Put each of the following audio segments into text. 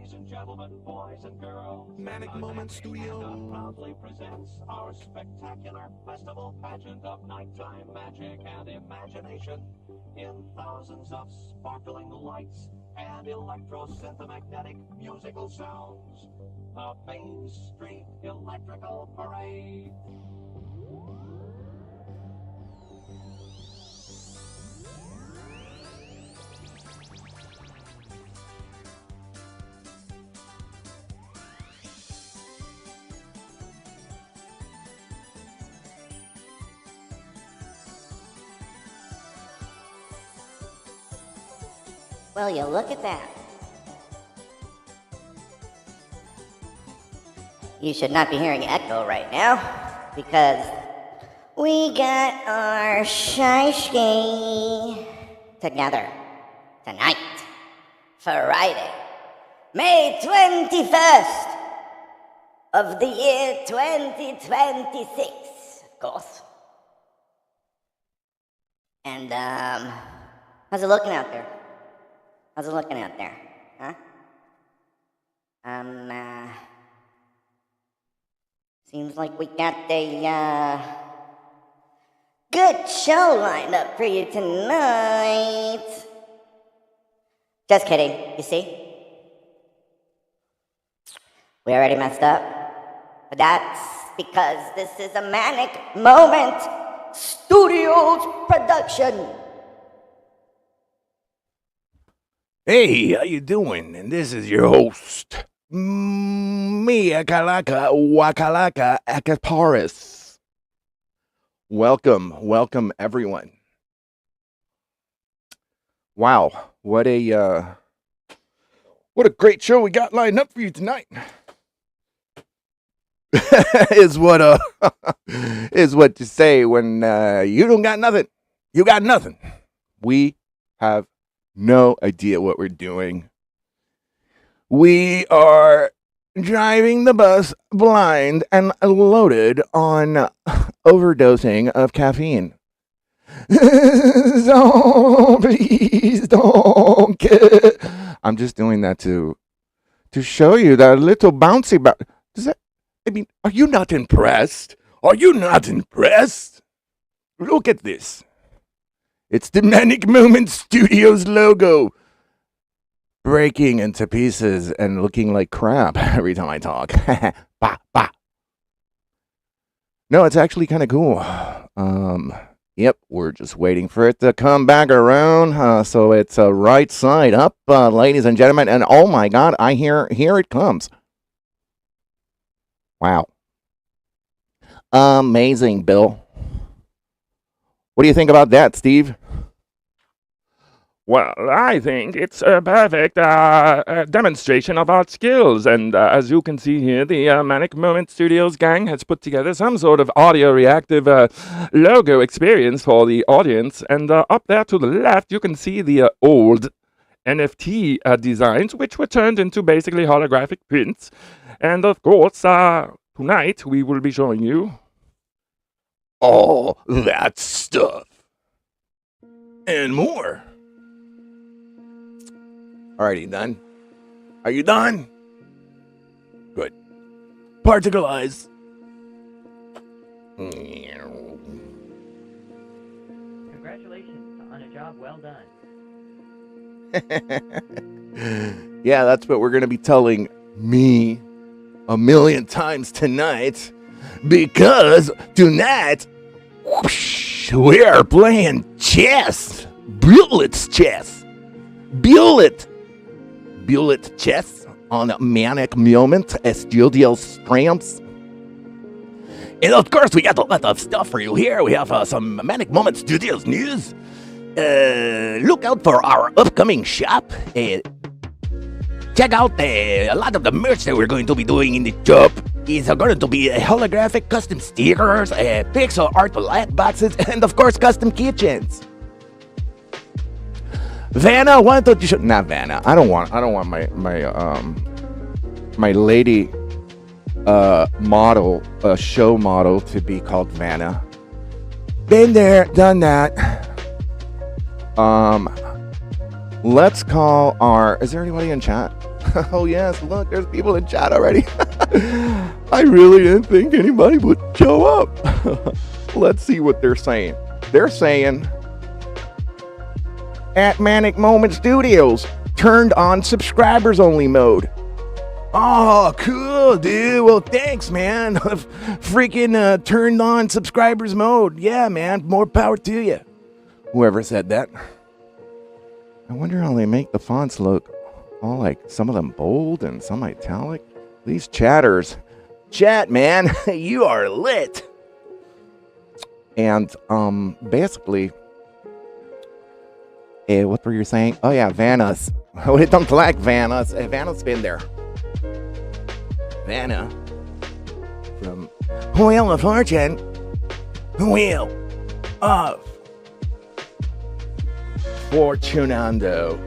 Ladies and gentlemen, boys and girls, Manic Moment Studio proudly presents our spectacular festival pageant of nighttime magic and imagination in thousands of sparkling lights and electro-synthomagnetic musical sounds. The Main Street Electrical Parade. Well, you look at that. You should not be hearing echo right now because we got our shishki together tonight, Friday, May 21st of the year 2026, of course. And, how's it looking out there? How's it looking out there? Huh? Seems like we got a, good show lined up for you tonight. Just kidding, you see? We already messed up. But that's because this is a Manic Moment Studios production. Hey, how you doing? And this is your host, me, Akalaka Wakalaka Akaparis. Welcome everyone. Wow, what a great show we got lined up for you tonight. is what you say when you don't got nothing. You got nothing. We have no idea what we're doing. We are driving the bus blind and loaded on overdosing of caffeine. So please don't get. I'm just doing that to show you that little bouncy. Are you not impressed? Are you not impressed? Look at this. It's the Manic Moment Studios logo breaking into pieces and looking like crap every time I talk. Bah, bah. No, it's actually kind of cool. Yep, we're just waiting for it to come back around. So it's right side up, ladies and gentlemen. And oh my God, here it comes. Wow. Amazing, Bill. What do you think about that, Steve? Well, I think it's a perfect demonstration of our skills. And as you can see here, the Manic Moment Studios gang has put together some sort of audio reactive logo experience for the audience. And up there to the left, you can see the old NFT designs, which were turned into basically holographic prints. And of course, tonight we will be showing you all that stuff and more. Alrighty, done? Are you done? Good. Particleize. Congratulations on a job well done. Yeah, that's what we're going to be telling me a million times tonight. Because tonight, whoosh, we are playing chess. Bullet chess. Bullet chess on Manic Moment Studio Streams. And of course, we got a lot of stuff for you here. We have some Manic Moment Studios news. Look out for our upcoming shop. Check out a lot of the merch that we're going to be doing in the shop. Is going to be holographic custom stickers, pixel art light boxes, and of course custom keychains. Vanna, why don't you show? Not Vanna. I don't want my lady model, show model to be called Vanna. Been there, done that. Let's call our. Is there anybody in chat? Oh, yes, look, there's people in chat already. I really didn't think anybody would show up. Let's see what they're saying. They're saying, at Manic Moment Studios, turned on subscribers only mode. Oh, cool, dude. Well, thanks, man. Freaking turned on subscribers mode. Yeah, man. More power to you. Whoever said that. I wonder how they make the fonts look all like some of them bold and some italic. These chatters. Chat, man. You are lit. And basically, what were you saying? Oh, yeah, Vanna's. We don't like Vanna's. Vanna's been there. Vanna from Wheel of Fortune. Wheel of Fortunando.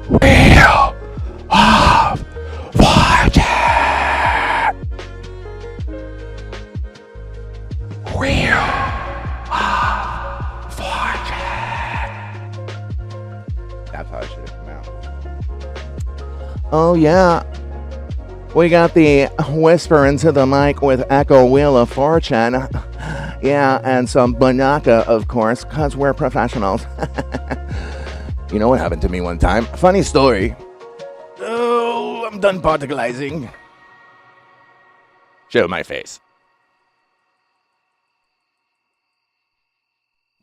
Wheel of Fortune. Wheel of Fortune. That's how it should have come out. Oh, yeah. We got the whisper into the mic with Echo Wheel of Fortune. Yeah, and some Banaka, of course, because we're professionals. You know what happened to me one time? Funny story. Oh, I'm done particularizing. Show my face.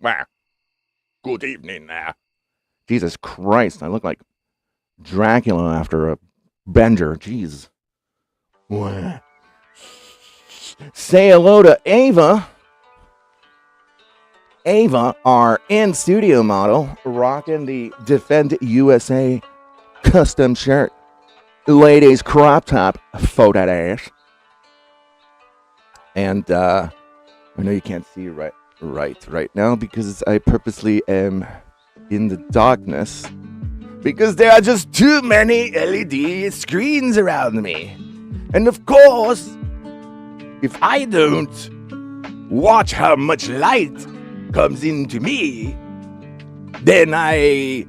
Wow. Good evening there. Jesus Christ, I look like Dracula after a bender. Jeez. Say hello to Ava. Ava, our in-studio model, rocking the Defend USA custom shirt. Ladies crop top, faux that ass. And I know you can't see right now because I purposely am in the darkness because there are just too many LED screens around me. And of course, if I don't watch how much light comes into me, then I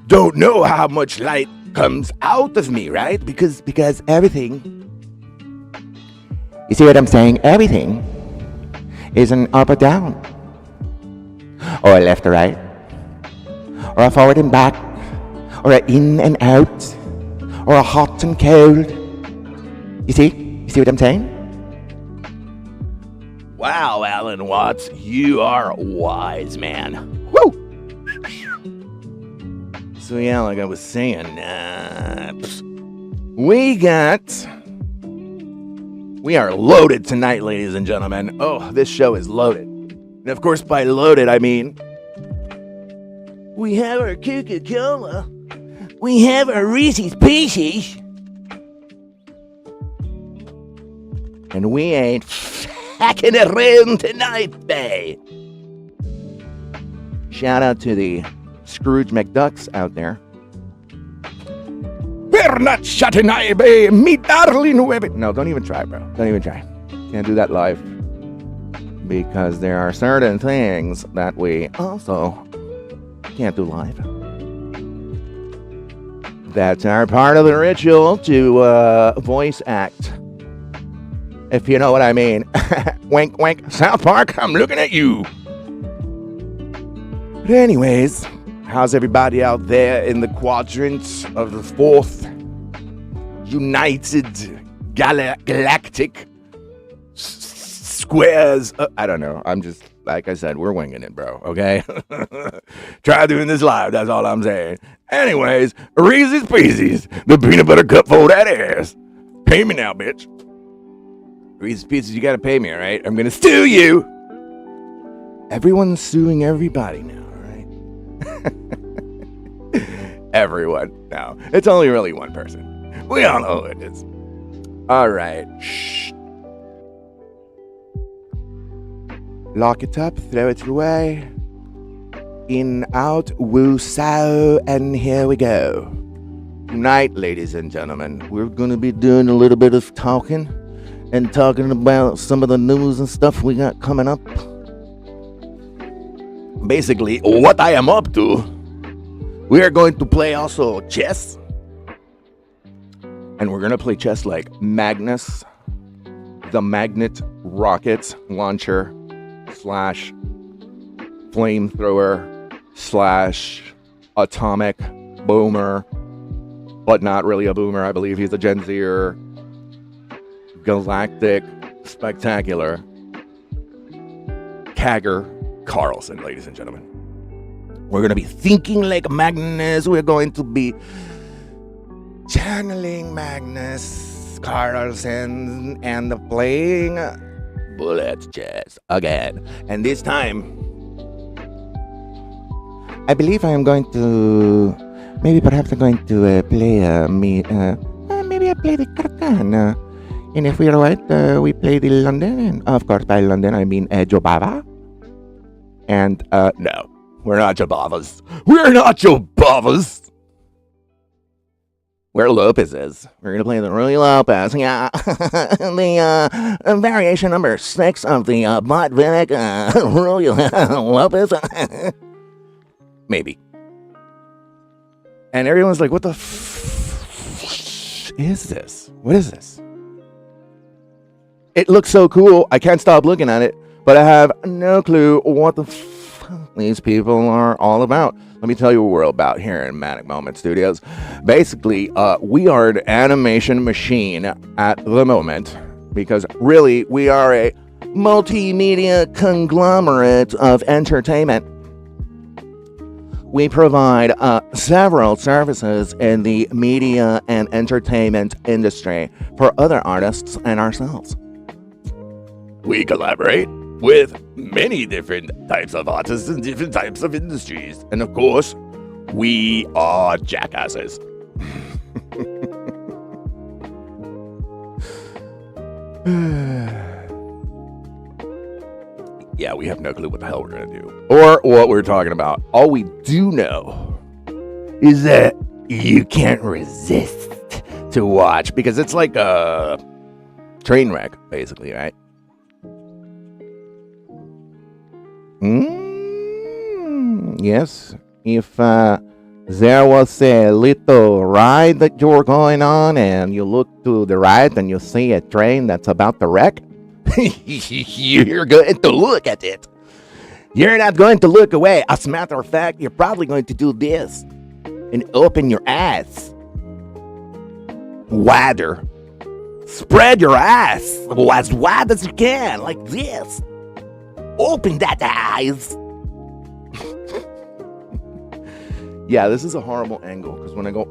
don't know how much light comes out of me, right? Because everything, you see what I'm saying? Everything is an up or down, or a left or right, or a forward and back, or a in and out, or a hot and cold. You see what I'm saying? Wow, Alan Watts, you are wise, man. Woo! So yeah, like I was saying, we are loaded tonight, ladies and gentlemen. Oh, this show is loaded. And of course, by loaded, I mean, we have our Coca-Cola, we have our Reese's Pieces, and we ain't hacking around tonight, babe. Shout out to the Scrooge McDucks out there. We're not shutting eye, babe. Me darling Webbit. No, don't even try, bro. Don't even try. Can't do that live. Because there are certain things that we also can't do live. That are part of the ritual to voice act. If you know what I mean. Wink, wink. South Park, I'm looking at you. But anyways, how's everybody out there in the quadrant of the fourth United Galactic Squares? I don't know. I'm just, like I said, we're winging it, bro. Okay? Try doing this live. That's all I'm saying. Anyways, Reese's Pieces, the peanut butter cup for that ass. Pay me now, bitch. Reese's Pieces, you gotta pay me, all right? I'm gonna sue you. Everyone's suing everybody now, right? Everyone. No, it's only really one person. We all know who it is. All right. Shh. Lock it up, throw it away. In, out, woo, sow, and here we go. Tonight, ladies and gentlemen, we're gonna be doing a little bit of talking and talking about some of the news and stuff we got coming up. Basically, what I am up to, we are going to play also chess. And we're going to play chess like Magnus, the magnet rocket launcher slash flamethrower slash atomic boomer, but not really a boomer. I believe he's a Gen Zer, galactic, spectacular Kagger Carlson, ladies and gentlemen. We're going to be thinking like Magnus. We're going to be channeling Magnus Carlsen and playing bullet chess again. And this time, I believe I am going to, perhaps I'm going to play maybe I play the Kraken. And if we're right, we play the London. And of course, by London, I mean Jobava. And no, we're not Jobavas. We're not Jobavas. Where Lopez is. We're going to play the Ruy Lopez. Yeah. The variation number 6 of the Botvinnik Ruy Lopez. Maybe. And everyone's like, what the is this? What is this? It looks so cool. I can't stop looking at it. But I have no clue what the these people are all about. Let me tell you what we're about here in Manic Moment Studios. Basically, we are an animation machine at the moment because really we are a multimedia conglomerate of entertainment. We provide several services in the media and entertainment industry for other artists and ourselves. We collaborate with many different types of artists and different types of industries. And of course, we are jackasses. Yeah, we have no clue what the hell we're going to do. Or what we're talking about. All we do know is that you can't resist to watch. Because it's like a train wreck, basically, right? Yes, if there was a little ride that you were going on and you look to the right and you see a train that's about to wreck, you're going to look at it. You're not going to look away. As a matter of fact, you're probably going to do this and open your eyes wider. Spread your eyes as wide as you can, like this. Open that eyes. Yeah, this is a horrible angle because when I go,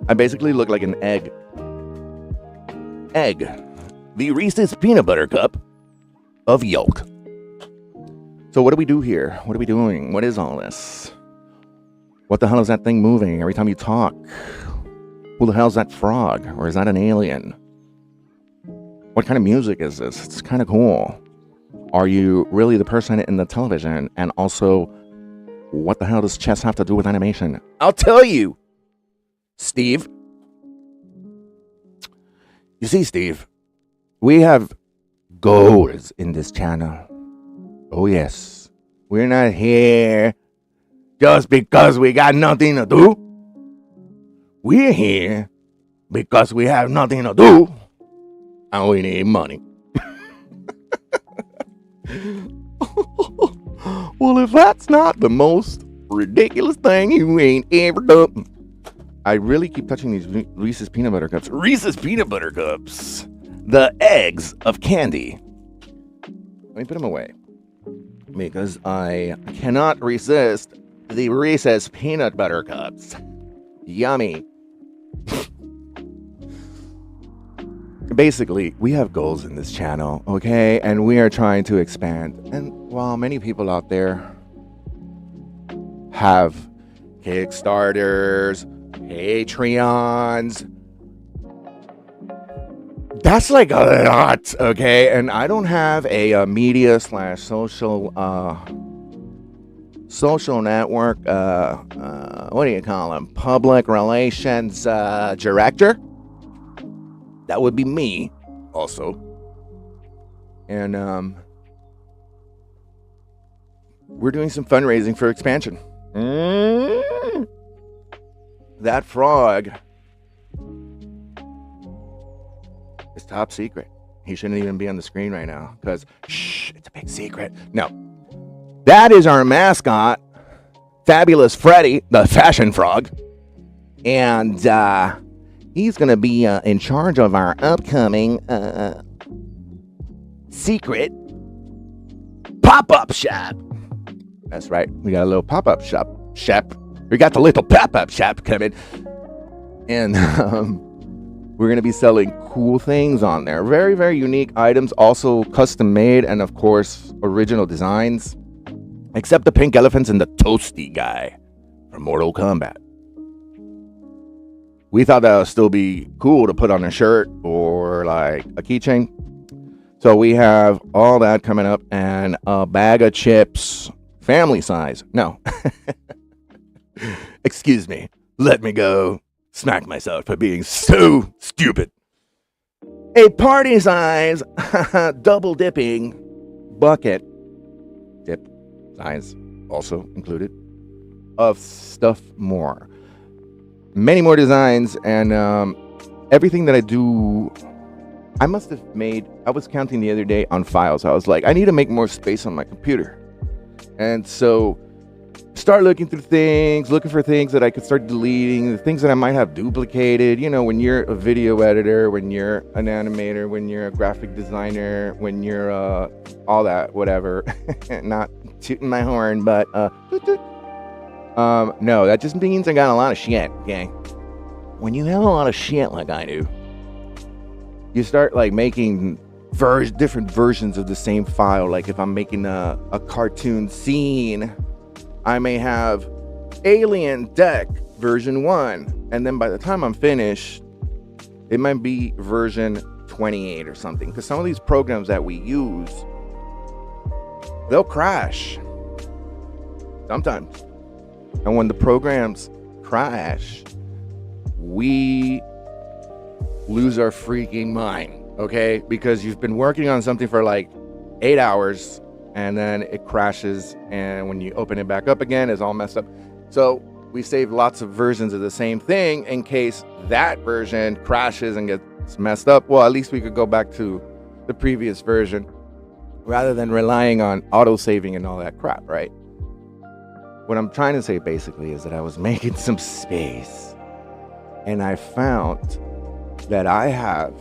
I basically look like an egg. Egg. The Reese's peanut butter cup of yolk. So what do we do here? What are we doing? What is all this? What the hell is that thing moving every time you talk? Who the hell's that frog? Or is that an alien? What kind of music is this? It's kind of cool. Are you really the person in the television? And also, what the hell does chess have to do with animation? I'll tell you, Steve. You see, Steve, we have goals in this channel. Oh, yes. We're not here just because we got nothing to do. We're here because we have nothing to do. And we need money. Well, if that's not the most ridiculous thing you ain't ever done. I really keep touching these Reese's peanut butter cups. Reese's peanut butter cups. The eggs of candy. Let me put them away. Because I cannot resist the Reese's peanut butter cups. Yummy. Basically, we have goals in this channel, okay? And we are trying to expand. And while many people out there have Kickstarters, Patreons, that's like a lot, okay? And I don't have a media slash social network, what do you call them? Public relations director. That would be me, also. And we're doing some fundraising for expansion. that frog is top secret. He shouldn't even be on the screen right now because, shh, it's a big secret. No, that is our mascot, Fabulous Freddy, the fashion frog. And he's going to be in charge of our upcoming secret pop-up shop. That's right. We got a little pop-up shop. We got the little pop-up shop coming. And we're going to be selling cool things on there. Very, very unique items. Also custom made and, of course, original designs. Except the pink elephants and the toasty guy from Mortal Kombat. We thought that would still be cool to put on a shirt or like a keychain. So we have all that coming up and a bag of chips, family size. No. Excuse me. Let me go smack myself for being so stupid. A party size double dipping bucket dip size also included of stuff more. Many more designs and everything that I do. I must have made, I was counting the other day on files. I was like, I need to make more space on my computer. And so start looking through things, looking for things that I could start deleting, the things that I might have duplicated. You know, when you're a video editor, when you're an animator, when you're a graphic designer, when you're all that, whatever. Not tooting my horn, but no, that just means I got a lot of shit, okay? When you have a lot of shit like I do, you start like making different versions of the same file. Like if I'm making a cartoon scene, I may have Alien Deck version 1, and then by the time I'm finished, it might be version 28 or something. Because some of these programs that we use, they'll crash sometimes. And when the programs crash, we lose our freaking mind, okay? Because you've been working on something for like 8 hours and then it crashes, and when you open it back up again, it's all messed up. So we save lots of versions of the same thing in case that version crashes and gets messed up. Well, at least we could go back to the previous version rather than relying on auto-saving and all that crap, right? What I'm trying to say basically is that I was making some space and I found that I have,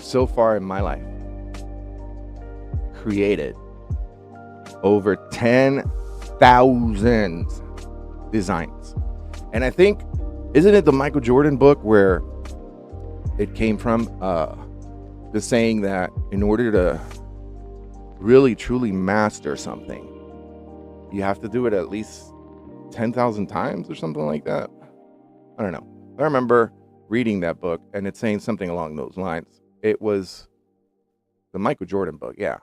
so far in my life, created over 10,000 designs. And I think, isn't it the Michael Jordan book where it came from? The saying that in order to really truly master something, you have to do it at least 10,000 times or something like that. I don't know. I remember reading that book and it's saying something along those lines. It was the Michael Jordan book, yeah.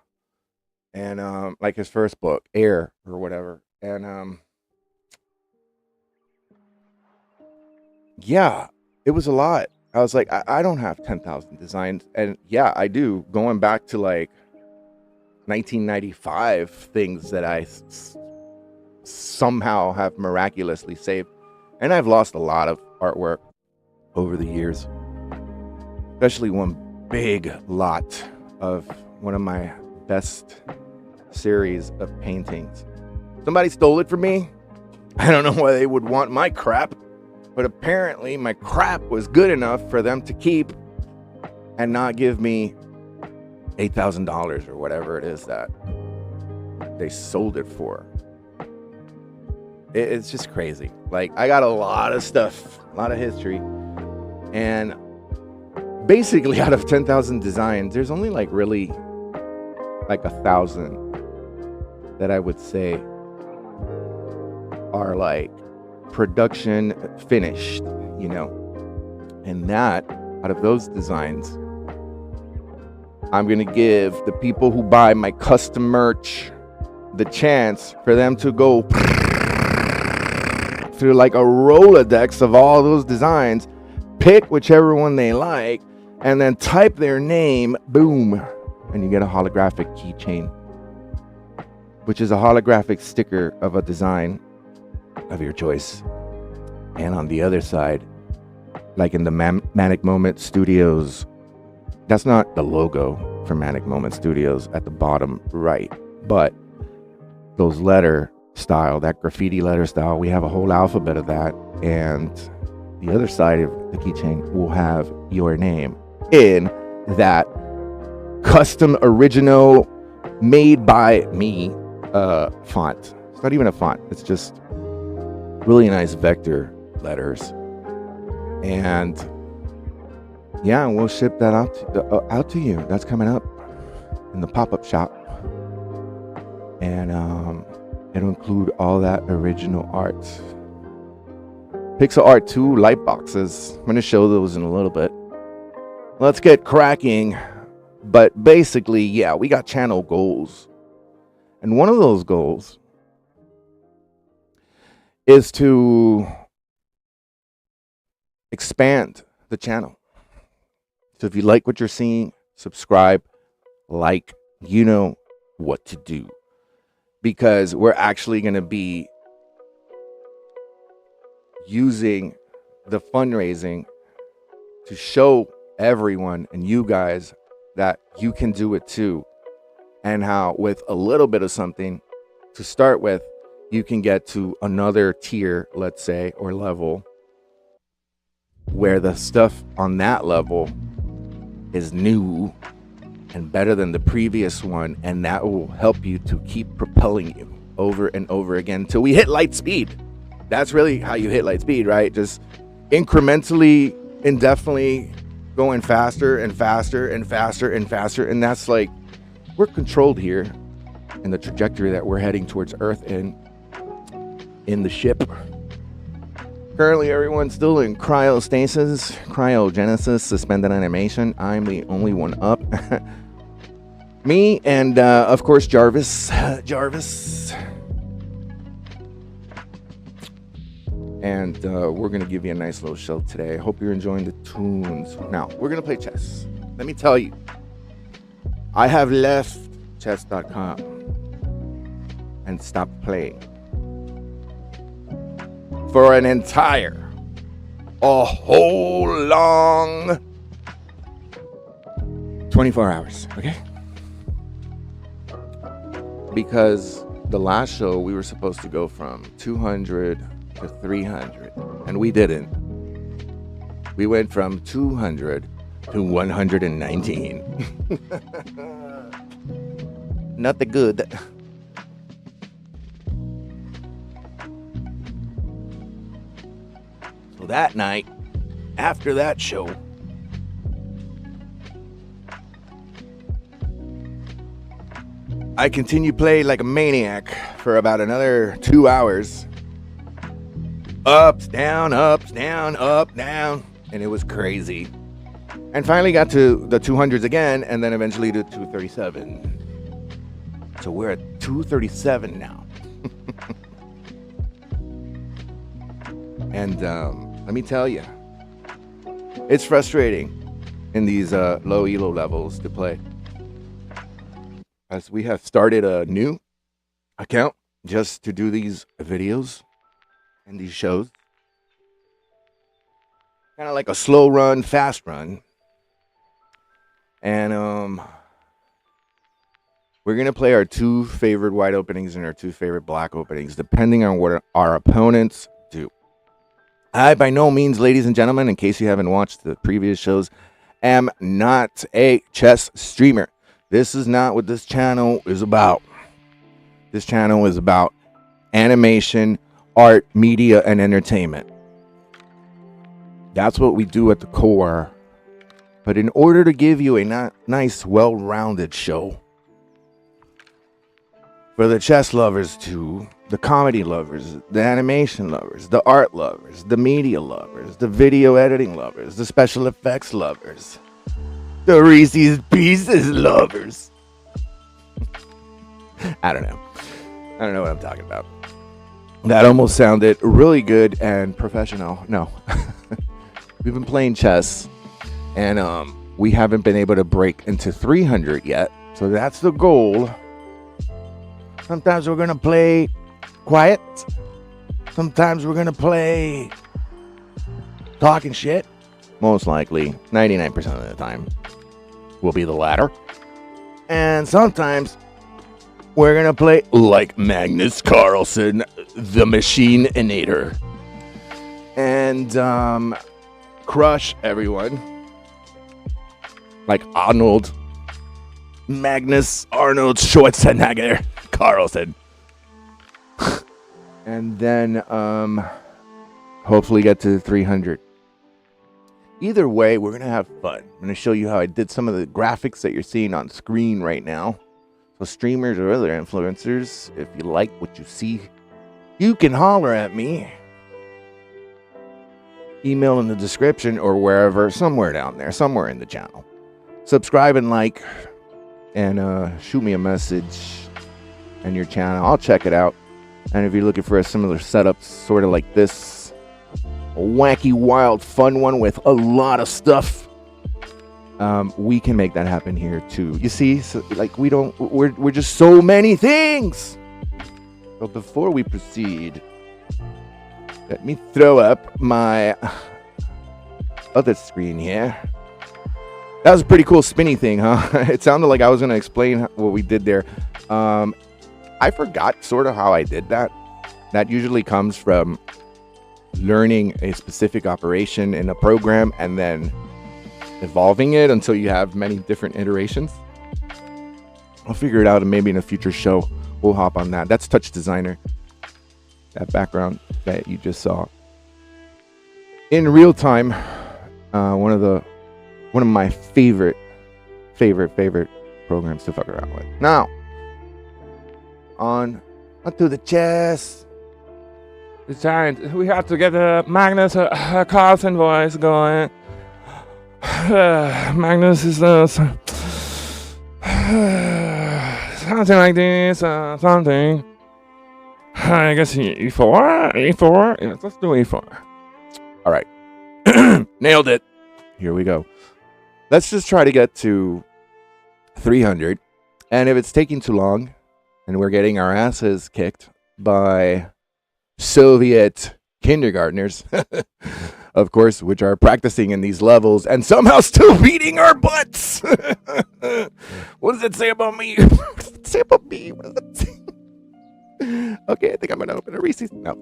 And like his first book, Air or whatever. And yeah, it was a lot. I was like, I don't have 10,000 designs. And yeah, I do. Going back to like 1995, things that I somehow have miraculously saved. And I've lost a lot of artwork over the years, especially one big lot of one of my best series of paintings. Somebody stole it from me. I don't know why they would want my crap, but apparently my crap was good enough for them to keep and not give me $8,000 or whatever it is that they sold it for. It's just crazy. Like, I got a lot of stuff, a lot of history, and basically out of 10,000 designs, there's only like really like 1,000 that I would say are like production finished, you know. And that, out of those designs, I'm gonna give the people who buy my custom merch the chance for them to go through like a Rolodex of all those designs, pick whichever one they like, and then type their name, boom, and you get a holographic keychain, which is a holographic sticker of a design of your choice. And on the other side, like in the Manic Moment Studios, that's not the logo for Manic Moment Studios at the bottom right, but those letter style, that graffiti letter style, we have a whole alphabet of that. And the other side of the keychain will have your name in that custom original made by me font. It's not even a font, it's just really nice vector letters. And yeah, we'll ship that out to you. That's coming up in the pop-up shop. And it'll include all that original art. Pixel art 2 light boxes. I'm going to show those in a little bit. Let's get cracking. But basically, yeah, we got channel goals. And one of those goals is to expand the channel. So if you like what you're seeing, subscribe, like, you know what to do. Because we're actually going to be using the fundraising to show everyone and you guys that you can do it too. And how with a little bit of something to start with, you can get to another tier, let's say, or level, where the stuff on that level is new and better than the previous one, and that will help you to keep propelling you over and over again till we hit light speed. That's really how you hit light speed, right? Just incrementally, indefinitely going faster and faster and faster and faster. And that's like, we're controlled here in the trajectory that we're heading towards Earth in the ship. Currently, everyone's still in cryogenesis, suspended animation. I'm the only one up. Me and, of course, Jarvis. And we're going to give you a nice little show today. I hope you're enjoying the tunes. Now, we're going to play chess. Let me tell you, I have left chess.com and stopped playing for an entire, a whole long 24 hours, okay? Because the last show we were supposed to go from 200 to 300, and we didn't. We went from 200 to 119. Not the good. So that night, after that show, I continued playing like a maniac for about another 2 hours. Ups, down, up, down. And it was crazy. And finally got to the 200s again, and then eventually to 237. So we're at 237 now. And let me tell you, it's frustrating in these low elo levels to play, as we have started a new account just to do these videos and these shows. Kind of like a slow run, fast run. And we're going to play our two favorite white openings and our two favorite black openings, depending on what our opponents do. I, by no means, ladies and gentlemen, in case you haven't watched the previous shows, am not a chess streamer. This is not what this channel is about. This channel is about animation, art, media, and entertainment. That's what we do at the core. But in order to give you a nice, well-rounded show, for the chess lovers too, the comedy lovers, the animation lovers, the art lovers, the media lovers, the video editing lovers, the special effects lovers, the Reese's Pieces lovers. I don't know what I'm talking about. That almost sounded really good and professional. No. We've been playing chess, and we haven't been able to break into 300 yet. So that's the goal. Sometimes we're going to play quiet. Sometimes we're going to play talking shit. Most likely, 99% of the time, will be the latter. And sometimes we're gonna play like Magnus Carlsen, the Machine-inator, and crush everyone like Magnus Arnold Schwarzenegger Carlsen. And then hopefully get to 300. Either way, we're going to have fun. I'm going to show you how I did some of the graphics that you're seeing on screen right now. So streamers or other influencers, if you like what you see, you can holler at me. Email in the description or wherever, somewhere down there, somewhere in the channel. Subscribe and like, and shoot me a message on your channel. I'll check it out. And if you're looking for a similar setup, sort of like this, a wacky, wild, fun one with a lot of stuff, we can make that happen here too. You see, so, like we're just so many things. But before we proceed, let me throw up my other screen here. That was a pretty cool spinny thing, huh? It sounded like I was going to explain what we did there. I forgot sort of how I did that. That usually comes from learning a specific operation in a program and then evolving it until you have many different iterations. I'll figure it out, and maybe in a future show we'll hop on that. That's Touch Designer. That background that you just saw. In real time, one of my favorite programs to fuck around with. Now, onto the chest. We have to get the Magnus Carlsen voice going. Magnus is something like this. Something. I guess E4. E4. Yeah, let's do E4. All right. Nailed it. Here we go. Let's just try to get to 300. And if it's taking too long, and we're getting our asses kicked by Soviet kindergartners, of course, which are practicing in these levels and somehow still beating our butts. What does it say about me? What does it say about me? What does it say? Okay, I think I'm gonna open a Reese's. No.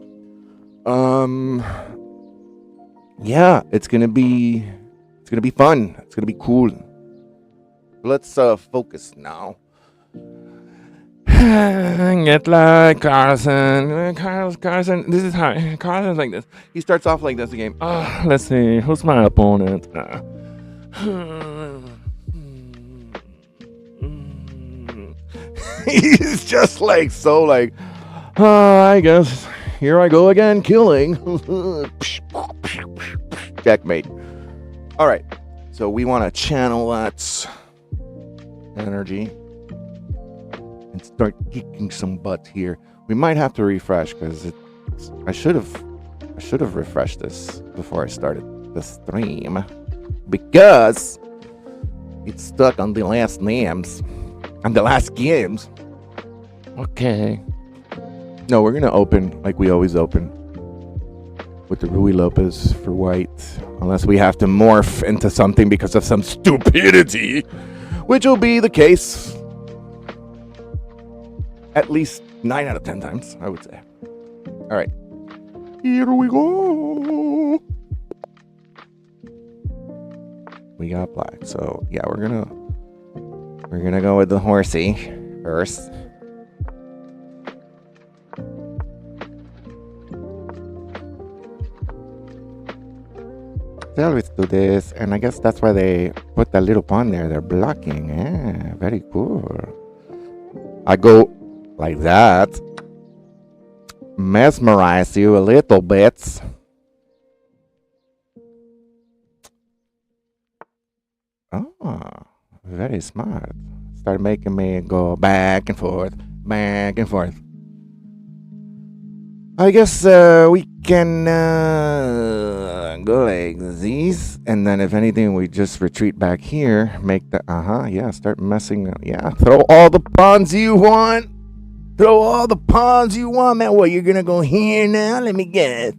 Yeah, it's gonna be fun. It's gonna be cool. Let's focus now. Get like Carlsen. Carlsen. This is how Carlsen's like this. He starts off like this again. Let's see. Who's my opponent? He's just like so like. I guess here I go again, killing. Checkmate. All right. So we want to channel that energy and start kicking some butt here. We might have to refresh because I should have refreshed this before I started the stream because it's stuck on the last names and the last games. Okay. No, we're gonna open like we always open with the Rui Lopez for white, unless we have to morph into something because of some stupidity, which will be the case at least 9 out of 10 times, I would say. All right, here we go. We got black, so yeah, we're gonna go with the horsey first. They always do this, and I guess that's why they put that little pawn there. They're blocking. Yeah, very cool. I go like that. Mesmerize you a little bit. Oh, very smart. Start making me go back and forth, back and forth. I guess we can go like this, and then if anything, we just retreat back here. Make the yeah, start messing. Yeah, throw all the pawns you want. Throw all the pawns you want, man. What, you're gonna go here now? Let me guess.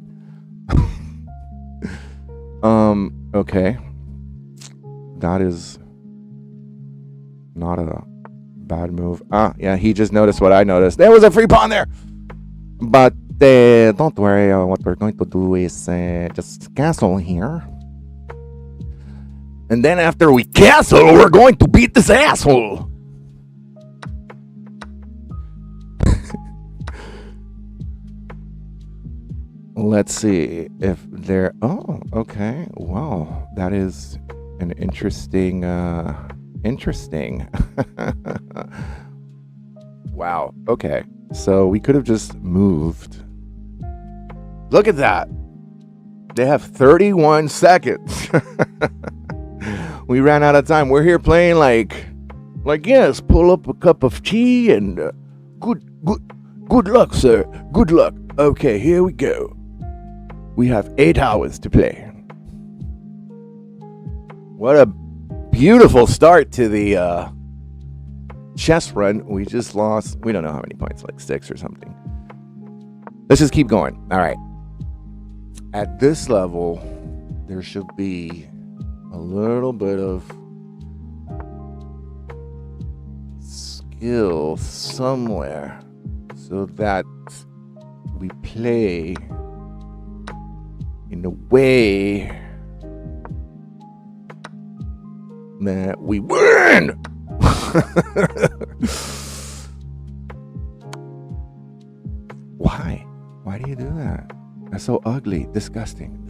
Okay. That is not a bad move. Yeah, he just noticed what I noticed. There was a free pawn there. But don't worry. What we're going to do is just castle here. And then after we castle, we're going to beat this asshole. Let's see if there... Oh, okay. Wow. That is an interesting... Interesting. Wow. Okay. So we could have just moved. Look at that. They have 31 seconds. We ran out of time. We're here playing like yes, pull up a cup of tea and good luck, sir. Good luck. Okay, here we go. We have 8 hours to play. What a beautiful start to the chess run. We just lost, we don't know how many points, like 6 or something. Let's just keep going. All right. At this level, there should be a little bit of skill somewhere so that we play in a way that we win. Why do you do that? That's so ugly, disgusting.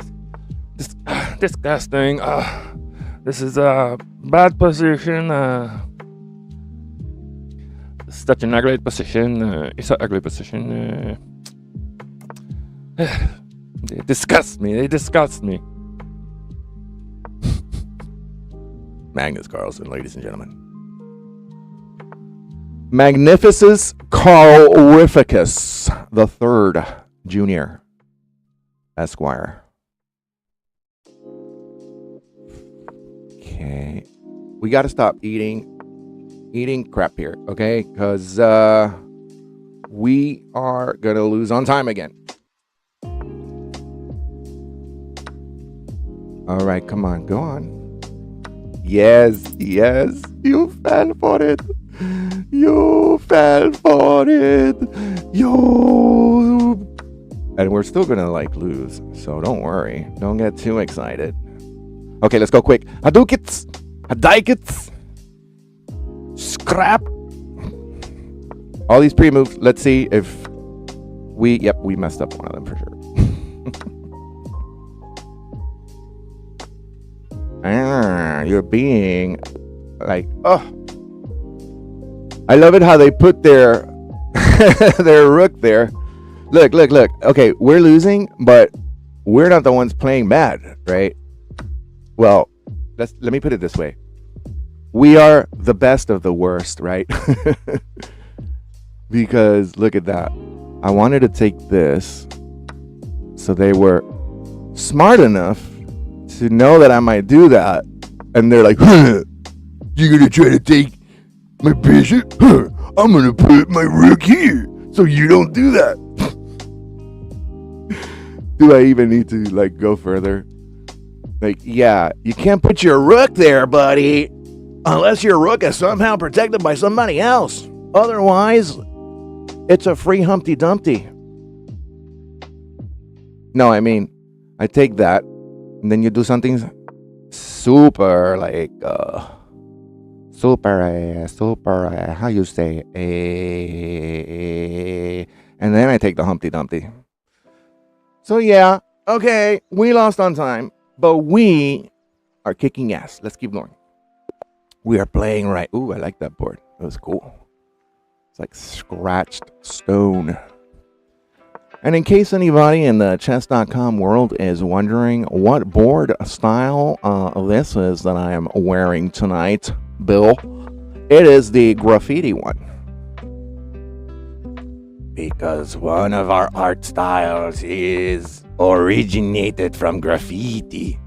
Disgusting. This is a bad position. Such an ugly position. It's an ugly position. They disgust me. Magnus Carlsen, ladies and gentlemen. Magnificus Carlificus the Third, Junior, Esquire. Okay, we got to stop eating crap here, okay? Because we are gonna lose on time again. All right, come on, go on. Yes, you fell for it. And we're still gonna lose, so don't worry. Don't get too excited. Okay, let's go quick. Hadoukets, Hadaikets, scrap. All these pre-moves. Let's see if we messed up one of them for sure. You're being like, oh. I love it how they put their their rook there. Look. Okay, we're losing, but we're not the ones playing bad, right? Well, let me put it this way. We are the best of the worst, right? Because look at that. I wanted to take this, so they were smart enough to know that I might do that, and they're like, "You gonna try to take my bishop? I'm gonna put my rook here, so you don't do that." Do I even need to go further? Yeah, you can't put your rook there, buddy, unless your rook is somehow protected by somebody else. Otherwise, it's a free Humpty Dumpty. No, I mean, I take that, and then you do something super how you say, and then I take the Humpty Dumpty. So yeah, okay, we lost on time, but we are kicking ass. Let's keep going. We are playing right. Ooh, I like that board. That was cool. It's like scratched stone. And in case anybody in the chess.com world is wondering what board style this is that I am wearing tonight, Bill, it is the graffiti one. Because one of our art styles is originated from graffiti.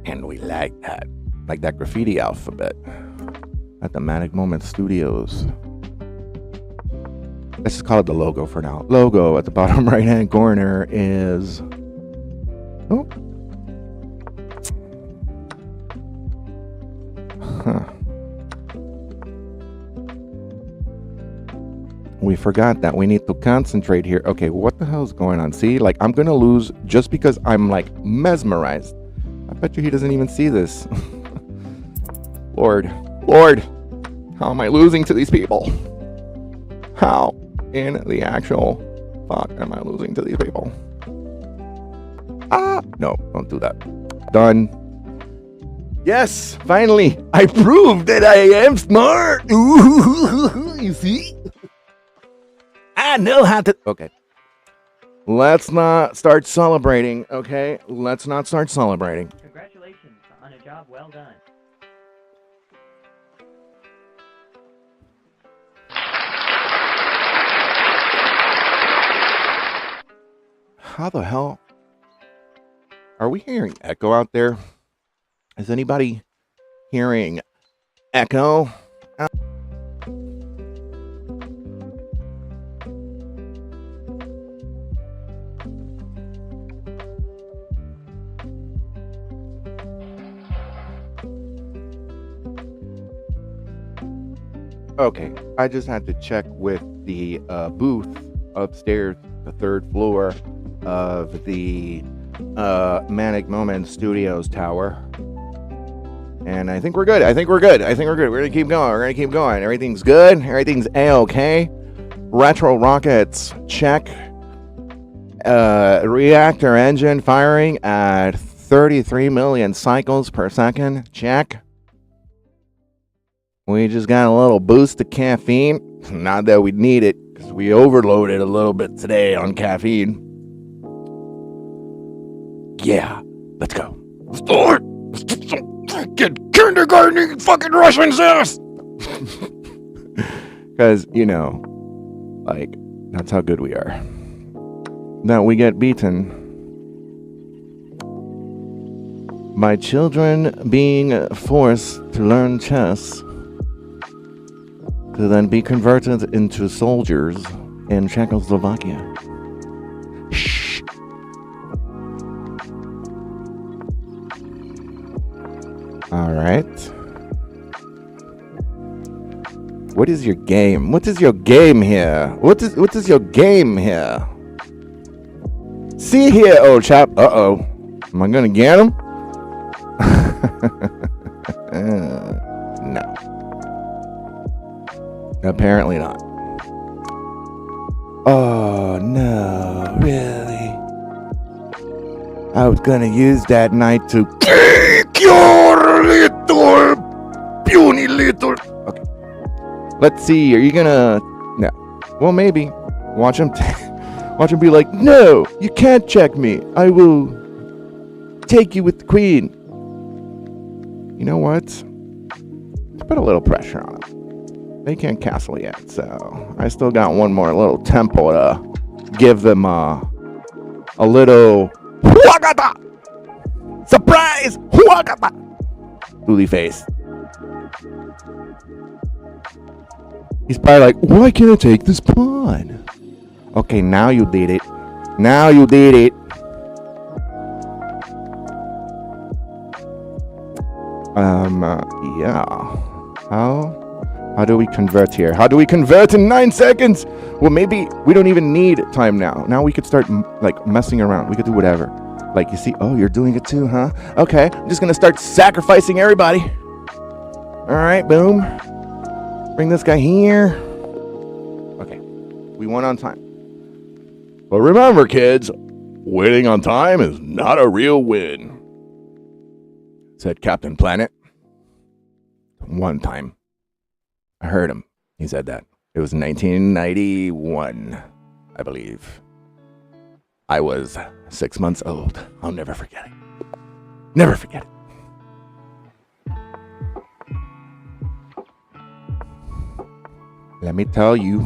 And we like that graffiti alphabet at the Manic Moment Studios. let's just call it the logo for now. Logo at the bottom right hand corner is, oh, huh. We forgot that we need to concentrate here. Okay, what the hell is going on? See, like, I'm gonna lose just because I'm like mesmerized. I bet you he doesn't even see this. Lord, how am I losing to these people? How in the actual fuck am I losing to these people? Ah, no, don't do that. Done. Yes, finally, I proved that I am smart. Ooh, you see? I know how to. Okay. Let's not start celebrating, okay? Let's not start celebrating. Congratulations on a job well done. How the hell? Are we hearing echo out there? Is anybody hearing echo? Okay, I just had to check with the booth upstairs, the third floor of the Manic Moments Studios tower. And I think we're good. We're gonna keep going. Everything's good. Everything's A-okay. Retro rockets, check. Reactor engine firing at 33 million cycles per second, check. We just got a little boost of caffeine. Not that we need it, because we overloaded a little bit today on caffeine. Yeah, let's go. Let's do it. Let's get some fucking kindergarten fucking Russian sauce. Because, you know, like, that's how good we are. That we get beaten by children being forced to learn chess to then be converted into soldiers in Czechoslovakia. Shh. All right. What is your game? What is your game here? What is your game here? See here, old chap. Uh-oh. Am I gonna get him? No. Apparently not. Oh, no, really? I was gonna use that knight to kick your little, puny little... Okay. Let's see, are you gonna... No. Well, maybe. Watch him be like, no, you can't check me. I will take you with the queen. You know what? Let's put a little pressure on him. They can't castle yet, so I still got one more little tempo to give them a little Huagata! Surprise! Huagata! Uli face. He's probably like, why can't I take this pawn? Okay, now you did it. Now you did it. Yeah. How do we convert here? How do we convert in 9 seconds? Well, maybe we don't even need time now. Now we could start like messing around. We could do whatever. Like, you see, oh, you're doing it too, huh? Okay, I'm just gonna start sacrificing everybody. All right, boom. Bring this guy here. Okay, we won on time. But remember, kids, winning on time is not a real win, said Captain Planet. One time. I heard him. He said that. It was 1991, I believe. I was 6 months old. I'll never forget it. Never forget it. Let me tell you.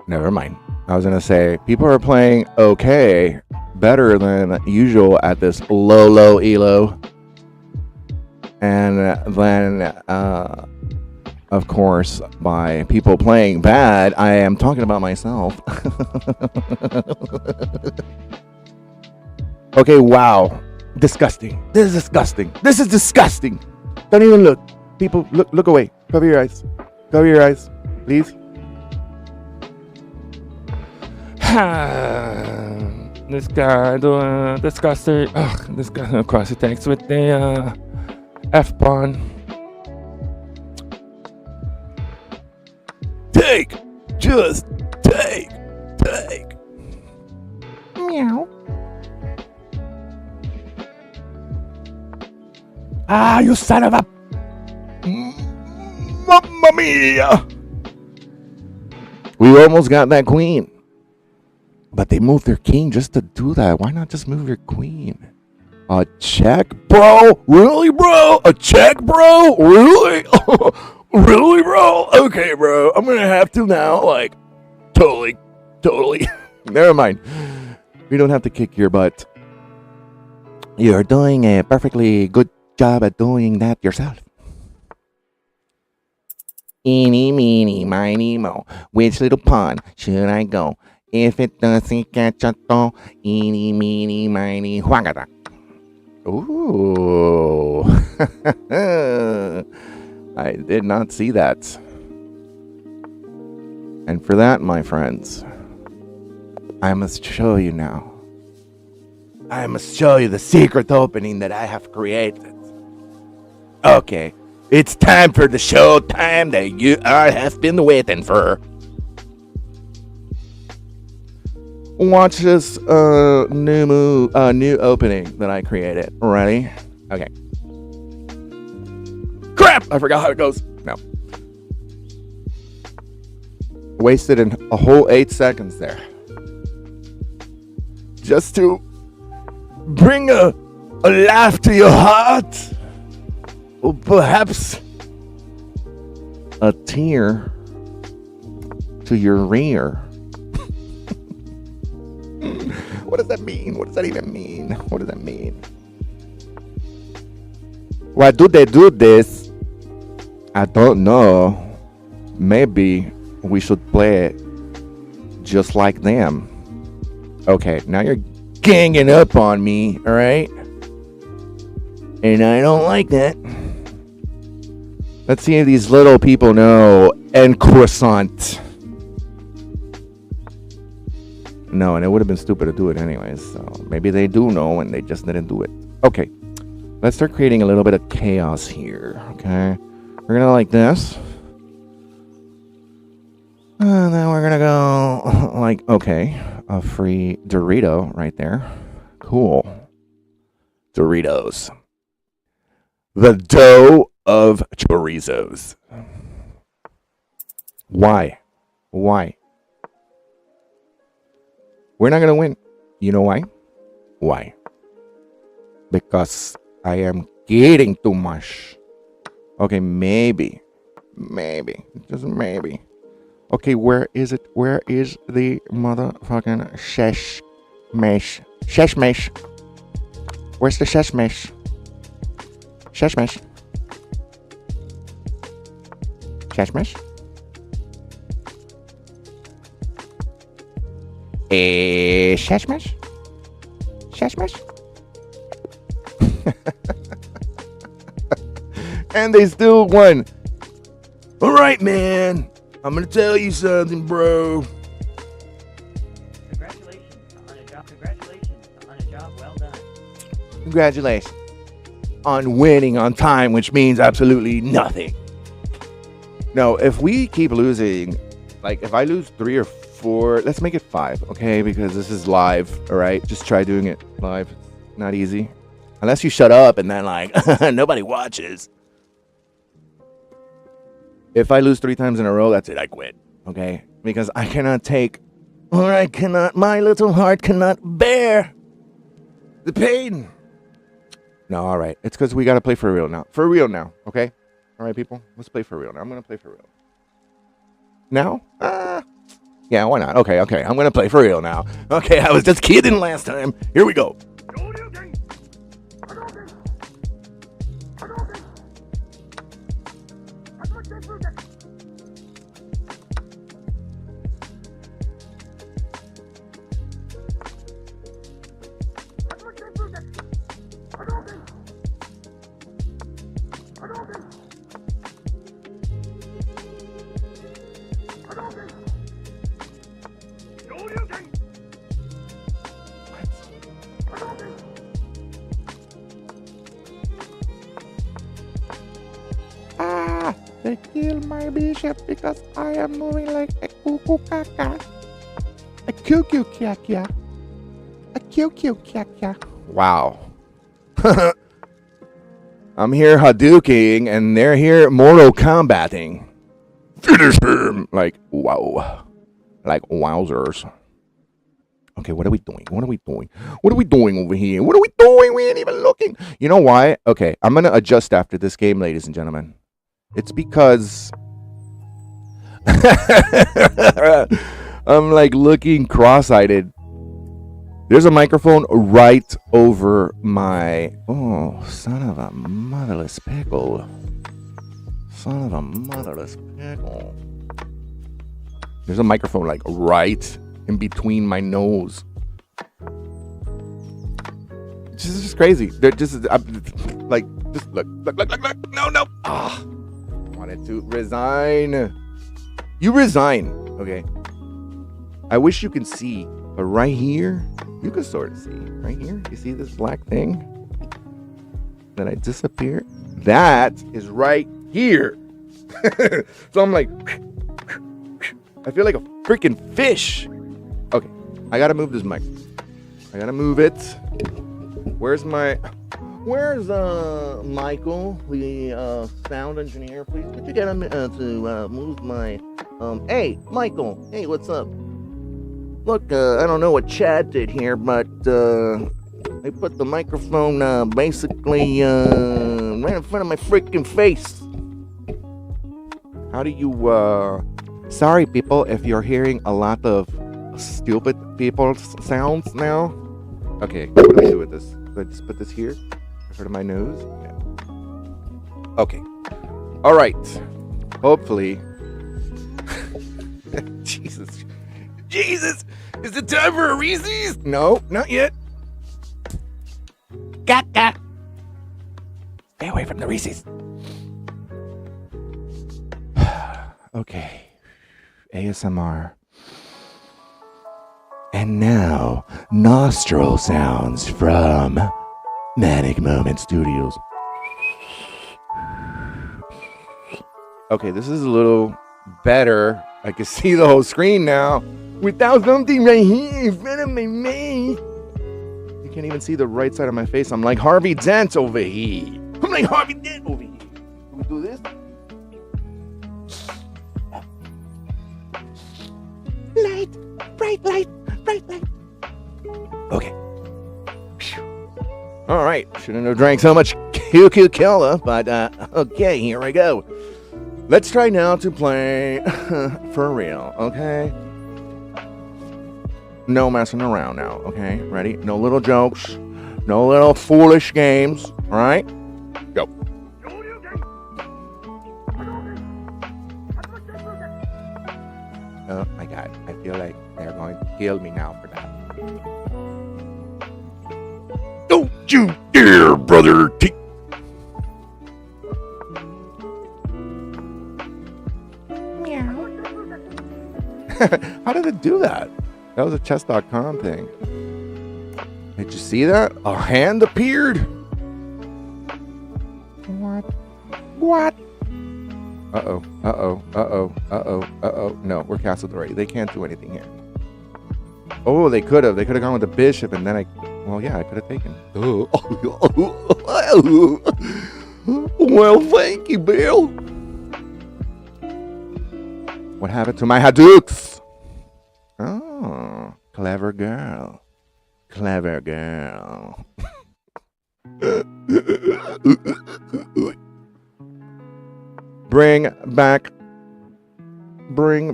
Never mind. I was going to say, people are playing okay, better than usual at this low elo. And then of course, by people playing bad, I am talking about myself. Okay, wow. Disgusting. This is disgusting. This is disgusting. Don't even look. People, look away. Cover your eyes. Cover your eyes, please. This guy doing disgusting. This guy across the text with the F-bomb. Take. Just take. Meow. Ah, you son of a... Mamma mia! We almost got that queen. But they moved their king just to do that. Why not just move your queen? A check, bro? Really, bro? A check, bro? Really? Really, bro? Okay, bro. I'm gonna have to now. Like, totally. Never mind. We don't have to kick your butt. You're doing a perfectly good job at doing that yourself. Eeny, meeny, miny, mo. Which little pond should I go? If it doesn't catch a toe, eeny, meeny, miny, whagada. Ooh. I did not see that. And for that, my friends, I must show you now. I must show you the secret opening that I have created. Okay, it's time for the show time that you all have been waiting for. Watch this new opening that I created. Ready? Okay. Crap! I forgot how it goes. No. Wasted a whole 8 seconds there. Just to bring a laugh to your heart. Or perhaps a tear to your rear. What does that mean? What does that even mean? What does that mean? Why do they do this? I don't know. Maybe we should play it just like them. Okay, now you're ganging up on me, alright? And I don't like that. Let's see if these little people know and croissant. No, and it would have been stupid to do it anyways. So maybe they do know and they just didn't do it. Okay, let's start creating a little bit of chaos here. Okay, we're gonna like this. And then we're gonna go like, okay, a free Dorito right there. Cool. Doritos. The dough of chorizos. Why? We're not gonna win. You know why? Why? Because I am getting too much. Okay, maybe, just maybe. Okay, where is it? Where is the motherfucking shesh mesh? Shesh mesh. Where's the shesh mesh? Shesh mesh. Shesh mesh. Shesh mesh. Shesh mesh. And they still won. All right, man. I'm gonna tell you something, bro. Congratulations on a job well done. Congratulations on winning on time, which means absolutely nothing. No, if we keep losing, like if I lose 3 or 4, let's make it 5, okay? Because this is live, all right? Just try doing it live. Not easy. Unless you shut up and then like nobody watches. If I lose 3 times in a row, that's it. I quit, okay? Because I cannot take, or I cannot, my little heart cannot bear the pain. No, all right. It's because we got to play for real now. For real now, okay? All right, people? Let's play for real now. I'm going to play for real. Now? Yeah, why not? Okay. I'm going to play for real now. Okay, I was just kidding last time. Here we go. they kill my bishop because I am moving like a cuckoo caca. A cuckoo caca. A cuckoo caca. Wow. I'm here Hadouking, and they're here Mortal Kombating. Finish him! Like, wow. Like, wowzers. Okay, what are we doing? What are we doing? What are we doing over here? What are we doing? We ain't even looking. You know why? Okay, I'm going to adjust after this game, ladies and gentlemen. It's because I'm like looking cross-eyed. There's a microphone right over my... Oh, son of a motherless pickle. Son of a motherless pickle. There's a microphone like right in between my nose. This is just crazy. They're just like, just look. No. Ah, I wanted to resign. You resign, okay? I wish you can see, but right here, you can sort of see. Right here, you see this black thing? Then I disappear. That is right here. So I'm like, I feel like a freaking fish. Okay, I gotta move this mic. I gotta move it. Where's Michael, the sound engineer? Please, could you get him to move my, hey, Michael, hey, what's up? Look, I don't know what Chad did here, but, I put the microphone, basically, right in front of my freaking face. How do you, sorry people if you're hearing a lot of stupid people's sounds now. Okay, what do I do with this? Do I just put this here? In front of my nose? Yeah. Okay. All right. Hopefully. Jesus. Is it time for a Reese's? No, not yet. Got. Stay away from the Reese's. Okay. ASMR. And now, nostril sounds from Manic Moment Studios. Okay, this is a little better. I can see the whole screen now without something right here in front of my face. You can't even see the right side of my face. I'm like Harvey Dent over here. Can we do this? Light, bright light. Okay. All right. Shouldn't have drank so much Coca-Cola, but okay, here we go. Let's try now to play for real, okay? No messing around now, okay? Ready? No little jokes, no little foolish games, all right? Go. Oh my God, I feel like they're going to kill me now for that. Don't you dare, brother T. Meow. How did it do that? That was a chess.com thing. Did you see that? A hand appeared? What? Uh-oh. No, we're castled already. They can't do anything here. Oh, they could have. They could have gone with the bishop, and then I could have taken. Well, thank you, Bill. What happened to my Hadouks? Oh, clever girl.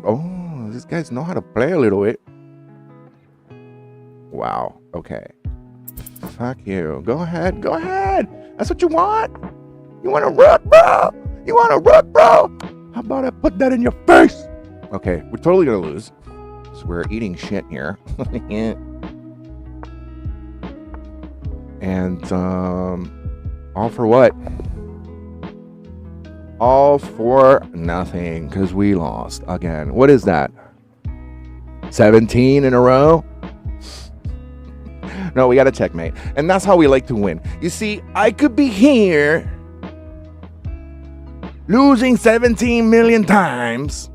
Oh, these guys know how to play a little bit. Wow, okay. Fuck you. Go ahead. That's what you want? You want to rook, bro? How about I put that in your face? Okay, we're totally gonna lose. So we're eating shit here. And, all for what? All for nothing, because we lost again. What is that? 17 in a row? No, we got to checkmate. And that's how we like to win. You see, I could be here losing 17 million times,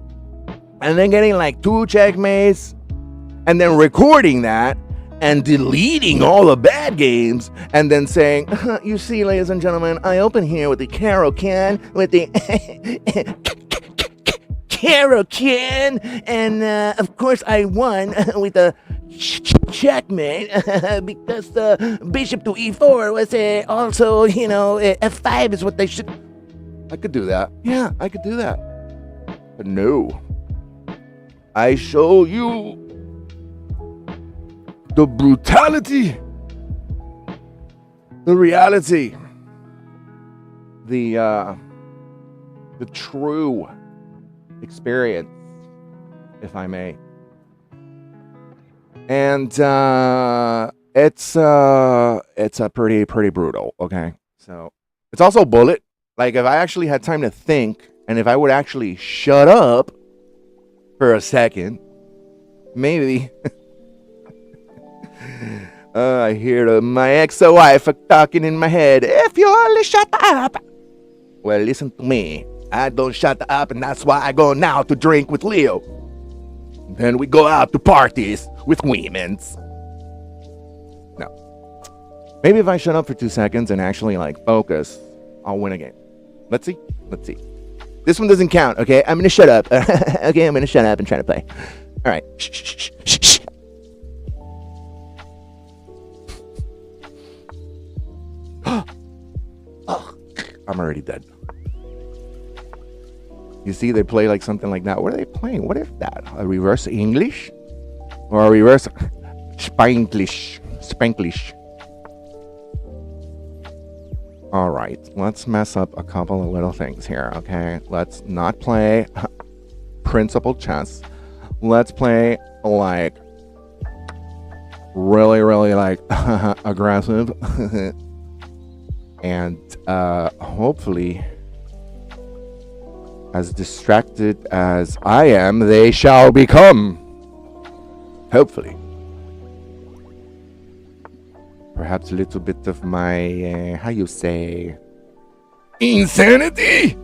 and then getting like 2 checkmates, and then recording that and deleting all the bad games, and then saying, you see, ladies and gentlemen, I open here with the Carol can, with the Carol can, and of course I won with the checkmate because the bishop to e4 was also, f5 is what they should. I could do that. Yeah, I could do that. But no. I show you the brutality, the reality, the true experience, if I may. And it's a pretty brutal, okay? So it's also bullet. Like, if I actually had time to think, and if I would actually shut up for a second, maybe. I hear my ex-wife talking in my head. If you only shut up. Well, listen to me. I don't shut up, and that's why I go now to drink with Leo. Then we go out to parties with women's. No. Maybe if I shut up for 2 seconds and actually, focus, I'll win a game. Let's see. This one doesn't count, okay? I'm gonna shut up. Okay, I'm gonna shut up and try to play. All right. Shh. Oh, I'm already dead. You see, they play like something like that. What are they playing? What is that? A reverse English? Or a reverse Spanglish? All right, let's mess up a couple of little things here, okay? Let's not play principal chess. Let's play really aggressive. And hopefully, as distracted as I am, they shall become. Hopefully. Perhaps a little bit of my, insanity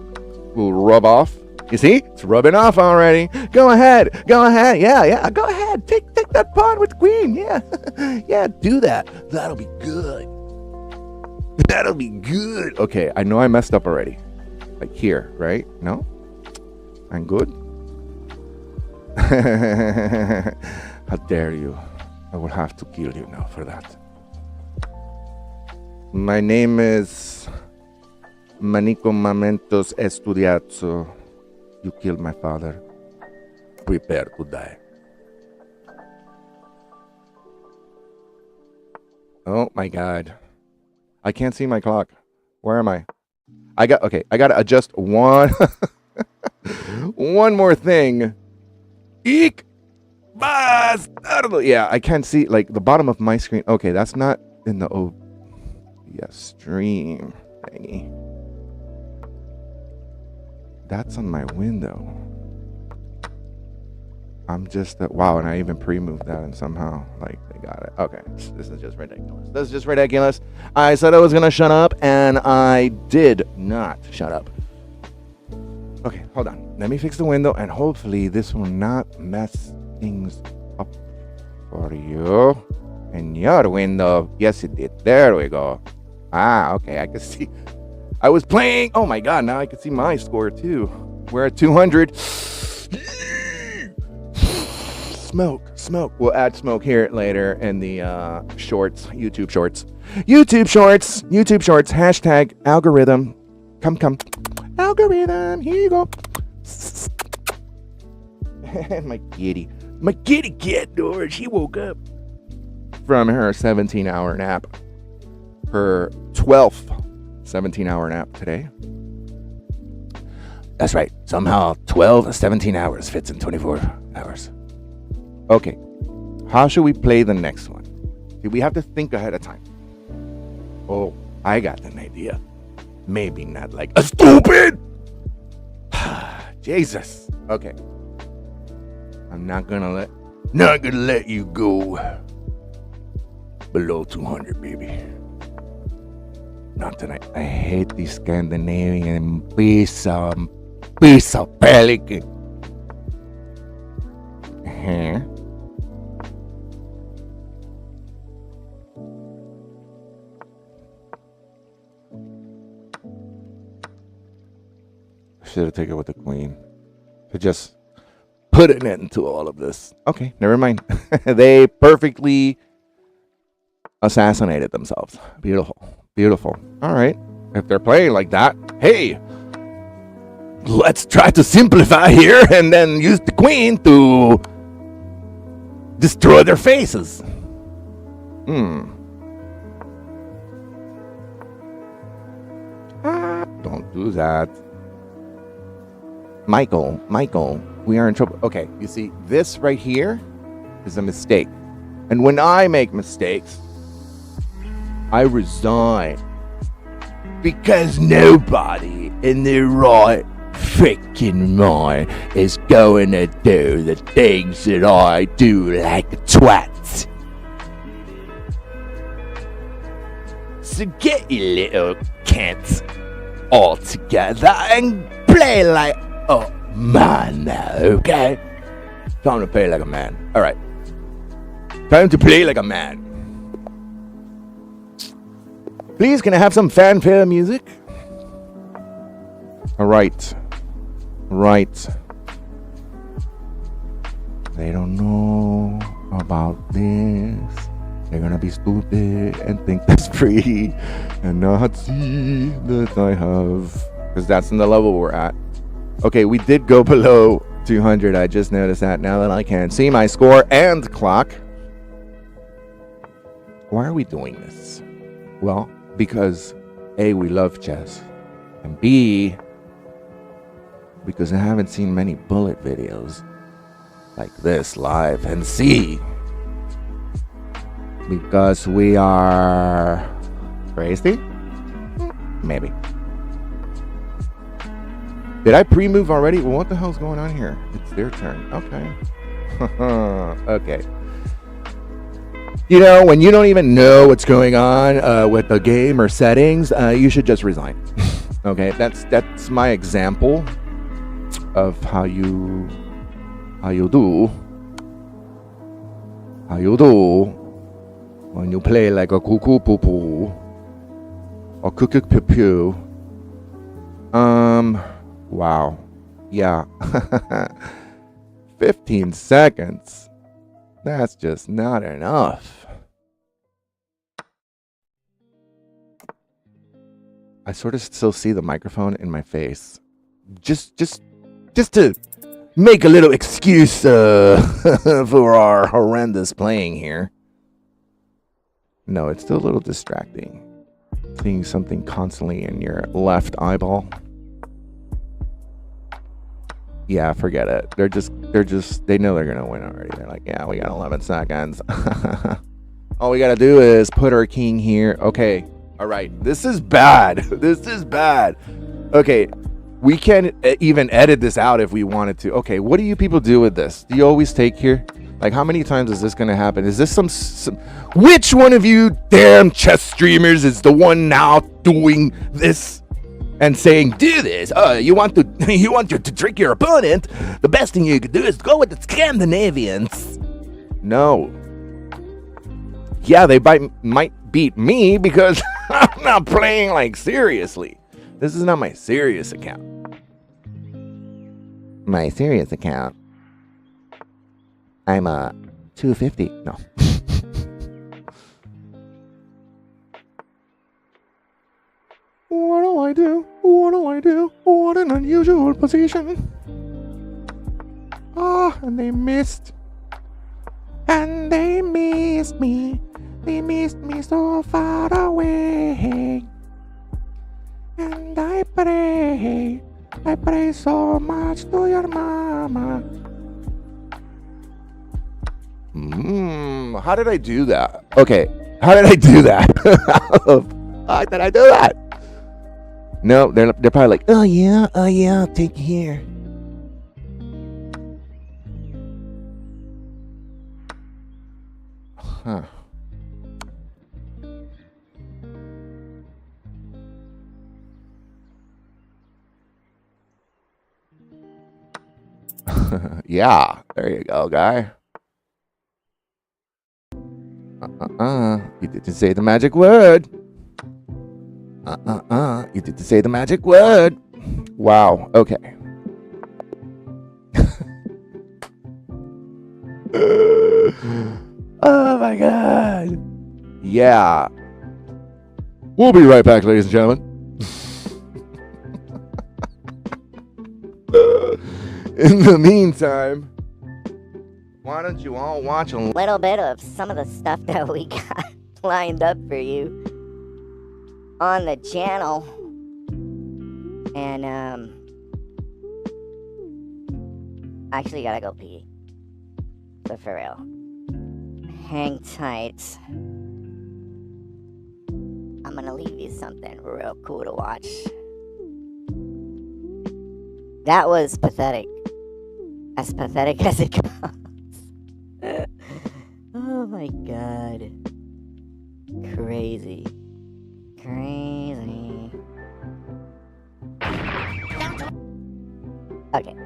will rub off. You see? It's rubbing off already. Go ahead. Yeah. Go ahead. Take that pawn with queen. Yeah. Yeah, do that. That'll be good. Okay, I know I messed up already. Like here, right? No? I'm good? How dare you? I will have to kill you now for that. My name is Manico Momentos Estudiazzo. You killed my father. Prepare to die. Oh my God. I can't see my clock. Where am I? I gotta adjust one more thing. Eek! Yeah, I can't see the bottom of my screen. Okay, that's not in the stream thingy. That's on my window. I'm just wow, and I even pre-moved that, and somehow they got it. Okay, this is just ridiculous. I said I was gonna shut up, and I did not shut up. Okay, hold on. Let me fix the window, and hopefully this will not mess things up for you. And your window, yes it did. There we go. Okay, I can see. I was playing. Oh my God, now I can see my score too. We're at 200. Smoke. We'll add smoke here later in the shorts, YouTube shorts. Hashtag algorithm. Come. Algorithm. Here you go. My kitty cat door. She woke up from her 17-hour nap. Her 12th 17-hour nap today. That's right. Somehow 17 hours fits in 24 hours. Okay, how should we play the next one? See, we have to think ahead of time. Oh, I got an idea. Maybe not like a stupid. Jesus. Okay. I'm not gonna let you go below 200, baby. not tonight. I hate the Scandinavian piece of pelican. Huh? Should have taken it with the queen. To just put an end to all of this. Okay, never mind. They perfectly assassinated themselves. Beautiful. Beautiful. All right. If they're playing like that, hey, let's try to simplify here and then use the queen to destroy their faces. Don't do that. Michael, we are in trouble. Okay, you see, this right here is a mistake. And when I make mistakes, I resign. Because nobody in their right freaking mind is going to do the things that I do like a twat. So get your little cats all together and play like a man now, okay? Time to play like a man. Alright. Time to play like a man. Please, can I have some fanfare music? Alright. Right. They don't know about this. They're gonna be stupid and think that's pretty and not see that I have. Because that's in the level we're at. Okay, we did go below 200. I just noticed that now that I can see my score and clock. Why are we doing this? Well, because A, we love chess, and B, because I haven't seen many bullet videos like this live, and C, because we are crazy? Maybe. Did I pre-move already? Well, what the hell's going on here? It's their turn. Okay. Okay. You know, when you don't even know what's going on with the game or settings, you should just resign. Okay, that's my example of how you do when you play like a cuckoo poo poo or cuckoo poo poo. Wow. Yeah. 15 seconds. That's just not enough. I sort of still see the microphone in my face. Just to make a little excuse for our horrendous playing here. No, it's still a little distracting. Seeing something constantly in your left eyeball. Yeah, forget it. They know they're gonna win already. They're like, yeah, we got 11 seconds. All we gotta do is put our king here. Okay, all right. This is bad. This is bad. Okay, we can even edit this out if we wanted to. Okay, what do you people do with this? Do you always take here? Like, how many times is this gonna happen? Is this some which one of you damn chess streamers is the one now doing this? And saying, do this. You want to trick your opponent? The best thing you could do is go with the Scandinavians. No. Yeah, they might beat me because I'm not playing like seriously. This is not my serious account. My serious account. I'm 250. No. What do I do? What do I do? What an unusual position. And they missed. And they missed me. They missed me so far away. And I pray so much to your mama. How did I do that? Okay, how did I do that? How did I do that? No, they're probably like, oh yeah, I'll take you here. Huh. Yeah, there you go, guy. You didn't say the magic word. You didn't say the magic word. Wow, okay. Oh my god. Yeah. We'll be right back, ladies and gentlemen. In the meantime, why don't you all watch a Little bit of some of the stuff that we got lined up for you on the channel. And, actually gotta go pee. But for real, hang tight. I'm gonna leave you something real cool to watch. That was pathetic. As pathetic as it comes. Oh my god. Crazy. Crazy. Okay.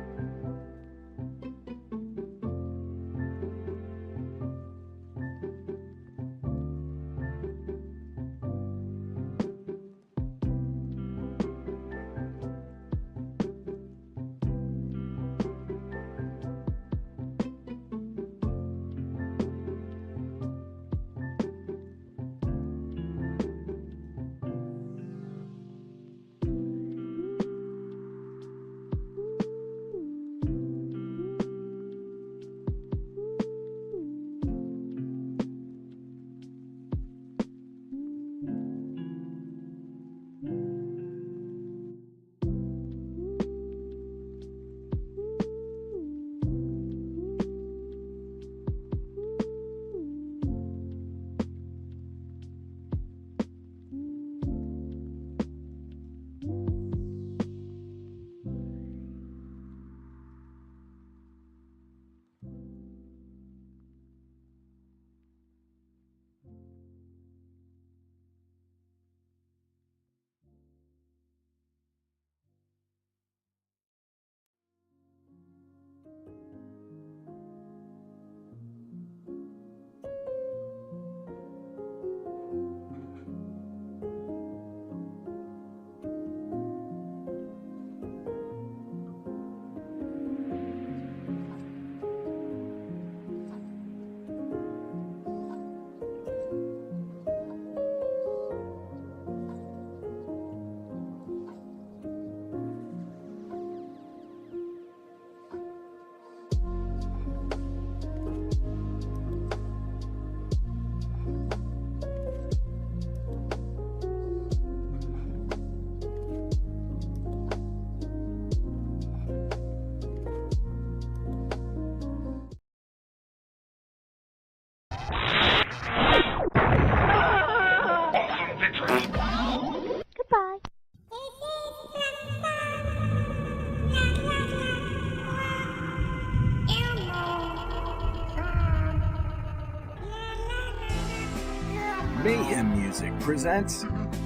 Mayhem Music presents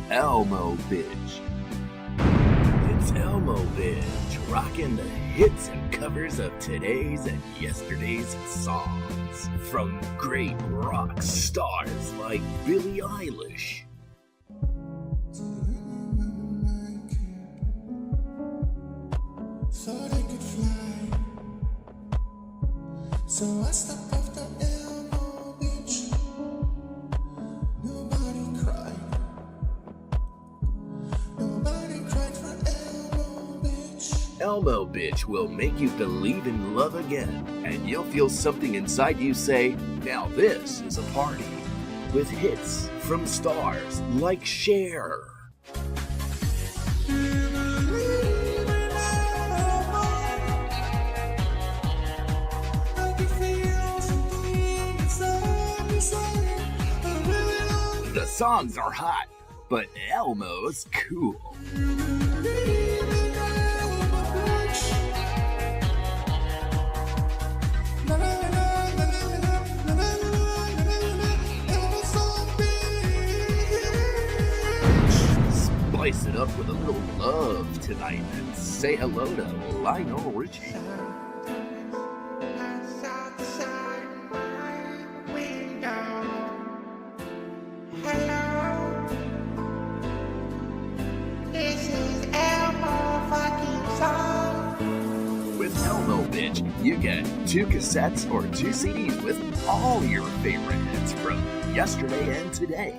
Elmo Bitch. It's Elmo Bitch, rocking the hits and covers of today's and yesterday's songs from great rock stars like Billie Eilish. Thought I could fly, so I stepped off the Elmo Beach. Nobody cried. Nobody cried for Elmo Bitch. Elmo Bitch will make you believe in love again, and you'll feel something inside you say, now this is a party. With hits from stars like Cher. The songs are hot, but Elmo's cool. Spice it up with a little love tonight and say hello to Lionel Richie. Bitch, you get 2 cassettes or 2 CDs with all your favorite hits from yesterday and today.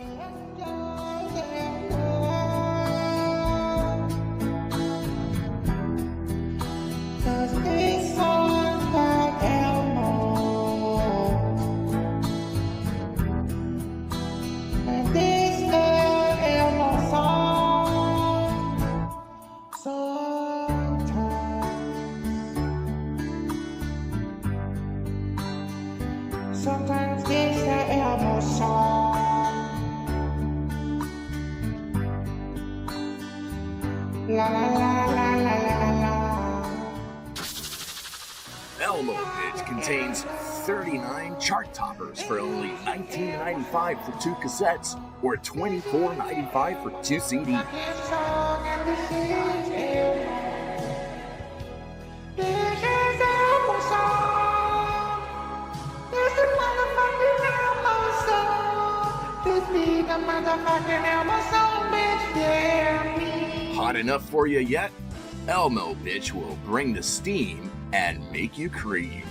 Sometimes this is the Elmo song. La la la la la la la. Elmo Bitch contains 39 chart toppers for only $19.95 for 2 cassettes or $24.95 for 2 CDs. This song and this is Elmo. This is Elmo song. This is motherfucking Elmo song. This be the motherfucking Elmo song, bitch. Yeah, me. Hot enough for you yet? Elmo Bitch will bring the steam and make you cream.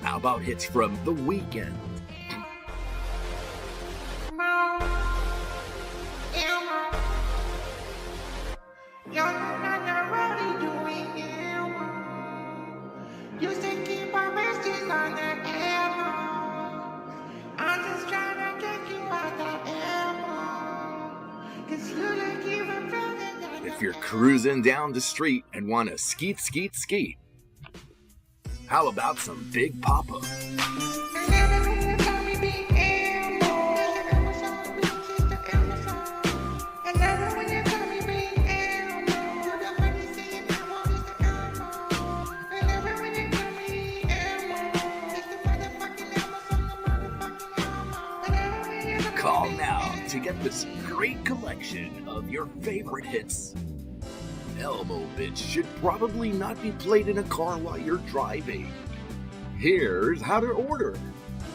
How about hits from the weekend? Elmo. Elmo. You're not really doing Elmo. You should keep our messages on the Elmo. I'm just trying to get you out the Elmo. 'Cause you look even better than If you're cruising down the street and want to skeet, skeet, skeet, how about some Big Papa? Call now to get this great collection of your favorite hits. Elmo Bitch should probably not be played in a car while you're driving. Here's how to order.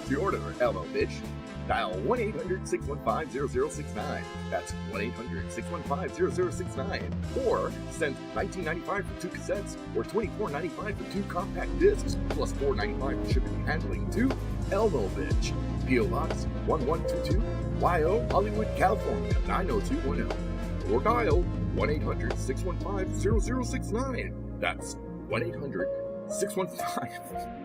To order Elmo Bitch, dial 1-800-615-0069. That's 1-800-615-0069. Or send $19.95 for 2 cassettes or $24.95 for 2 compact discs, plus $4.95 for shipping and handling to Elmo Bitch, P.O. Box 1122, YO, Hollywood, California, 90210. Or dial 1-800-615-0069. That's 1-800-615...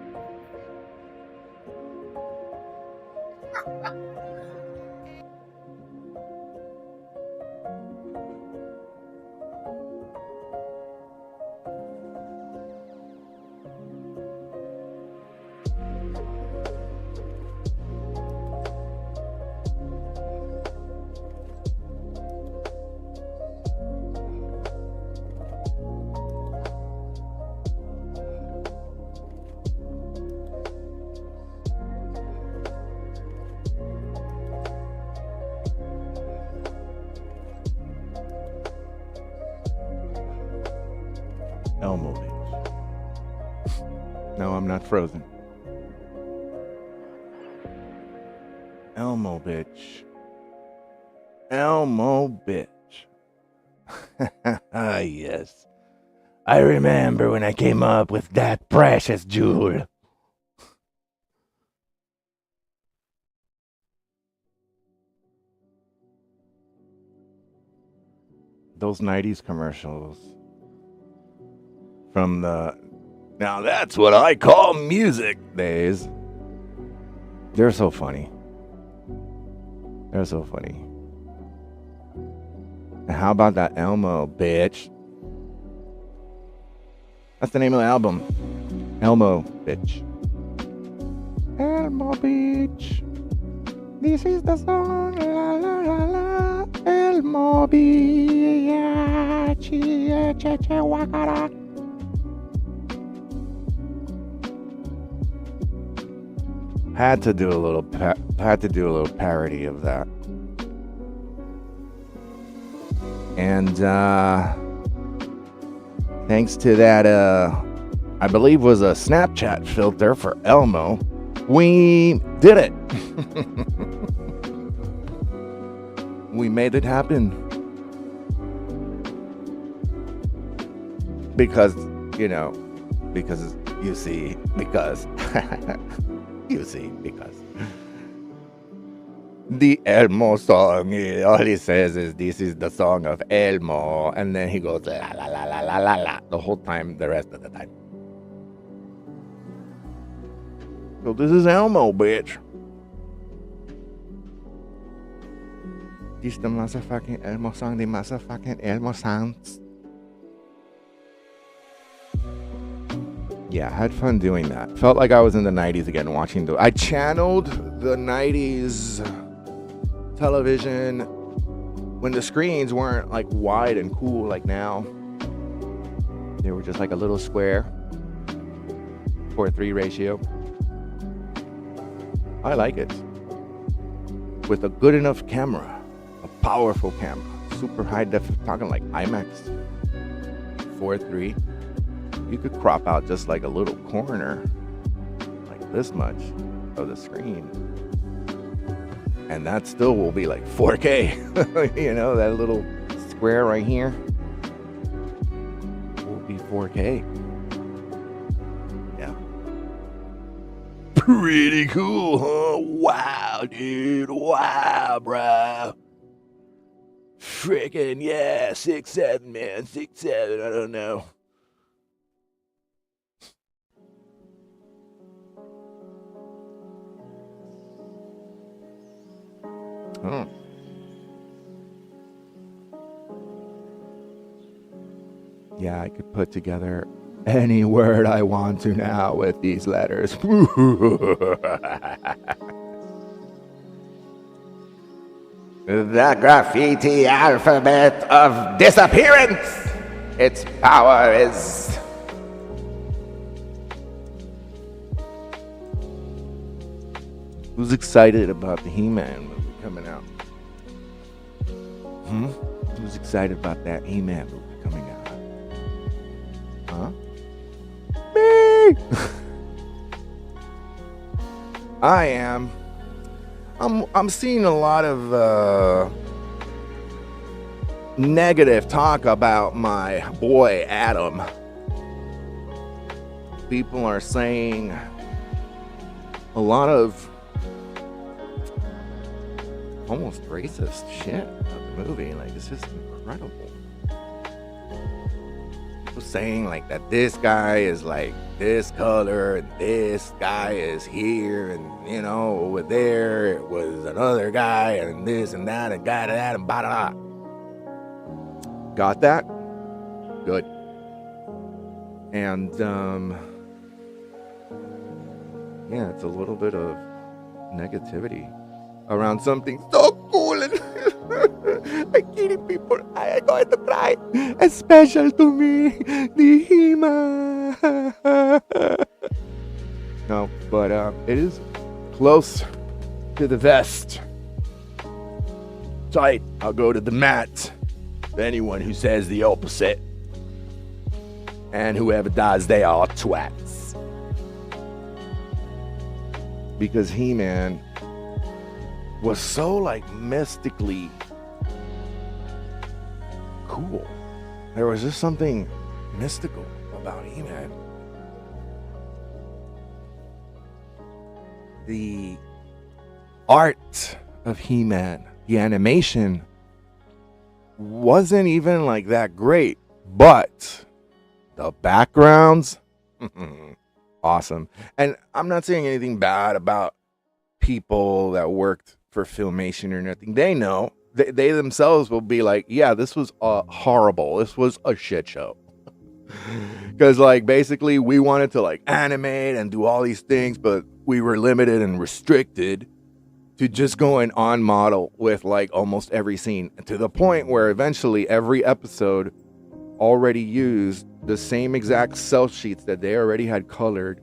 Elmo Bitch. No, I'm not frozen. Elmo Bitch. Elmo Bitch. Ah, yes. I remember when I came up with that precious jewel. Those 90s commercials from the "Now that's what I call music" days. They're so funny. They're so funny. And how about that Elmo Bitch? That's the name of the album. Elmo Bitch. Elmo Bitch. This is the song. La la la la. Elmo Bitch. Che che che wakara. Had to do a little parody of that. And thanks to that I believe was a Snapchat filter for Elmo, we did it. We made it happen. Because You see, because because the Elmo song, all he says is, this is the song of Elmo, and then he goes la la la la la la la the whole time, the rest of the time. So this is Elmo, bitch. This the motherfucking Elmo song, the motherfucking Elmo sounds. Yeah, I had fun doing that. Felt like I was in the 90s again, watching I channeled the 90s television when the screens weren't like wide and cool like now. They were just like a little square, 4:3 ratio. I like it. With a good enough camera, a powerful camera, super high def, talking like IMAX 4:3. You could crop out just like a little corner, like this much of the screen, and that still will be like 4K. You know, that little square right here will be 4K. Yeah. Pretty cool, huh? Wow, dude. Wow, bro. Freaking yeah, 6'7", man. 6'7", I don't know. Oh. Yeah, I could put together any word I want to now with these letters. The graffiti alphabet of disappearance. Its power is... Who's excited about the He-Man movie coming out? Who's excited about that He-Man movie coming out? Huh? Me! I am. I'm seeing a lot of negative talk about my boy Adam. People are saying a lot of almost racist shit about the movie. Like, it's just incredible. People saying like that this guy is like this color and this guy is here, and you know, over there it was another guy and this and that and got that and blah blah. Got that? Good. And yeah, it's a little bit of negativity around something so cool and like kidding people. I am going to cry. It's special to me, the He-Man. No, but it is close to the vest. Tight. I'll go to the mat. Anyone who says the opposite, and whoever does, they are twats. Because He-Man was so like mystically cool. There was just something mystical about He-Man. The art of He-Man, the animation, wasn't even like that great, but the backgrounds, awesome. And I'm not saying anything bad about people that worked for Filmation or nothing. They know, they themselves will be like, yeah, this was horrible. This was a shit show. Because like basically we wanted to like animate and do all these things, but we were limited and restricted to just going on model with like almost every scene, to the point where eventually every episode already used the same exact cell sheets that they already had colored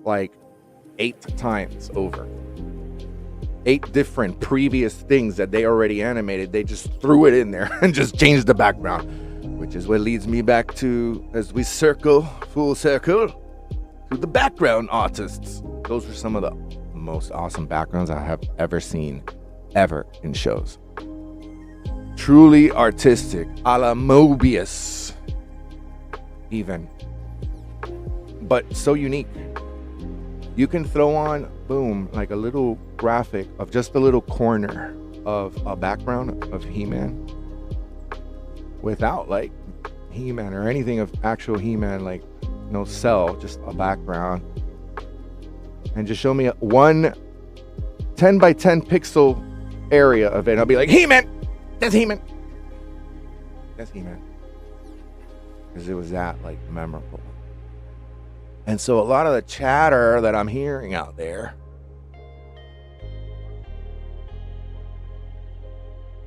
like 8 times over. 8 different previous things that they already animated. They just threw it in there and just changed the background, which is what leads me back to, as we circle, full circle, to the background artists. Those are some of the most awesome backgrounds I have ever seen, ever in shows. Truly artistic, a la Mobius, even. but so unique. You can throw on, boom, like a little graphic of just a little corner of a background of He-Man without like He-Man or anything of actual He-Man, like no cell, just a background. And just show me one 10 by 10 pixel area of it. I'll be like, He-Man! That's He-Man! That's He-Man. Because it was that like memorable. And so a lot of the chatter that I'm hearing out there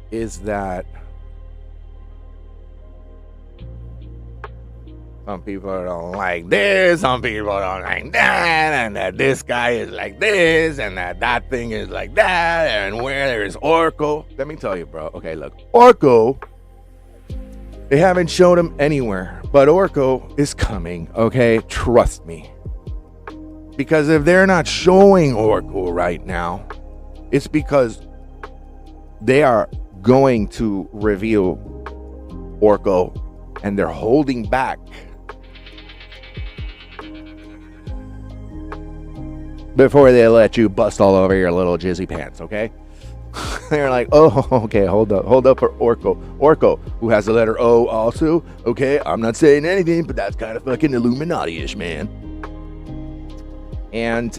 is that some people don't like this, some people don't like that, and that this guy is like this, and that thing is like that, and where there's Orko. Let me tell you, bro. Okay, look. Orko, they haven't shown him anywhere, but Orko is coming, okay? Trust me. Because if they're not showing Orko right now, it's because they are going to reveal Orko, and they're holding back before they let you bust all over your little jizzy pants, okay? They're like, oh, okay, hold up for Orko, who has the letter O also, okay? I'm not saying anything, but that's kind of fucking Illuminati-ish, man. And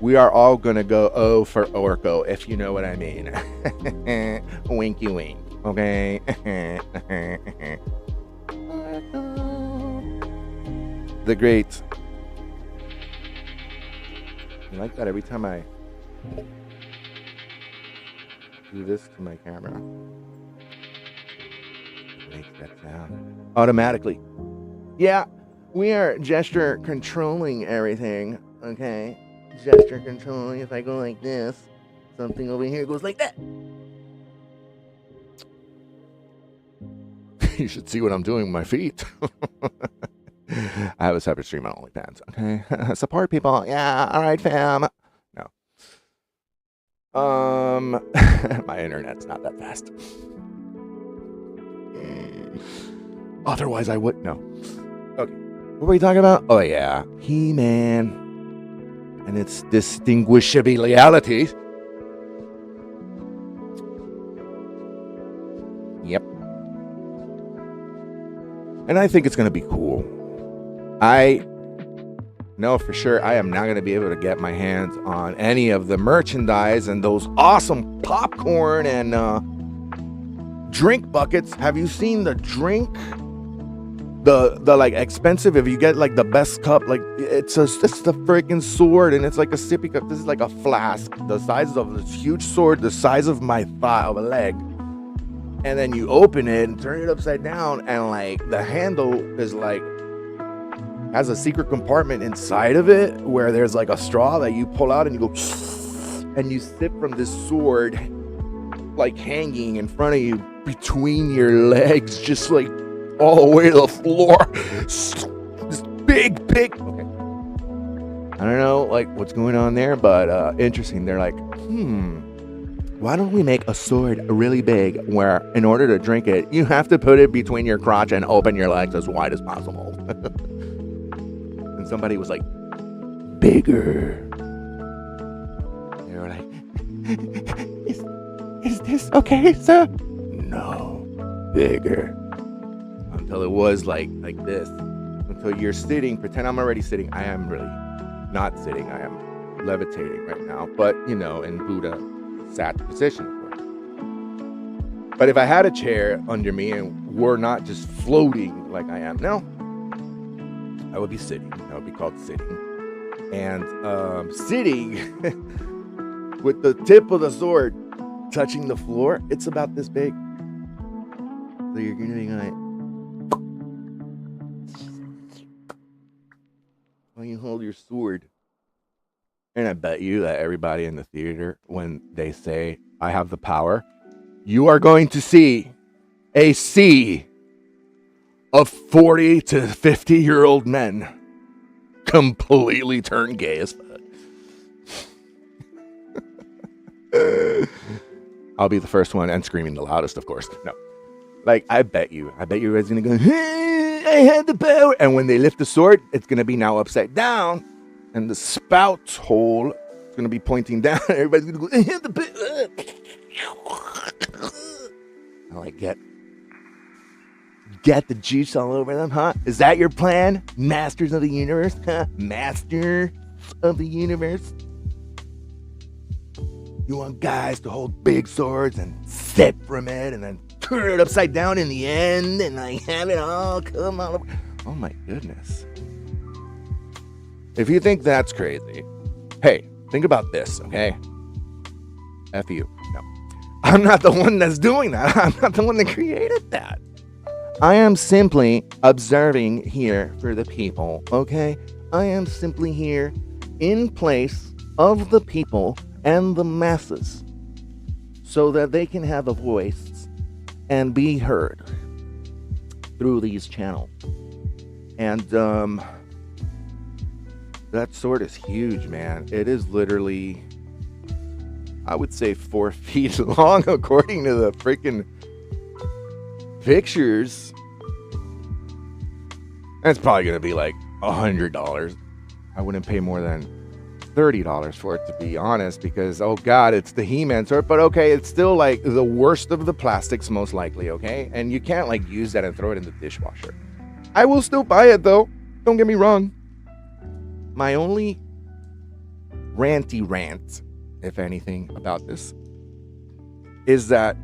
we are all gonna go O for Orko, if you know what I mean. Winky wink, okay? The great. You like that every time I do this to my camera? It makes that sound automatically. Yeah, we are gesture controlling everything, okay? Gesture controlling. If I go like this, something over here goes like that. You should see what I'm doing with my feet. I have a separate stream on OnlyFans, okay? Support people. Yeah, all right, fam. No. My internet's not that fast. Otherwise, I would. No. Okay. What were we talking about? Oh, yeah. He-Man. And its distinguishability. Yep. And I think it's going to be cool. I know for sure I am not going to be able to get my hands on any of the merchandise and those awesome popcorn and drink buckets. Have you seen the drink? The like expensive, if you get like the best cup, like it's the freaking sword, and it's like a sippy cup. This is like a flask the size of this huge sword, the size of my thigh, of a leg. And then you open it and turn it upside down, and like the handle is like has a secret compartment inside of it where there's like a straw that you pull out and you go and you sip from this sword, like hanging in front of you between your legs, just like all the way to the floor. This big okay, I don't know like what's going on there, but interesting. They're like, why don't we make a sword really big where in order to drink it you have to put it between your crotch and open your legs as wide as possible. And somebody was like, bigger. They were like, is this okay, sir? No, bigger. Until it was like this. Until you're sitting, pretend I'm already sitting. I am really not sitting. I am levitating right now. But, you know, in Buddha sat position, of course. But if I had a chair under me and were not just floating like I am now, I would be sitting. That would be called sitting. And sitting with the tip of the sword touching the floor, it's about this big. So you're gonna be like, when you hold your sword. And I bet you that everybody in the theater, when they say, I have the power, you are going to see a sea of 40 to 50-year-old men completely turn gay as fuck. I'll be the first one and screaming the loudest, of course. No. Like, I bet you guys gonna go, hey, I had the power. And when they lift the sword, it's gonna be now upside down. And the spout hole is gonna be pointing down. Everybody's gonna go, I had the power. I like, get the juice all over them, huh? Is that your plan? Masters of the universe, huh? Master of the universe. You want guys to hold big swords and sip from it and then turn it upside down in the end and like have it all come all over. Oh my goodness. If you think that's crazy, hey, think about this, okay? F you. No. I'm not the one that's doing that. I'm not the one that created that. I am simply observing here for the people, okay? I am simply here in place of the people and the masses so that they can have a voice and be heard through these channels. And that sword is huge, man. It is literally, I would say, 4 feet long according to the freaking pictures. That's probably gonna be like $100. I wouldn't pay more than $30 for it, to be honest, because oh god, it's the He-Man sword. But okay, it's still like the worst of the plastics, most likely, okay? And you can't like use that and throw it in the dishwasher. I will still buy it though, don't get me wrong. My only ranty rant, if anything, about this is that,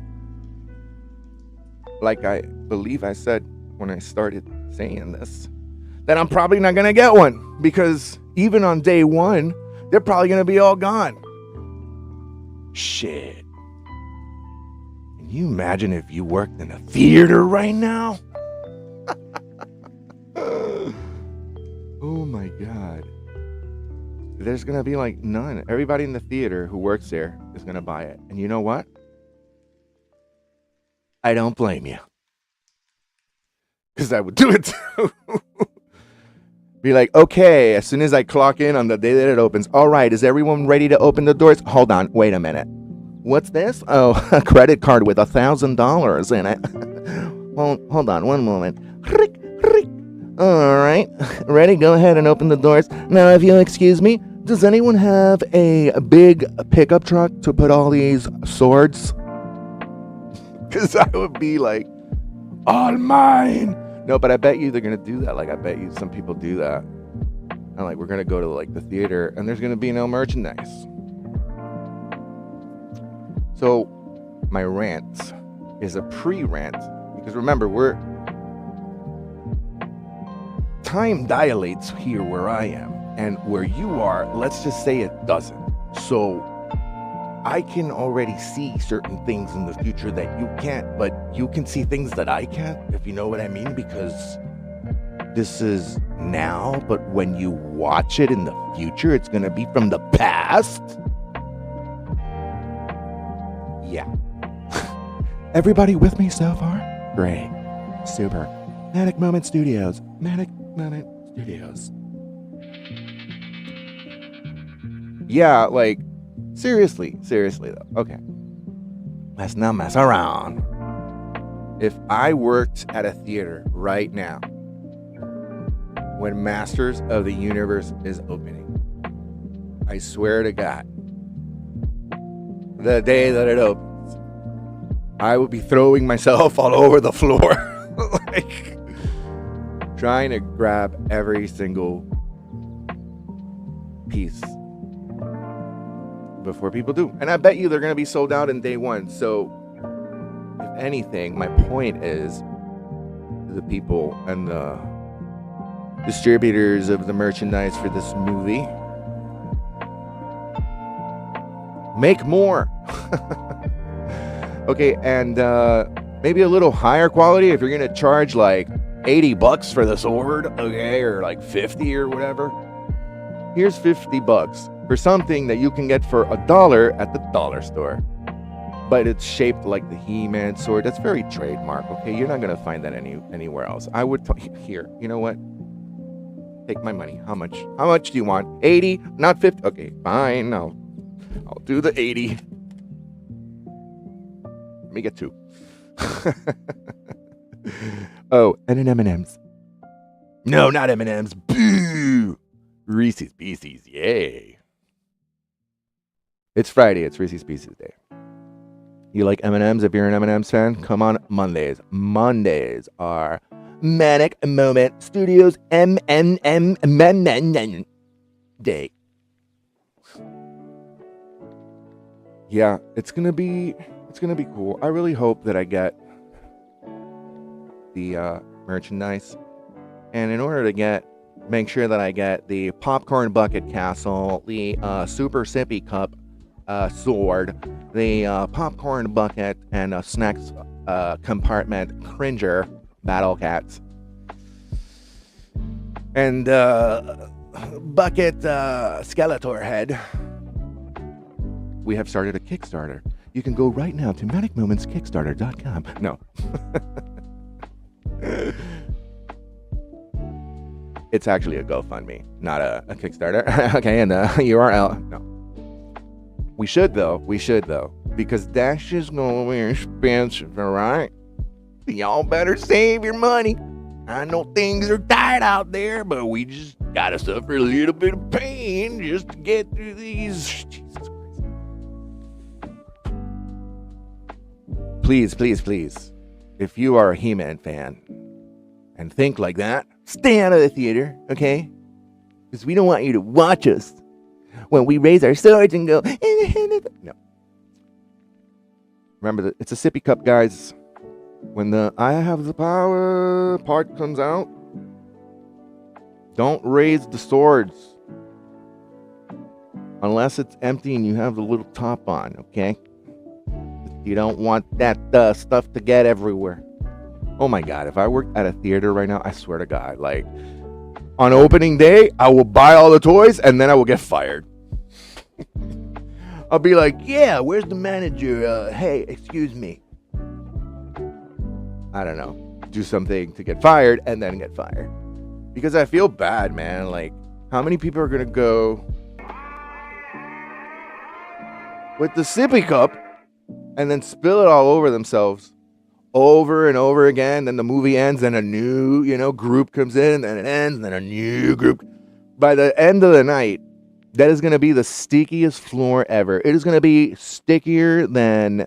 like I believe I said when I started saying this, that I'm probably not gonna get one, because even on day one, they're probably gonna be all gone. Shit. Can you imagine if you worked in a theater right now? Oh my god. There's gonna be like none. Everybody in the theater who works there is gonna buy it. And you know what? I don't blame you. Because I would do it too. Be like, okay, as soon as I clock in on the day that it opens, all right, is everyone ready to open the doors? Hold on, wait a minute. What's this? Oh, a credit card with $1,000 in it. Hold on, one moment. All right, ready? Go ahead and open the doors. Now, if you'll excuse me, does anyone have a big pickup truck to put all these swords? Because I would be like, all mine. No, but I bet you they're going to do that. Like, I bet you some people do that. And like, we're going to go to like the theater and there's going to be no merchandise. So my rant is a pre-rant, because remember, time dilates here where I am, and where you are, let's just say it doesn't. So I can already see certain things in the future that you can't, but you can see things that I can't, if you know what I mean, because this is now, but when you watch it in the future, it's going to be from the past. Yeah. Everybody with me so far? Great. Super. Manic Moment Studios. Manic Moment Studios. Yeah, like, seriously though. Okay. Let's not mess around. If I worked at a theater right now, when Masters of the Universe is opening, I swear to God, the day that it opens, I would be throwing myself all over the floor. Like, trying to grab every single piece before people do. And I bet you they're going to be sold out in day one. So, if anything, my point is the people and the distributors of the merchandise for this movie, make more. Okay, and maybe a little higher quality if you're going to charge like $80 for the sword, okay, or like 50 or whatever. Here's $50 for something that you can get for $1 at the dollar store. But it's shaped like the He-Man sword. That's very trademark, okay? You're not going to find that anywhere else. I would here, you know what? Take my money. How much? How much do you want? 80, not 50. Okay, fine. I'll do the 80. Let me get 2. Oh, and an M&M's. No, not M&M's. Boo! Reese's Pieces, yay. It's Friday. It's Reese's Pieces Day. You like M&M's? If you're an M&M's fan, come on Mondays. Mondays are Manic Moment Studios M&M Day. Yeah, it's gonna be cool. I really hope that I get the merchandise, and in order to make sure that I get the popcorn bucket castle, the super sippy cup sword, the popcorn bucket and snacks compartment cringer battle cats, and bucket Skeletor head. We have started a Kickstarter. You can go right now to manicmomentskickstarter.com. No. It's actually a GoFundMe, not a Kickstarter. Okay, and the URL. No. We should though, because that's just gonna be expensive, alright? Y'all better save your money. I know things are tight out there, but we just gotta suffer a little bit of pain just to get through these. Jesus Christ. Please, if you are a He-Man fan and think like that, stay out of the theater, okay? Because we don't want you to watch us when we raise our swords and go, no. Remember, it's a sippy cup, guys. When the I have the power part comes out, don't raise the swords unless it's empty and you have the little top on, okay? You don't want that stuff to get everywhere. Oh my God, if I worked at a theater right now, I swear to God, like, on opening day, I will buy all the toys and then I will get fired. I'll be like, yeah, where's the manager? Hey, excuse me. I don't know. Do something to get fired and then get fired. Because I feel bad, man. Like, how many people are going to go with the sippy cup and then spill it all over themselves over and over again? Then the movie ends and a new, group comes in, and it ends, and then a new group. By the end of the night, that is going to be the stickiest floor ever. It is going to be stickier than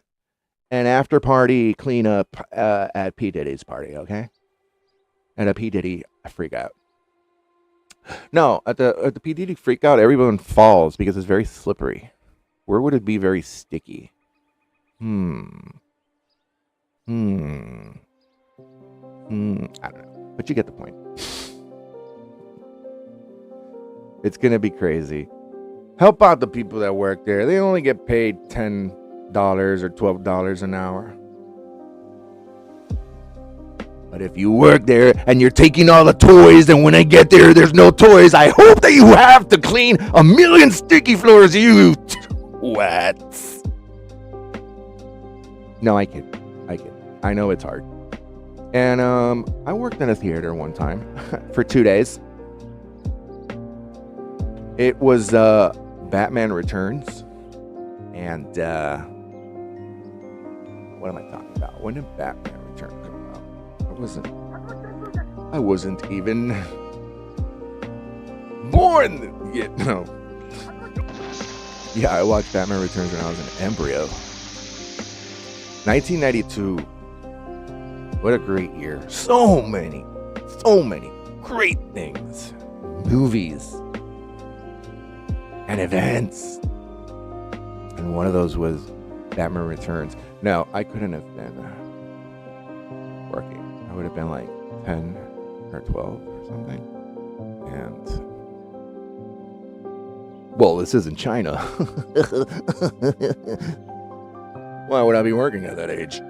an after party cleanup at P. Diddy's party, okay? At a P. Diddy freak out. No, at the P. Diddy freak out, everyone falls because it's very slippery. Where would it be very sticky? I don't know. But you get the point. It's going to be crazy. Help out the people that work there. They only get paid $10 or $12 an hour. But if you work there and you're taking all the toys, and when I get there, there's no toys, I hope that you have to clean 1,000,000 sticky floors, you twats. No, I kid. I know it's hard. And I worked in a theater one time for 2 days. It was Batman Returns. And what am I talking about? When did Batman Returns come out? I wasn't even born yet. No. Yeah, I watched Batman Returns when I was an embryo. 1992. What a great year. So many great things. Movies. And events. And one of those was Batman Returns. No, I couldn't have been working. I would have been like 10 or 12 or something. And, well, this isn't China. Why would I be working at that age?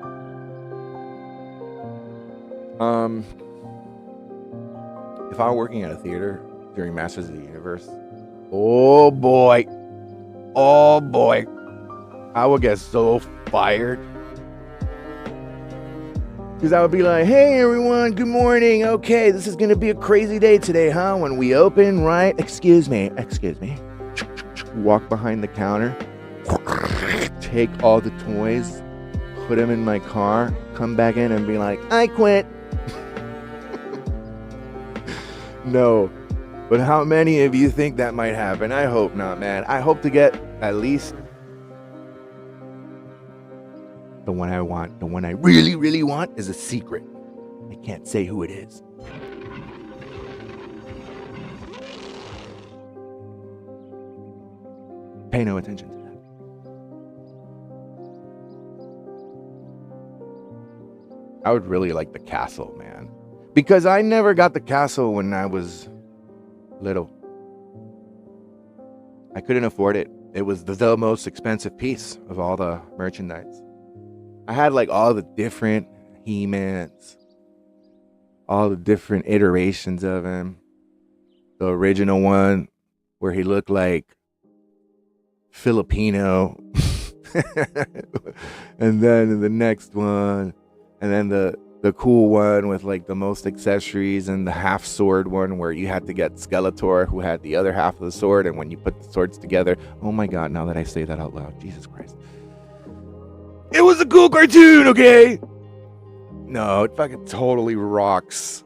If I were working at a theater during Masters of the Universe, oh boy, I would get so fired. Because I would be like, hey everyone, good morning. Okay, this is going to be a crazy day today, huh? When we open, right? Excuse me. Walk behind the counter. Take all the toys. Put them in my car. Come back in and be like, I quit. No. But how many of you think that might happen? I hope not, man. I hope to get at least the one I want. The one I really, really want is a secret. I can't say who it is. Pay no attention to that. I would really like the castle, man. Because I never got the castle when I was little. I couldn't afford it. It was the most expensive piece of all the merchandise. I had like all the different He-Mans, all the different iterations of him. The original one where he looked like Filipino. And then the next one, and then the cool one with like the most accessories, and the half sword one where you had to get Skeletor, who had the other half of the sword, and when you put the swords together, oh my god, now that I say that out loud, Jesus Christ. It was a cool cartoon, okay? No, it fucking totally rocks.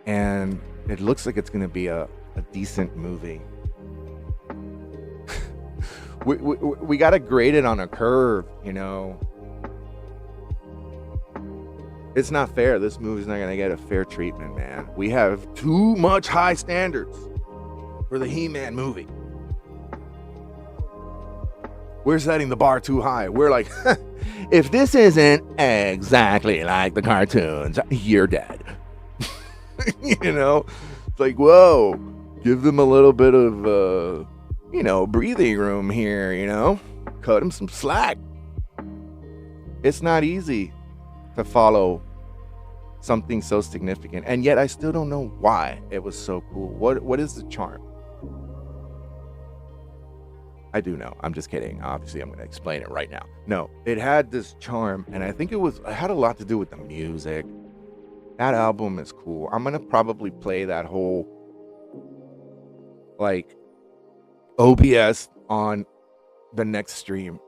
And it looks like it's gonna be a decent movie. we gotta grade it on a curve, you know. It's not fair. This movie's not gonna get a fair treatment, man. We have too much high standards for the He-Man movie. We're setting the bar too high. We're like, if this isn't exactly like the cartoons, you're dead. You know? It's like, whoa, give them a little bit of, breathing room here, you know? Cut them some slack. It's not easy to follow something so significant, and yet I still don't know why it was so cool. What is the charm? I do know. I'm just kidding. Obviously, I'm going to explain it right now. No, it had this charm, and I think it had a lot to do with the music. That album is cool. I'm going to probably play that whole, like, OBS on the next stream.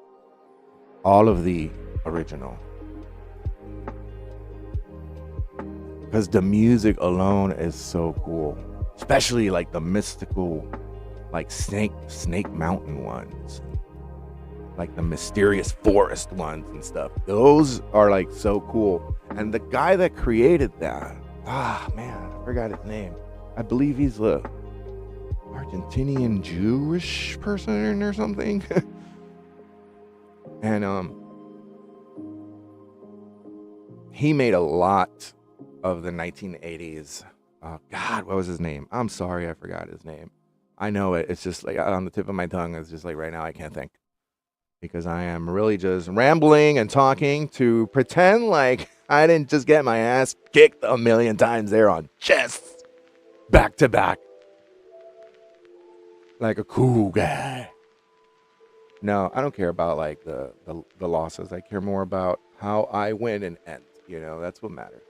All of the original. Because the music alone is so cool. Especially, like, the mystical, like Snake Mountain ones, like the mysterious forest ones and stuff. Those are like so cool. And the guy that created that, man, I forgot his name. I believe he's a Argentinian Jewish person or something. And he made a lot of the 1980s. God, what was his name? I'm sorry, I forgot his name. I know it. It's just like on the tip of my tongue. It's just like right now I can't think. Because I am really just rambling and talking to pretend like I didn't just get my ass kicked a million times there on chests. Back to back. Like a cool guy. No, I don't care about like the losses. I care more about how I win and end. You know, that's what matters.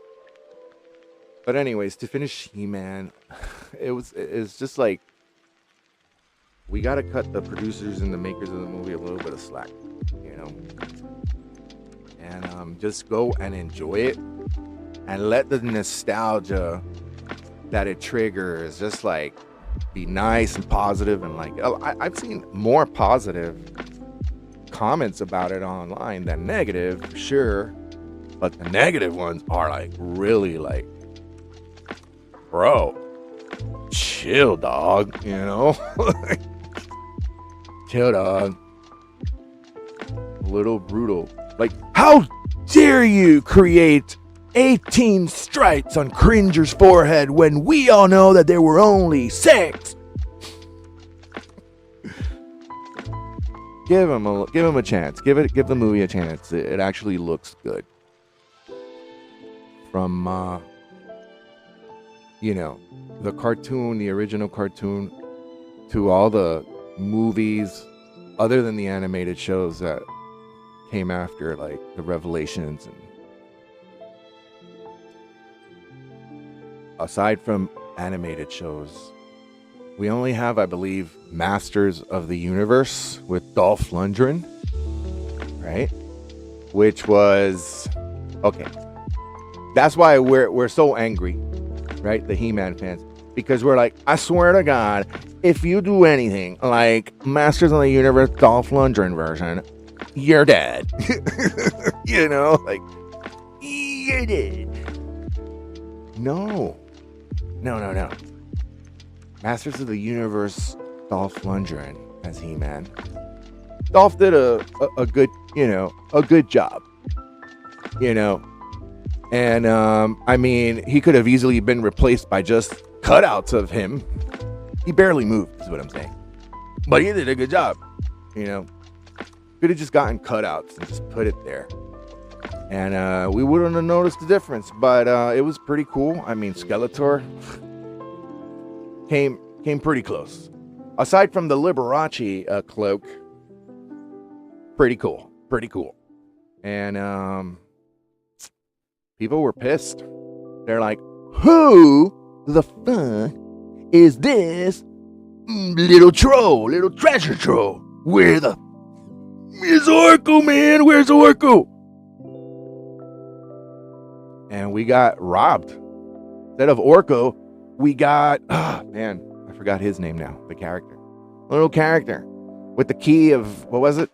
But anyways, to finish He-Man, it's just like, we gotta cut the producers and the makers of the movie a little bit of slack, you know? And just go and enjoy it and let the nostalgia that it triggers just like be nice and positive. And like, I've seen more positive comments about it online than negative, sure. But the negative ones are like really like, bro, chill, dog, you know? Chill, dog. A little brutal. Like, how dare you create 18 stripes on Cringer's forehead when we all know that there were only 6? Give him a chance. Give the movie a chance. It actually looks good. From the cartoon, the original cartoon, to all the movies other than the animated shows that came after, like the Revelations, and aside from animated shows, we only have, I believe, Masters of the Universe with Dolph Lundgren, right? Which was okay. That's why we're so angry, right? The He-Man fans. because we're like, I swear to God, if you do anything like Masters of the Universe Dolph Lundgren version, you're dead. You know, like, you're dead. No. Masters of the Universe Dolph Lundgren as He-Man. Dolph did a good, a good job, and I mean, he could have easily been replaced by just cutouts of him. He barely moved, is what I'm saying, but he did a good job. Could have just gotten cutouts and just put it there, and we wouldn't have noticed the difference. But it was pretty cool. I mean, Skeletor came pretty close. Aside from the Liberace cloak. Pretty cool. And people were pissed. They're like, who the fuck is this little treasure troll? Where's Orko, man? Where's Orko? And we got robbed. Instead of Orko, we got, I forgot his name now, the character. Little character with the key of, what was it?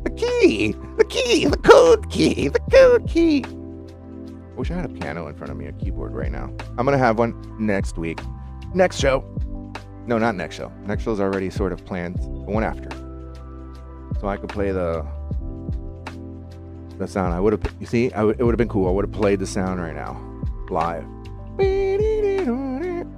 The code key. I wish I had a piano in front of me, a keyboard right now. I'm going to have one next week. Next show. No, not next show. Next show's already sort of planned. The one after. So I could play the sound. It would have been cool. I would have played the sound right now. Live.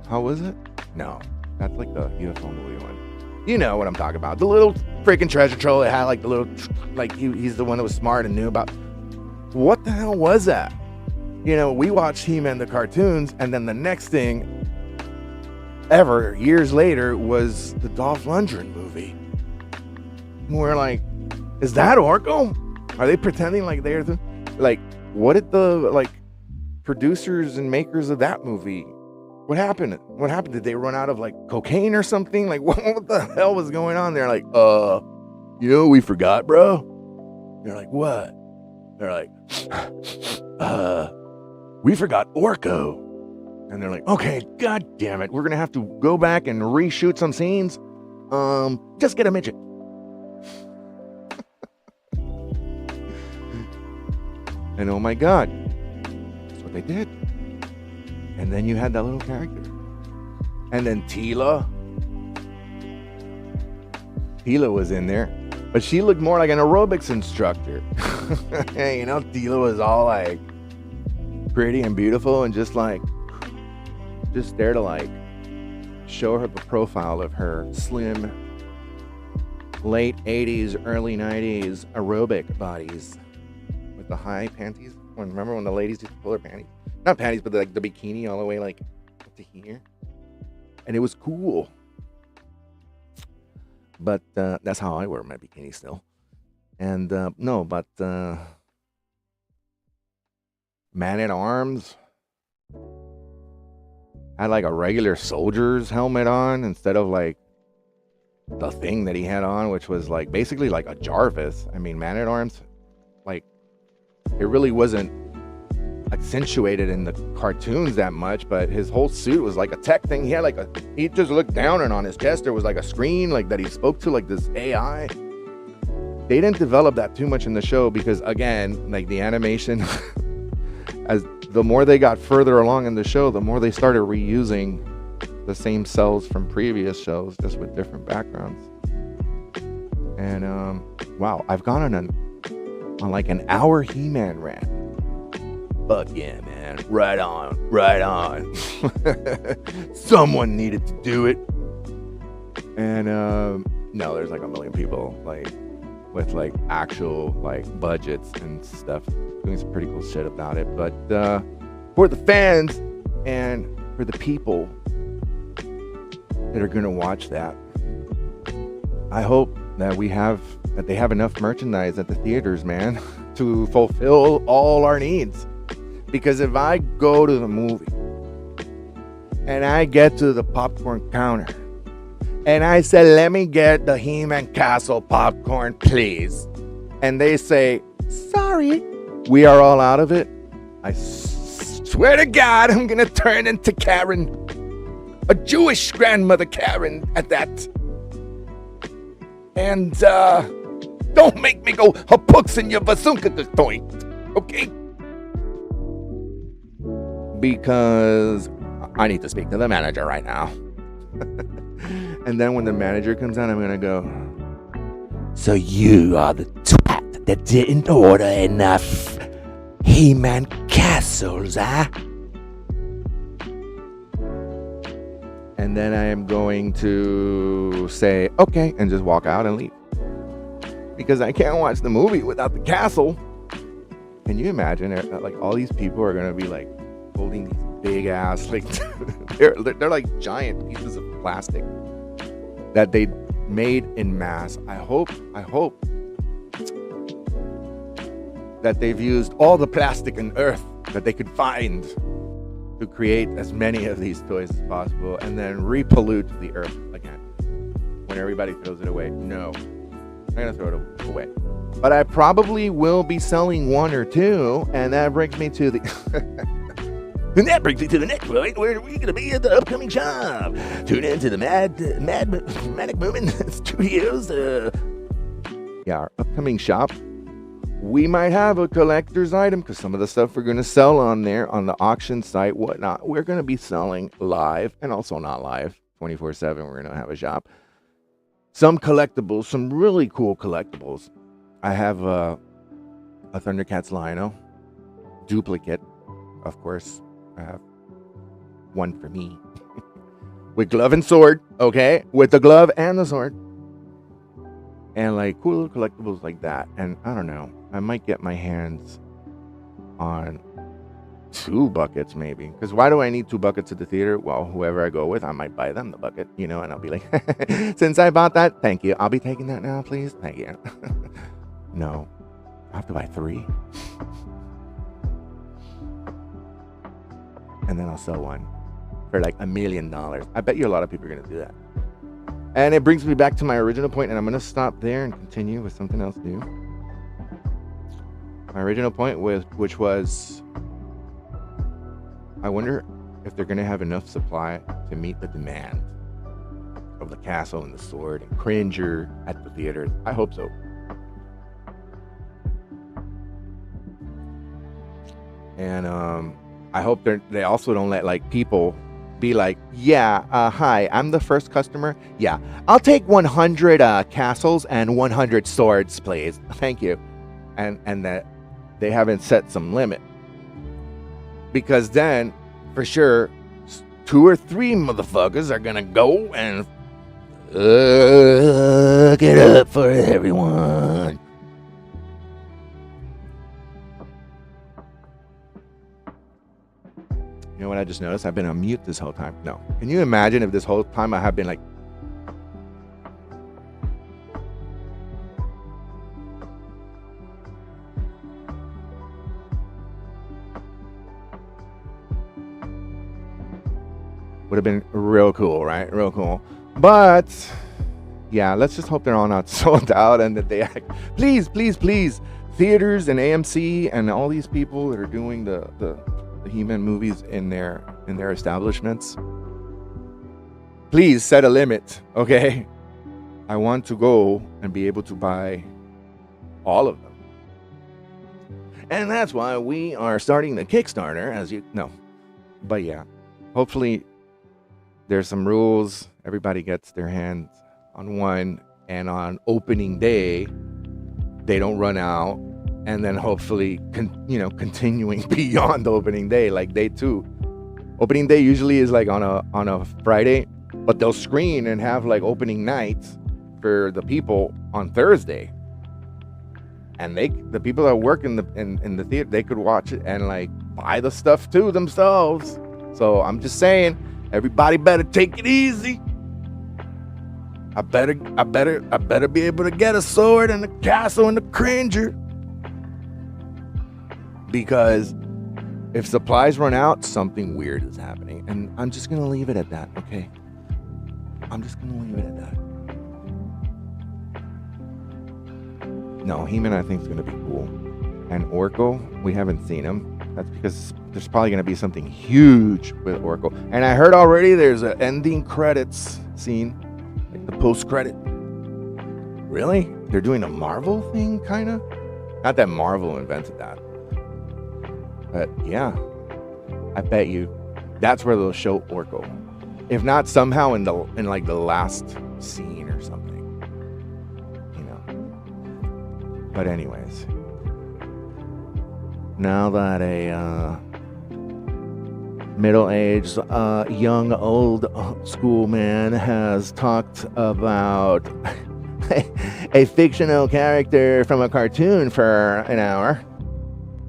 How was it? No. That's like the UFO movie one. You know what I'm talking about. The little freaking treasure troll. It had like the little, like he's the one that was smart and knew about. What the hell was that? We watched He-Man the cartoons, and then the next thing ever, years later, was the Dolph Lundgren movie. And we're like, is that Orko? Are they pretending like they're what did the producers and makers of that movie? What happened? Did they run out of cocaine or something? What the hell was going on? They're like, we forgot, bro. They're like, what? They're like, we forgot Orko. And they're like, okay, god damn it. We're going to have to go back and reshoot some scenes. Just get a midget. And oh my god, that's what they did. And then you had that little character. And then Tila was in there. But she looked more like an aerobics instructor. Tila was all pretty and beautiful and just there to show her the profile of her slim late 80s, early 90s aerobic bodies with the high panties. Remember when the ladies used to pull their panties? Not panties, but the bikini all the way up to here. And it was cool. But that's how I wear my bikini still. And Man-at-Arms had a regular soldier's helmet on instead of the thing that he had on, which was basically a Jarvis. I mean, Man-at-Arms, it really wasn't accentuated in the cartoons that much, but his whole suit was like a tech thing. He had he just looked down, and on his chest there was a screen that he spoke to, this AI. They didn't develop that too much in the show because, again, the animation, as the more they got further along in the show, the more they started reusing the same cells from previous shows, just with different backgrounds. And wow, I've gone on an hour He-Man rant. Fuck yeah, man. Right on. Someone needed to do it. And no, there's a million people with actual budgets and stuff doing some pretty cool shit about it. But for the fans and for the people that are gonna watch that, I hope that they have enough merchandise at the theaters, man, to fulfill all our needs. Because if I go to the movie and I get to the popcorn counter and I say, let me get the He-Man Castle popcorn, please. And they say, sorry, we are all out of it. I swear to God, I'm going to turn into Karen. a Jewish grandmother Karen at that. And don't make me go hapuks in your bazooka toint, okay? Because I need to speak to the manager right now. And then when the manager comes out, I'm gonna go, so you are the twat that didn't order enough He-Man castles, huh? And then I am going to say, okay, and just walk out and leave. Because I can't watch the movie without the castle. Can you imagine, like, all these people are gonna be like holding these big ass, like, they're like giant pieces of plastic that they made in mass. I hope that they've used all the plastic on Earth that they could find to create as many of these toys as possible and then repollute the Earth again when everybody throws it away. No, I'm gonna throw it away. But I probably will be selling one or two, and that brings me to the and that brings me to the next point, where we're going to be at the upcoming shop. Tune in to the Manic Movement Studios. Our upcoming shop. We might have a collector's item, because some of the stuff we're going to sell on there, on the auction site, whatnot, we're going to be selling live, and also not live, 24/7. We're going to have a shop. Some collectibles, some really cool collectibles. I have a Thundercats Lino duplicate, of course. I have one for me with glove and sword, okay, with the glove and the sword, and like cool little collectibles like that. And I don't know, I might get my hands on 2 buckets maybe, because why do I need 2 buckets at the theater? Well, whoever I go with, I might buy them the bucket, you know, and I'll be like, since I bought that, thank you, I'll be taking that now, please, thank you. No, I have to buy 3. And then I'll sell one for like $1 million. I bet you a lot of people are going to do that. And it brings me back to my original point, and I'm going to stop there and continue with something else new. My original point which was, I wonder if they're going to have enough supply to meet the demand of the castle and the sword and Cringer at the theaters. I hope so. And I hope they also don't let like people be like, yeah, hi, I'm the first customer. Yeah, I'll take 100 castles and 100 swords, please. Thank you. And that they haven't set some limit. Because then, for sure, 2 or 3 motherfuckers are gonna go and get up for everyone. You know what I just noticed? I've been on mute this whole time. No. Can you imagine if this whole time I have been like... Would have been real cool, right? Real cool. But, yeah, let's just hope they're all not sold out and that they act... Please, please, please. Theaters and AMC and all these people that are doing the He-Man movies in their establishments, please set a limit, okay? I want to go and be able to buy all of them. And that's why we are starting the Kickstarter, as you know. But yeah, hopefully there's some rules. Everybody gets their hands on one, and on opening day, they don't run out. And then hopefully, continuing beyond opening day, like day 2. Opening day usually is like on a Friday, but they'll screen and have like opening nights for the people on Thursday. And the people that work in the theater, they could watch it and like buy the stuff too themselves. So I'm just saying, everybody better take it easy. I better be able to get a sword and a castle and a Cringer. Because if supplies run out, something weird is happening. And I'm just going to leave it at that, okay? I'm just going to leave it at that. No, He-Man I think is going to be cool. And Orko, we haven't seen him. That's because there's probably going to be something huge with Orko. And I heard already there's an ending credits scene, like the post-credit. Really? They're doing a Marvel thing, kind of? Not that Marvel invented that. But yeah, I bet you that's where they'll show Orko. If not somehow in like the last scene or something. You know. But anyways. Now that a middle-aged, young, old school man has talked about a fictional character from a cartoon for an hour,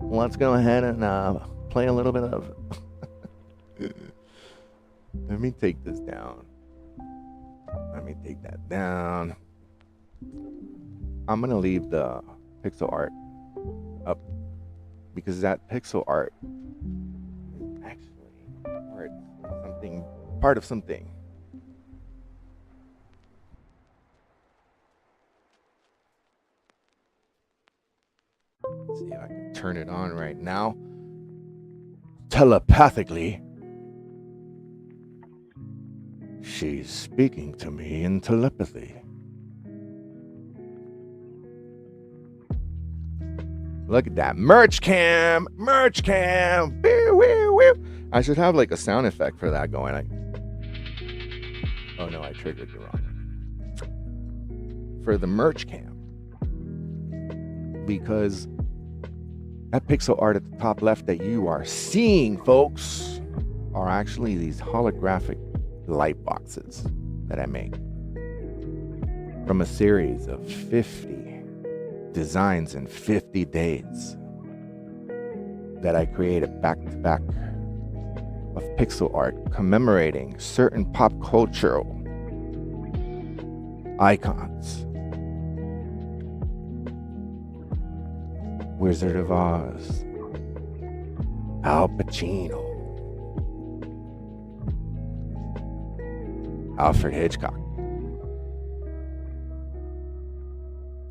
let's go ahead and play a little bit of let me take this down. Let me take that down. I'm gonna leave the pixel art up because that pixel art is actually part of something. Let's see if I can turn it on right now. Telepathically. She's speaking to me in telepathy. Look at that. Merch cam. Merch cam. Woo, woo, woo. I should have like a sound effect for that going. Oh no, I triggered the wrong one. For the merch cam. Because that pixel art at the top left that you are seeing, folks, are actually these holographic light boxes that I make from a series of 50 designs in 50 days that I created back to back of pixel art commemorating certain pop cultural icons. Wizard of Oz, Al Pacino, Alfred Hitchcock.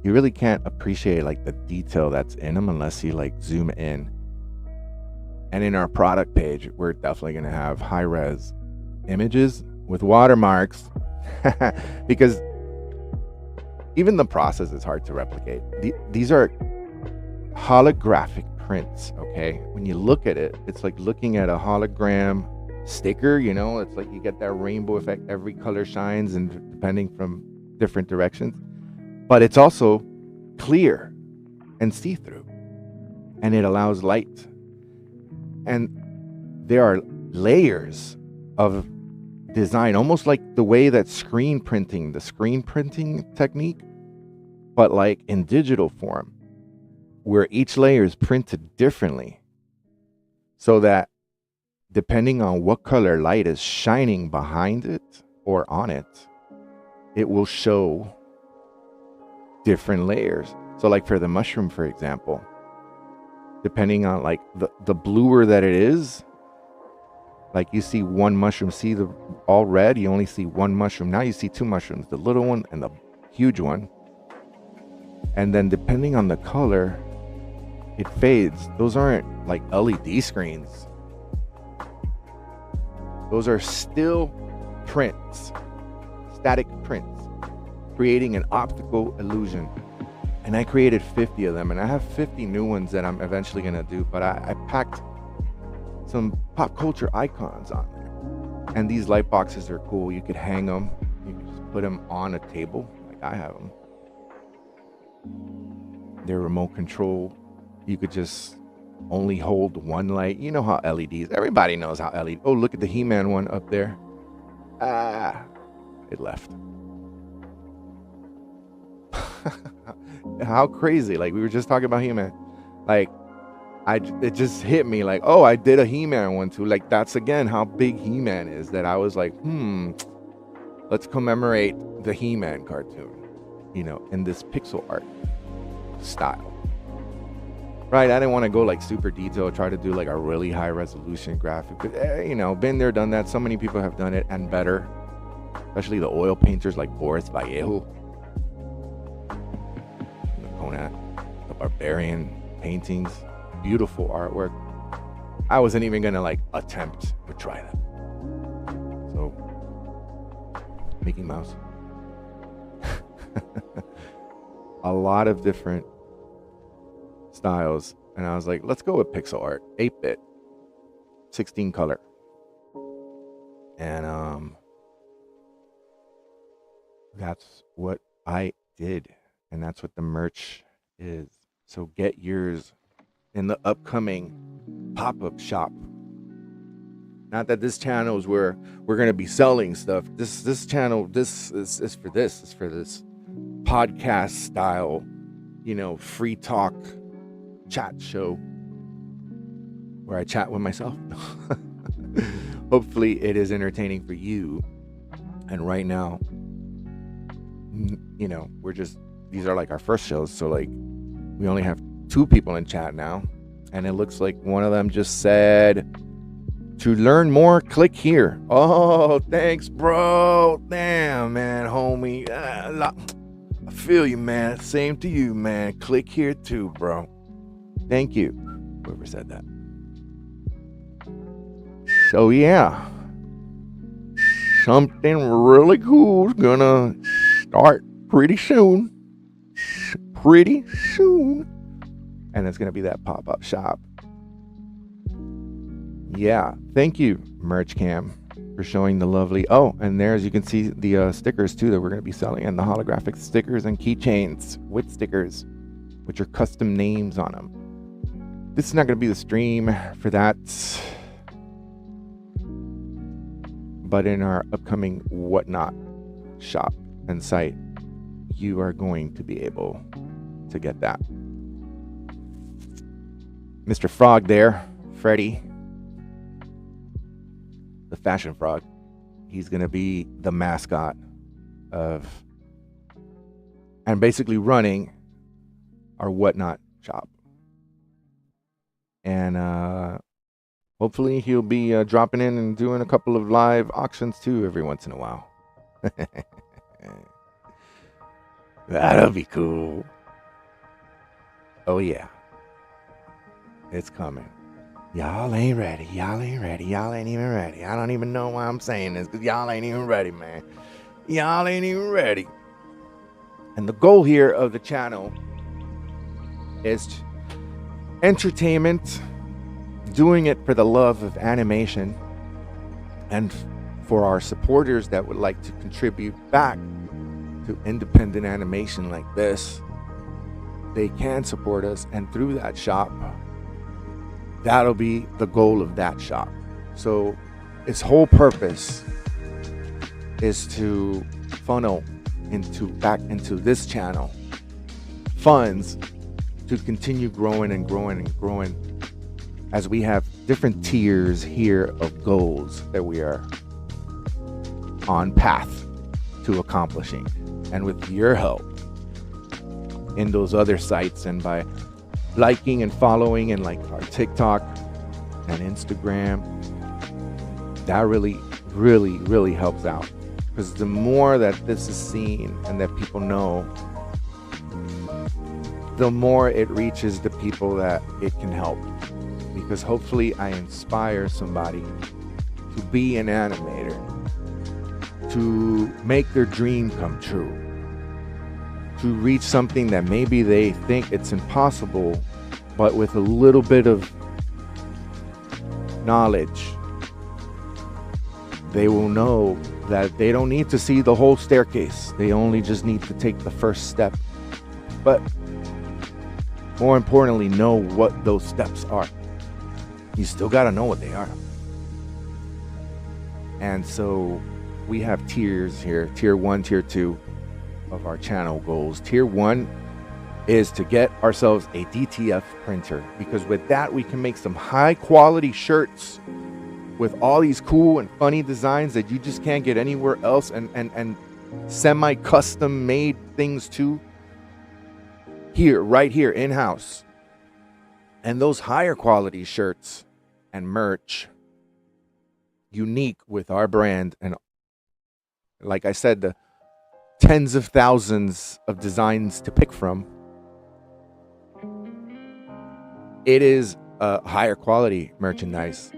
You really can't appreciate like the detail that's in them unless you like zoom in. And in our product page, we're definitely going to have high-res images with watermarks because even the process is hard to replicate. These are holographic prints, okay? When you look at it, it's like looking at a hologram sticker, you know? It's like you get that rainbow effect, every color shines and depending from different directions. But it's also clear and see-through, and it allows light. And there are layers of design, almost like the way that the screen printing technique, but like in digital form, where each layer is printed differently so that depending on what color light is shining behind it or on it, it will show different layers. So like for the mushroom, for example, depending on like the bluer that it is, like you see one mushroom, see the all red, you only see one mushroom. Now you see two mushrooms, the little one and the huge one. And then depending on the color, it fades. Those aren't like LED screens. Those are still prints, static prints, creating an optical illusion. And I created 50 of them, and I have 50 new ones that I'm eventually going to do, but I packed some pop culture icons on there. And these light boxes are cool. You could hang them. You could just put them on a table, like I have them. They're remote control. You could just only hold one light. You know how LEDs, everybody knows how LED. Oh, look at the He-Man one up there. It left. How crazy. Like we were just talking about He-Man. Like it just hit me like, oh, I did a He-Man one too. Like that's again how big He-Man is, that I was like, let's commemorate the He-Man cartoon, you know, in this pixel art style. Right, I didn't want to go like super detailed, try to do like a really high resolution graphic. But, you know, been there, done that. So many people have done it and better. Especially the oil painters like Boris Vallejo. The Conat, the Barbarian paintings. Beautiful artwork. I wasn't even gonna like attempt to try that. So, Mickey Mouse. A lot of different styles, and I was like, let's go with pixel art, 8-bit, 16 color, and that's what I did, and that's what the merch is. So get yours in the upcoming pop-up shop. Not that this channel is where we're gonna be selling stuff. This channel, this is for this. It's for this podcast style, free talk chat show where I chat with myself. Hopefully it is entertaining for you. And right now, these are like our first shows. So like we only have 2 people in chat now. And it looks like one of them just said, to learn more, click here. Oh, thanks, bro. Damn, man, homie. I feel you, man. Same to you, man. Click here too, bro. Thank you, whoever said that. So yeah, something really cool is gonna start pretty soon. And it's gonna be that pop-up shop. Yeah, thank you, Merch Cam, for showing the lovely. Oh, and there, as you can see, the stickers too that we're gonna be selling, and the holographic stickers and keychains with stickers, which are custom names on them. This is not gonna be the stream for that, but in our upcoming Whatnot shop and site, you are going to be able to get that. Mr. Frog there, Freddy, the fashion frog, he's gonna be the mascot of and basically running our Whatnot shop. And hopefully he'll be dropping in and doing a couple of live auctions too every once in a while. That'll be cool. Oh yeah, it's coming. Y'all ain't ready. Y'all ain't ready. Y'all ain't even ready. I don't even know why I'm saying this, because y'all ain't even ready, man. Y'all ain't even ready. And the goal here of the channel is entertainment, doing it for the love of animation, and for our supporters that would like to contribute back to independent animation like this, they can support us, and through that shop, that'll be the goal of that shop. So its whole purpose is to funnel back into this channel funds to continue growing and growing and growing, as we have different tiers here of goals that we are on path to accomplishing. And with your help in those other sites, and by liking and following and like our TikTok and Instagram, that really, really, really helps out. Because the more that this is seen and that people know, the more it reaches the people that it can help. Because hopefully I inspire somebody to be an animator, to make their dream come true, to reach something that maybe they think it's impossible, but with a little bit of knowledge, they will know that they don't need to see the whole staircase. They only just need to take the first step. But more importantly, know what those steps are. You still got to know what they are. And so we have tiers here, tier 1, tier 2 of our channel goals. Tier 1 is to get ourselves a DTF printer, because with that we can make some high quality shirts with all these cool and funny designs that you just can't get anywhere else, and semi-custom made things too, here, right here, in-house. And those higher quality shirts and merch, unique with our brand, and like I said, the tens of thousands of designs to pick from, it is higher quality merchandise,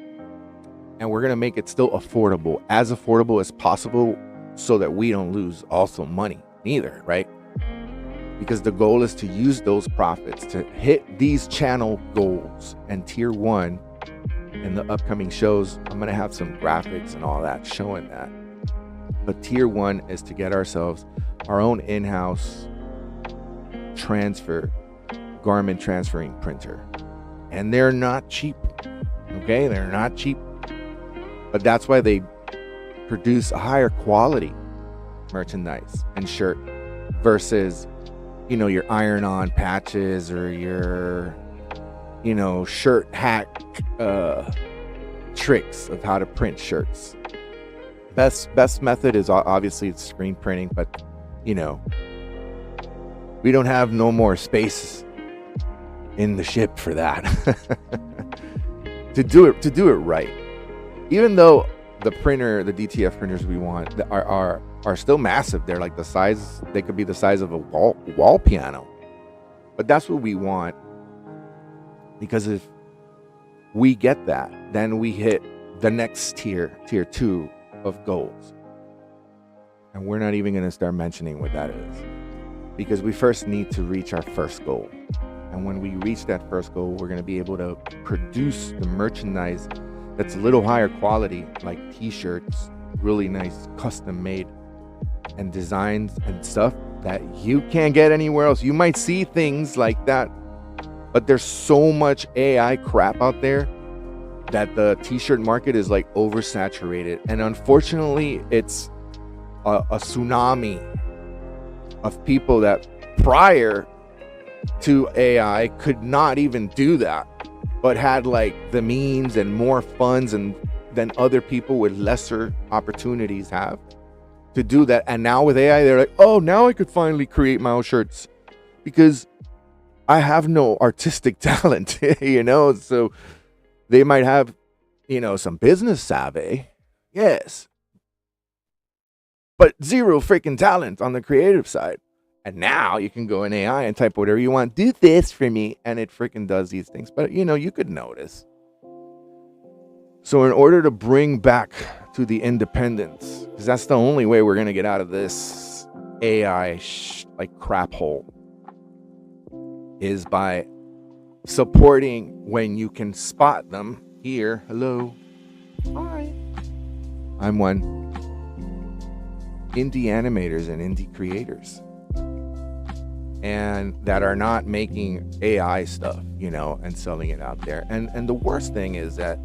and we're gonna make it still affordable as possible, so that we don't lose also money neither, right? Because the goal is to use those profits to hit these channel goals. And tier 1 in the upcoming shows, I'm gonna have some graphics and all that showing that. But tier 1 is to get ourselves our own in-house garment transferring printer. And they're not cheap, okay? They're not cheap. But that's why they produce a higher quality merchandise and shirt versus, your iron-on patches or your, shirt hack tricks of how to print shirts. Best method is obviously screen printing, but, we don't have no more space in the ship for that. to do it right. Even though the DTF printers we want are still massive. They're like they could be the size of a wall piano. But that's what we want, because if we get that, then we hit the next tier 2 of goals. And we're not even going to start mentioning what that is, because we first need to reach our first goal. And when we reach that first goal, we're going to be able to produce the merchandise that's a little higher quality, like t-shirts, really nice custom made, and designs and stuff that you can't get anywhere else. You might see things like that, but there's so much AI crap out there that the t-shirt market is like oversaturated. And unfortunately, it's a tsunami of people that prior to AI could not even do that, but had like the means and more funds than other people with lesser opportunities have to do that. And now with AI, they're like, oh, now I could finally create my own shirts because I have no artistic talent, so they might have, some business savvy, yes, but zero freaking talent on the creative side. And now you can go in AI and type whatever you want. Do this for me. And it freaking does these things. But, you could notice. So in order to bring back to the independence, because that's the only way we're going to get out of this AI crap hole, is by supporting when you can spot them. Here, hello. Hi. I'm one. Indie animators and indie creators. And that are not making AI stuff, and selling it out there. And the worst thing is that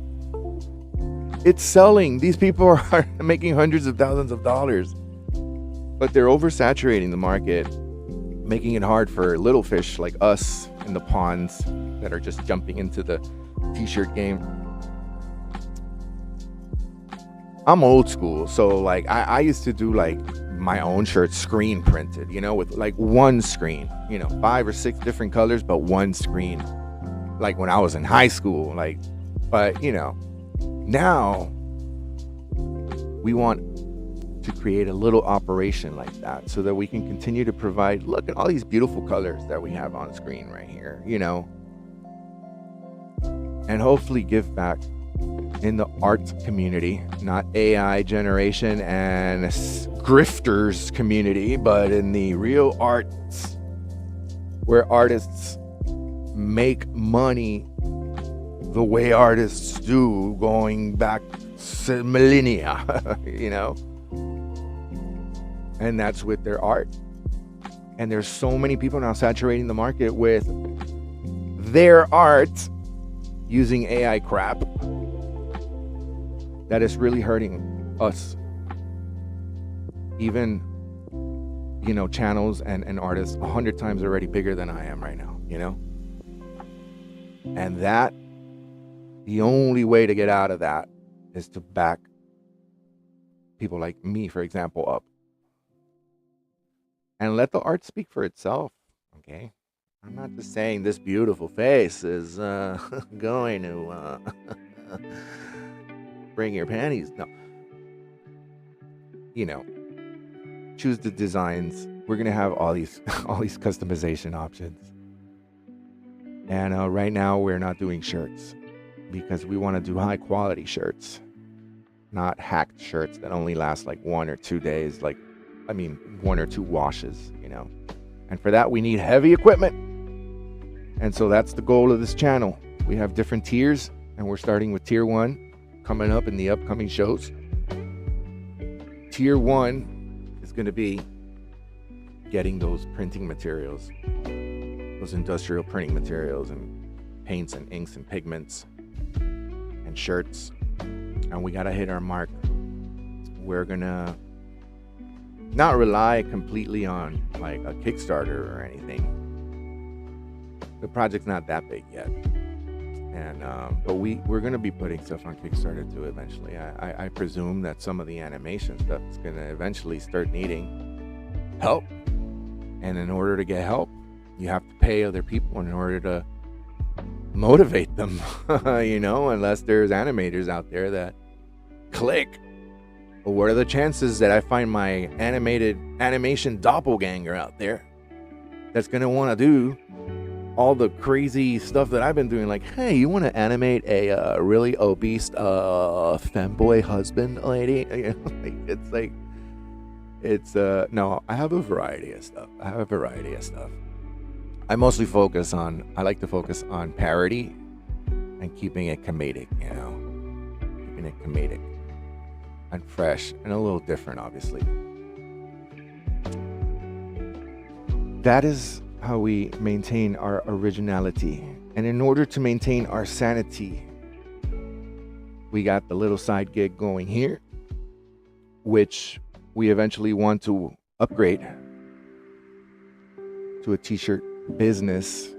it's selling. These people are making hundreds of thousands of dollars, but they're oversaturating the market, making it hard for little fish like us in the ponds that are just jumping into the t-shirt game. I'm old school, so I used to do my own shirts screen printed, with one screen, 5 or 6 different colors, but one screen, when I was in high school, but now we want to create a little operation like that so that we can continue to provide, look at all these beautiful colors that we have on screen right here, and hopefully give back in the art community, not AI generation and grifters community, but in the real arts, where artists make money the way artists do, going back millennia, and that's with their art. And there's so many people now saturating the market with their art using AI crap that is really hurting us. Even, channels and artists 100 times already bigger than I am right now, And that, the only way to get out of that is to back people like me, for example, up. And let the art speak for itself, okay? I'm not just saying this beautiful face is going to bring your panties. No. Choose the designs. We're going to have all these customization options. And right now we're not doing shirts because we want to do high quality shirts, not hacked shirts that only last like 1 or 2 days, 1 or 2 washes, And for that we need heavy equipment. And so that's the goal of this channel. We have different tiers, and we're starting with tier 1 coming up in the upcoming shows. Tier 1 is going to be getting those printing materials, those industrial printing materials, and paints and inks and pigments and shirts. And we got to hit our mark. We're going to not rely completely on like a Kickstarter or anything. The project's not that big yet. And but we're going to be putting stuff on Kickstarter too eventually. I presume that some of the animation stuff is going to eventually start needing help. And in order to get help, you have to pay other people in order to motivate them, unless there's animators out there that click. But what are the chances that I find my animation doppelganger out there that's going to want to do all the crazy stuff that I've been doing? Like, hey, you want to animate a really obese femboy husband lady? No, I have a variety of stuff. I like to focus on parody and keeping it comedic, keeping it comedic and fresh and a little different, obviously. That is how we maintain our originality. And in order to maintain our sanity, we got the little side gig going here, which we eventually want to upgrade to a t-shirt business,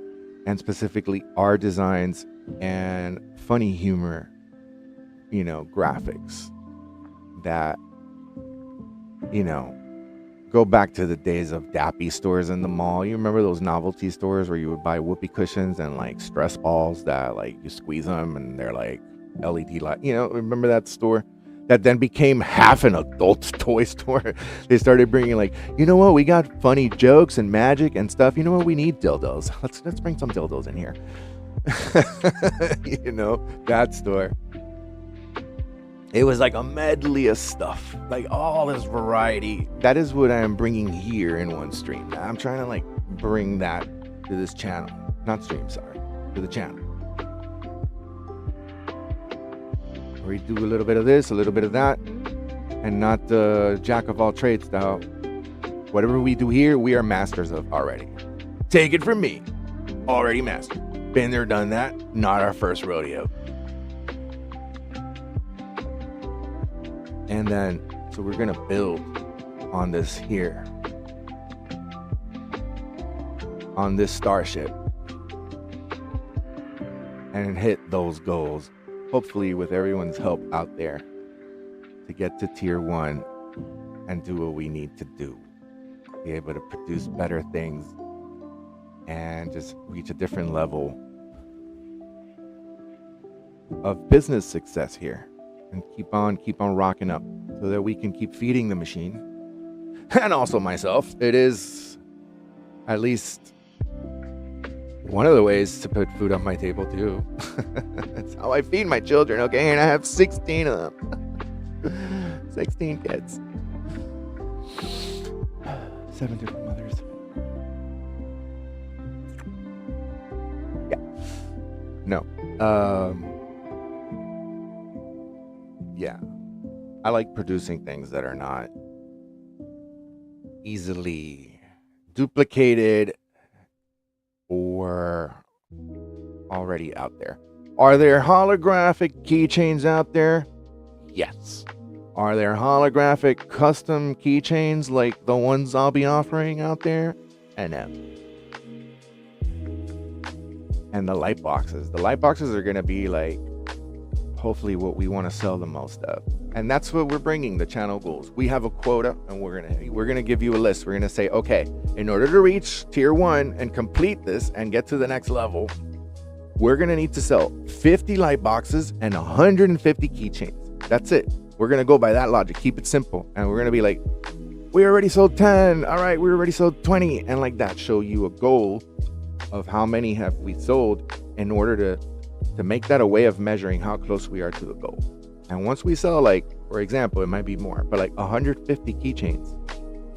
and specifically our designs and funny humor, graphics that, go back to the days of dappy stores in the mall. You remember those novelty stores where you would buy whoopee cushions and like stress balls that like you squeeze them and they're like LED light, remember that store? That then became half an adult toy store. They started bringing like, we got funny jokes and magic and stuff. We need dildos. Let's bring some dildos in here. That store. It was like a medley of stuff, like all this variety. That is what I am bringing here in one stream. I'm trying to like bring that to this channel, not stream, sorry, to the channel. We do a little bit of this, a little bit of that, and not the jack of all trades style. Whatever we do here, we are masters of already. Take it from me, already mastered. Been there, done that, not our first rodeo. And then, so we're gonna build on this here, on this starship, and hit those goals. Hopefully with everyone's help out there to get to tier 1 and do what we need to do. Be able to produce better things and just reach a different level of business success here. And keep on rocking up so that we can keep feeding the machine. And also myself. It is at least one of the ways to put food on my table too. That's how I feed my children, okay? And I have 16 of them. 16 kids. 7 different mothers. Yeah. No. Yeah. I like producing things that are not easily duplicated or already out there. Are there holographic keychains out there? Yes. Are there holographic custom keychains like the ones I'll be offering out there? And no. And the light boxes. The light boxes are going to be like hopefully what we want to sell the most of. And that's what we're bringing, the channel goals. We have a quota, and we're gonna give you a list. We're gonna say, okay, in order to reach tier 1 and complete this and get to the next level, we're gonna need to sell 50 light boxes and 150 keychains. That's it. We're gonna go by that logic. Keep it simple. And we're gonna be like, we already sold 10. All right, we already sold 20. And like that, show you a goal of how many have we sold in order to make that a way of measuring how close we are to the goal. And once we sell, like, for example, it might be more, but like 150 keychains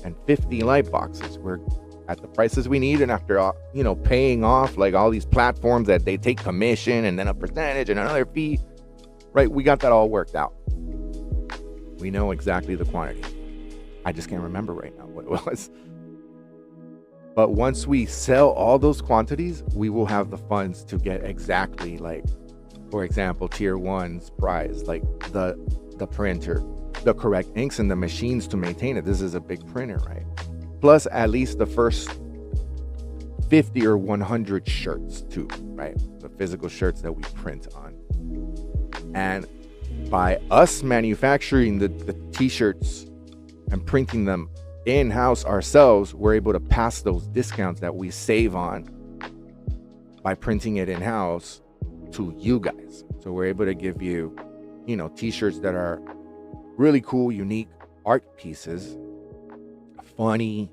and 50 light boxes, we're at the prices we need. And after, paying off like all these platforms that they take commission and then a percentage and another fee, right? We got that all worked out. We know exactly the quantity. I just can't remember right now what it was. But once we sell all those quantities, we will have the funds to get exactly, like, for example, tier 1's price, like the printer, the correct inks, and the machines to maintain it. This is a big printer, right? Plus at least the first 50 or 100 shirts too, right? The physical shirts that we print on. And by us manufacturing the t-shirts and printing them in-house ourselves, we're able to pass those discounts that we save on by printing it in-house to you guys. So we're able to give you, t-shirts that are really cool, unique art pieces, funny,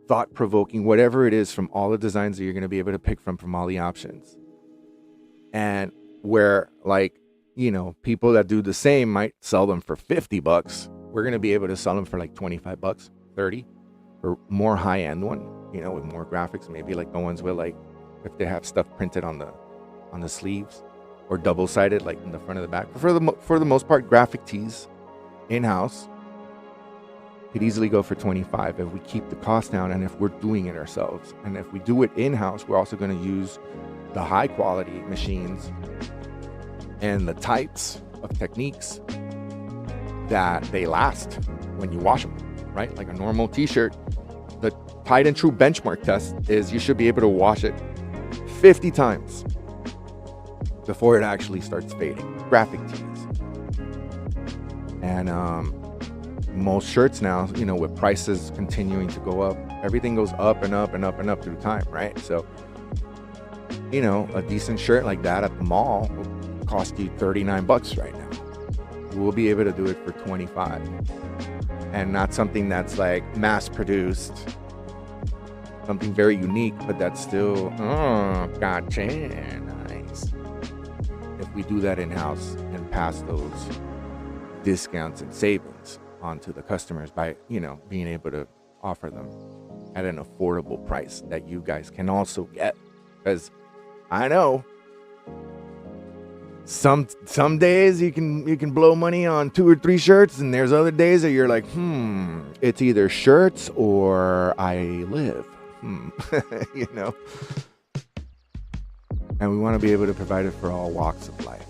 thought-provoking, whatever it is, from all the designs that you're going to be able to pick from all the options. And where, like, people that do the same might sell them for $50. We're going to be able to sell them for like $25, $30 for more high-end one, with more graphics, maybe like the ones with, like, if they have stuff printed on the sleeves, or double-sided, like in the front of the back. For the most part, graphic tees in-house could easily go for $25 if we keep the cost down and if we're doing it ourselves. And if we do it in-house, we're also going to use the high-quality machines and the types of techniques that they last when you wash them, right? Like a normal t-shirt, the tried and true benchmark test is you should be able to wash it 50 times before it actually starts fading. Graphic tees. And most shirts now, with prices continuing to go up, everything goes up and up and up and up through time, right? So, a decent shirt like that at the mall will cost you $39 right now. We'll be able to do it for $25, and not something that's like mass produced, something very unique, but that's still gotcha, nice. If we do that in-house and pass those discounts and savings onto the customers by being able to offer them at an affordable price that you guys can also get, because I know some days you can blow money on 2 or 3 shirts, and there's other days that you're like, it's either shirts or I live, And we want to be able to provide it for all walks of life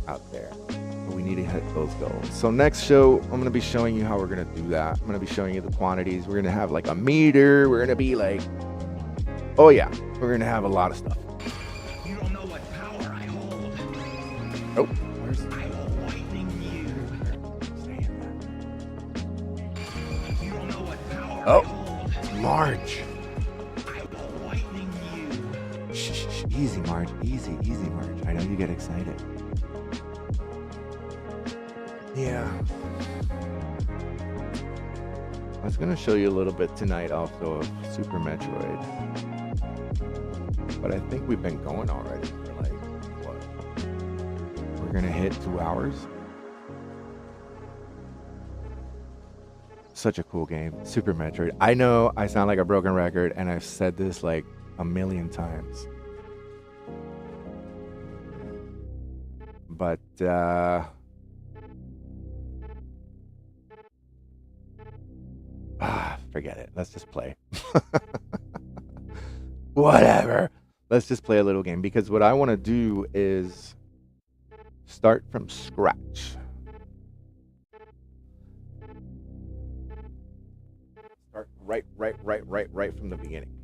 out there. But we need to hit those goals. So next show, I'm going to be showing you how we're going to do that. I'm going to be showing you the quantities. We're going to have like a meter. We're going to be like, oh yeah, we're going to have a lot of stuff. You don't know what power I hold. Oh, I will lightning you. You don't know what power I hold. it's Marge. I will lightning you. Shh, easy, Marge. Easy, Marge. I know you get excited. Yeah. I was going to show you a little bit tonight also of Super Metroid. But I think we've been going already for like, what? We're going to hit 2 hours. Such a cool game. Super Metroid. I know I sound like a broken record, and I've said this like a million times. But, forget it. Let's just play. Whatever. Let's just play a little game, because what I want to do is start from scratch. Start right from the beginning.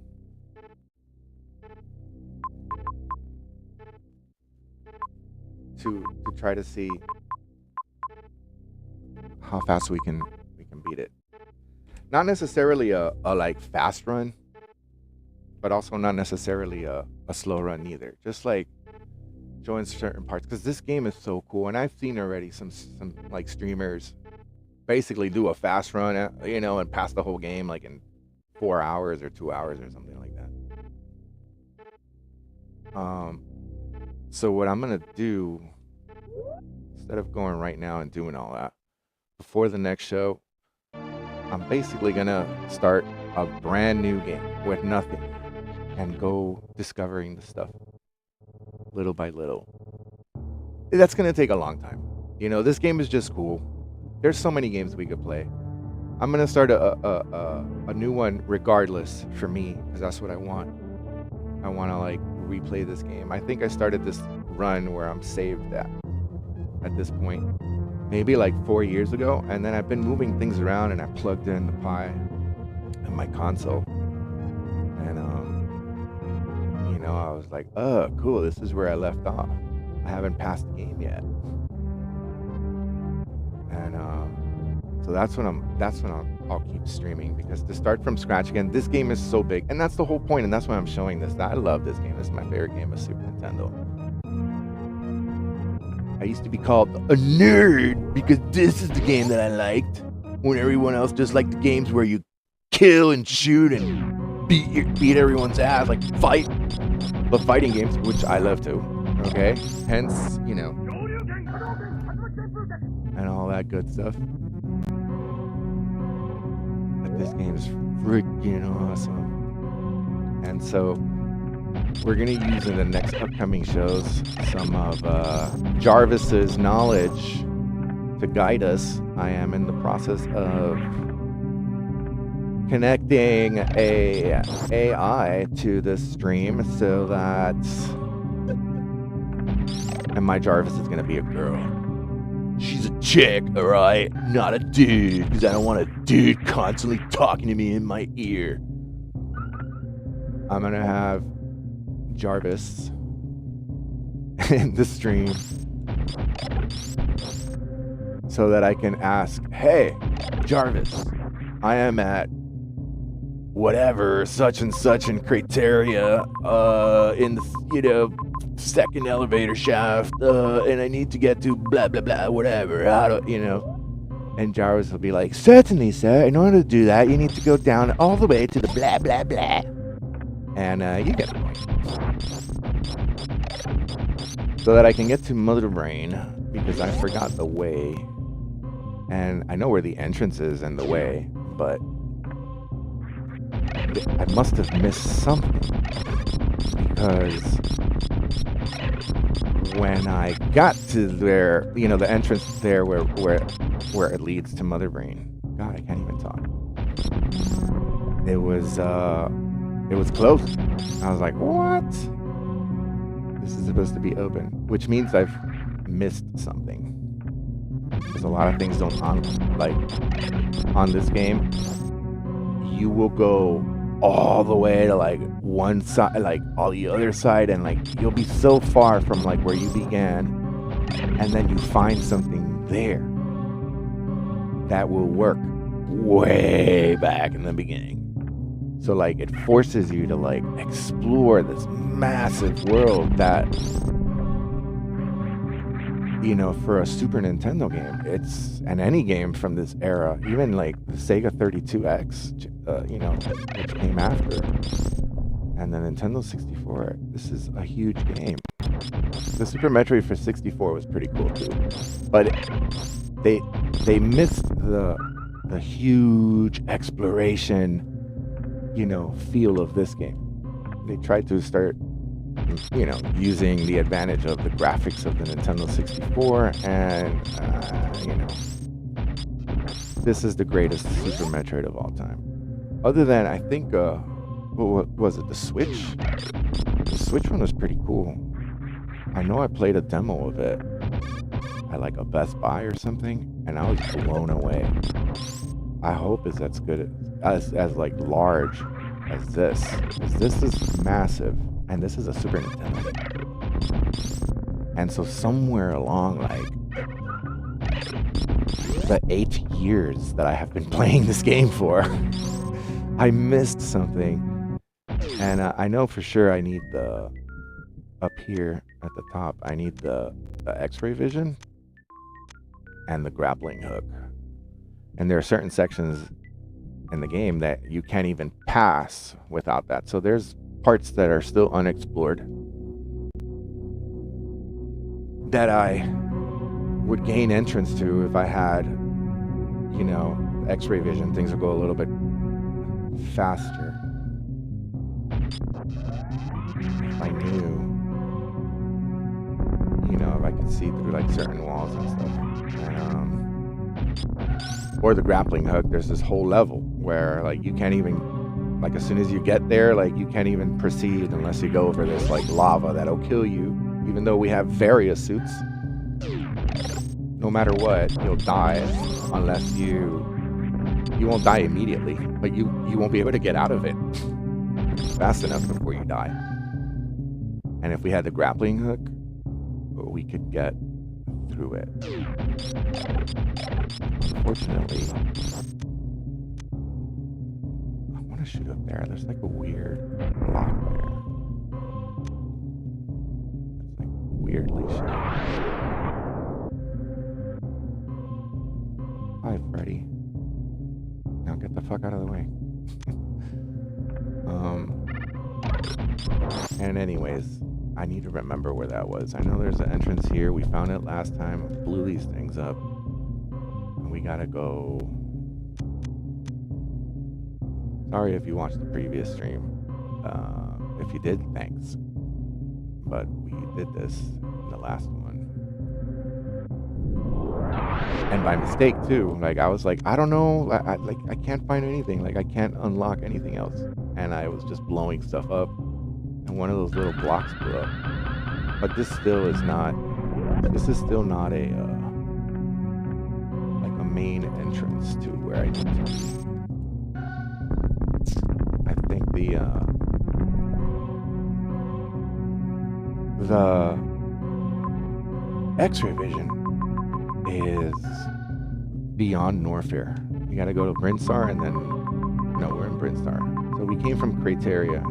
To try to see how fast we can beat it. Not necessarily a like fast run, but also not necessarily a slow run either. Just like showing certain parts, because this game is so cool, and I've seen already some like streamers basically do a fast run, and pass the whole game like in 4 hours or 2 hours or something like that. So what I'm gonna do, instead of going right now and doing all that, before the next show, I'm basically gonna start a brand new game with nothing and go discovering the stuff little by little. That's gonna take a long time. You know, this game is just cool. There's so many games we could play. I'm gonna start a new one regardless for me, because that's what I want. I want to like replay this game. I think I started this run where I'm saved at this point, maybe like 4 years ago, and then I've been moving things around, and I plugged in the Pi in my console, and you know, I was like, oh, cool, this is where I left off. I haven't passed the game yet, and so that's when I'll keep streaming, because to start from scratch again, this game is so big, and that's the whole point, and that's why I'm showing this. I love this game. This is my favorite game of Super Nintendo. I used to be called a nerd because this is the game that I liked, when everyone else just liked the games where you kill and shoot and beat everyone's ass, like fight. The fighting games, which I love too. Okay, hence, you know, and all that good stuff. But this game is freaking awesome. And so we're going to use in the next upcoming shows some of Jarvis's knowledge to guide us. I am in the process of connecting a AI to the stream so that, and my Jarvis is going to be a girl. She's a chick, alright? Not a dude, because I don't want a dude constantly talking to me in my ear. I'm going to have Jarvis in the stream so that I can ask, hey, Jarvis, I am at whatever, such and such in Crateria, in the, you know, second elevator shaft, and I need to get to blah, blah, blah, whatever, how do, you know. And Jarvis will be like, certainly, sir, in order to do that, you need to go down all the way to the blah, blah, blah. And you get the point. So that I can get to Mother Brain, because I forgot the way. And I know where the entrance is and the way, but I must have missed something. Because when I got to there, you know, the entrance there where it leads to Mother Brain. God, I can't even talk. It was closed. I was like, what? This is supposed to be open, which means I've missed something. Because a lot of things don't, on this game, you will go all the way to like one side, like all the other side, and like you'll be so far from like where you began, and then you find something there that will work way back in the beginning. So like it forces you to like explore this massive world that, you know, for a Super Nintendo game, it's, and any game from this era, even like the Sega 32X, you know, which came after, and the Nintendo 64, this is a huge game. The Super Metroid for 64 was pretty cool too, but they missed the huge exploration, you know, feel of this game. They tried to start, you know, using the advantage of the graphics of the Nintendo 64, and you know, this is the greatest Super Metroid of all time. Other than, I think, what was it, the Switch? The Switch one was pretty cool. I know I played a demo of it at like a Best Buy or something, and I was blown away. I hope it's as good as like large as this, because this is massive, and this is a Super Nintendo. And so somewhere along like the 8 years that I have been playing this game for, I missed something. And I know for sure I need the, up here at the top, I need the X-ray vision and the grappling hook. And there are certain sections in the game that you can't even pass without that. So there's parts that are still unexplored. that I would gain entrance to if I had, you know, X-ray vision. Things would go a little bit faster. If I knew, you know, if I could see through like certain walls and stuff. Or the grappling hook, there's this whole level where like you can't even, like as soon as you get there, like you can't even proceed unless you go over this like lava that'll kill you. Even though we have various suits, no matter what, you'll die unless you won't die immediately, but you won't be able to get out of it fast enough before you die. And if we had the grappling hook, we could get through it. Unfortunately, I want to shoot up there. There's like a weird block there. It's like weirdly shaped. Hi, Freddy. Now get the fuck out of the way. And anyways, I need to remember where that was. I know there's an entrance here. We found it last time. Blew these things up. And we gotta go. Sorry if you watched the previous stream. If you did, thanks. But we did this in the last one. And by mistake too. Like I was like, I don't know. I can't find anything. Like I can't unlock anything else. And I was just blowing stuff up. And one of those little blocks blew up. But this still is not. This is still not a like a main entrance to where I need to be. I think the X-ray vision is beyond Norfair. You gotta go to Brinstar and then no, we're in Brinstar. So we came from Crateria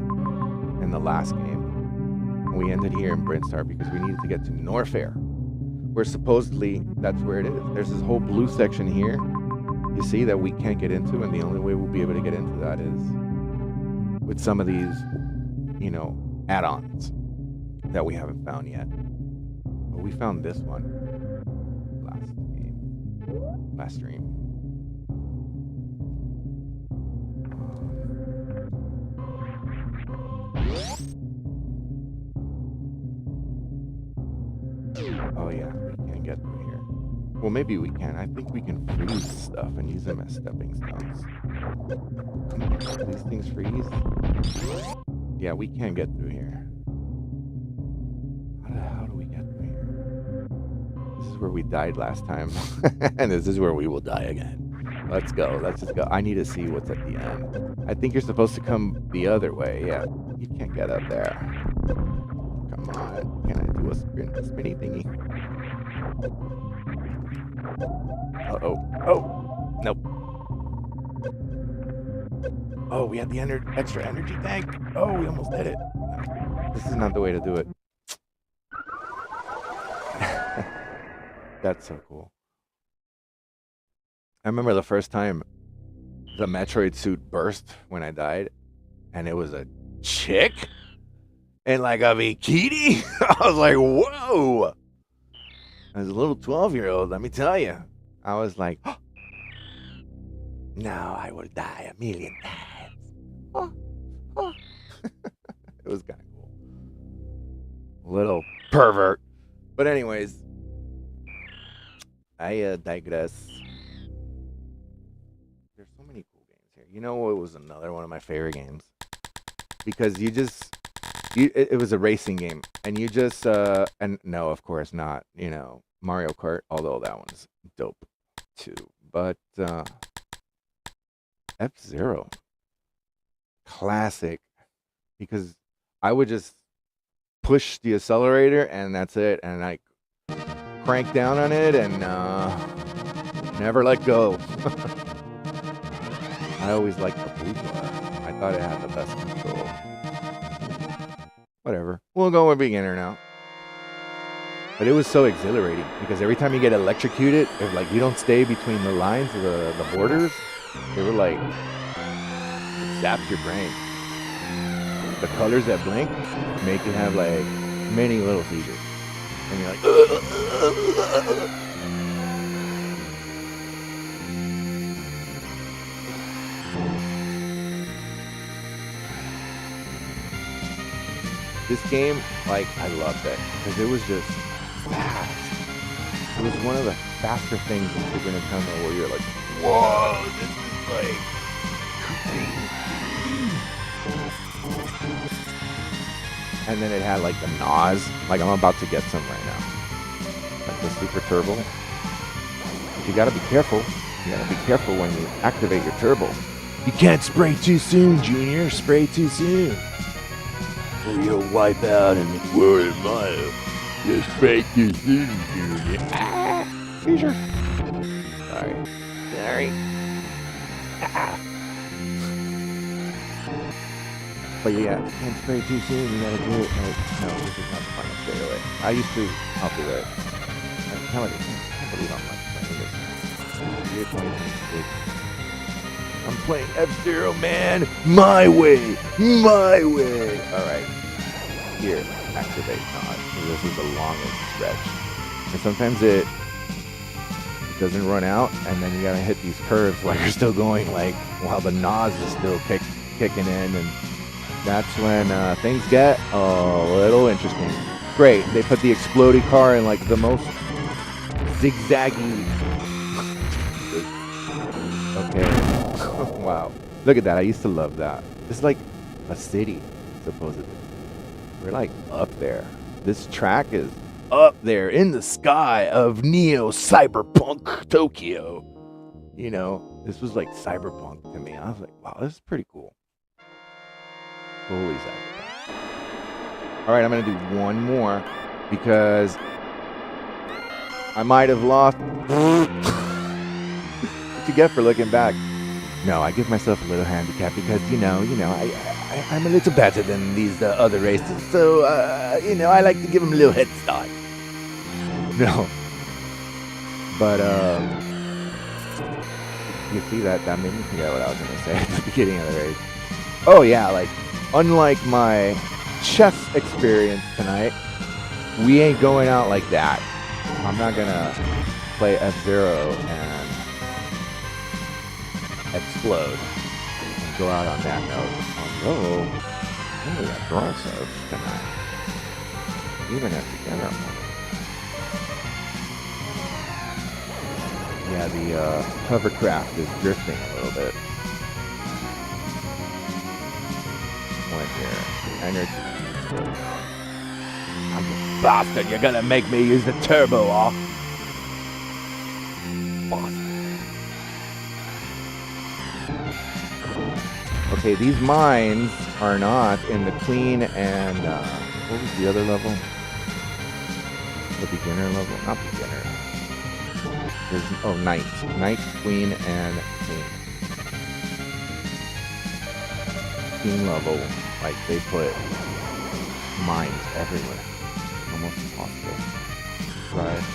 in the last game. And we ended here in Brinstar because we needed to get to Norfair, where supposedly that's where it is. There's this whole blue section here, you see, that we can't get into, and the only way we'll be able to get into that is with some of these, you know, add-ons that we haven't found yet. But we found this one last stream. Oh yeah, we can't get through here. Well, maybe we can. I think we can freeze stuff and use them as stepping stones. Come on, do these things freeze? Yeah, we can't get through here. How the hell do we get through here? This is where we died last time. And this is where we will die again. Let's go. Let's just go. I need to see what's at the end. I think you're supposed to come the other way. Yeah, you can't get up there. Come on. Can I do a spinny thingy? Uh-oh. Oh! Nope. Oh, we had the extra energy tank. Oh, we almost did it. This is not the way to do it. That's so cool. I remember the first time the Metroid suit burst when I died, and it was a chick in like a bikini. I was like, whoa! As a little 12-year-old, let me tell you, I was like, oh, now I will die 1,000,000 times. Oh, oh. It was kind of cool. Little pervert. But anyways, I digress. There's so many cool games here. You know what was another one of my favorite games? Because it was a racing game, and you just, and no, of course not, you know, Mario Kart, although that one's dope too. But F-Zero, classic, because I would just push the accelerator and that's it, and I crank down on it and never let go. I always liked the blue bar. I thought it had the best control. Whatever. We'll go with beginner now. But it was so exhilarating because every time you get electrocuted, if like you don't stay between the lines of the borders, they were like, it zapped your brain. The colors that blink make you have like many little seizures. And you're like, this game, like, I loved it because it was just fast. It was one of the faster things in Super Nintendo where you're like, whoa, this is like crazy. And then it had like the NOS, like I'm about to get some right now. Like the Super Turbo. But you gotta be careful. You gotta be careful when you activate your turbo. You can't spray too soon, Junior. Spray too soon. Or you'll wipe out in a quarter mile. You spray too soon, Junior. Ah, seizure. Sorry. Ah. But yeah, you can't spray too soon. You gotta do it like, no, this is not the final straight away. I'll do it. I can't believe I'm like playing this. Year 2026. I'm playing F-Zero, man. My way. Alright. Here, activate NOS. This is the longest stretch. And sometimes it doesn't run out, and then you gotta hit these curves while you're still going, like, while the NOS is still kicking in, and that's when things get a little interesting. Great, they put the explodey car in, like, the most zigzaggy. Okay. Wow. Look at that. I used to love that. It's like a city, supposedly. We're like up there. This track is up there in the sky of Neo Cyberpunk Tokyo. You know, this was like cyberpunk to me. I was like, wow, this is pretty cool. Holy cyberpunk. All right, I'm going to do one more because I might have lost. What you get for looking back? No, I give myself a little handicap because, you know, I'm a little better than these other races. So, I like to give them a little head start. No. But, you see that made me forget what I was going to say at the beginning of the race. Oh, yeah, like, unlike my chess experience tonight, we ain't going out like that. I'm not going to play F-Zero and explode and go out on that note. Although, really aggressive tonight. Even at the dinner moment. Yeah, the hovercraft is drifting a little bit. When your energy goes down. I'm a bastard, you're gonna make me use the turbo off. Bastard. Okay, these mines are not in the Queen and, what was the other level? The beginner level? Not beginner. There's, Knight. Knight, Queen, and King. King level, like, they put mines everywhere. Almost impossible. Drive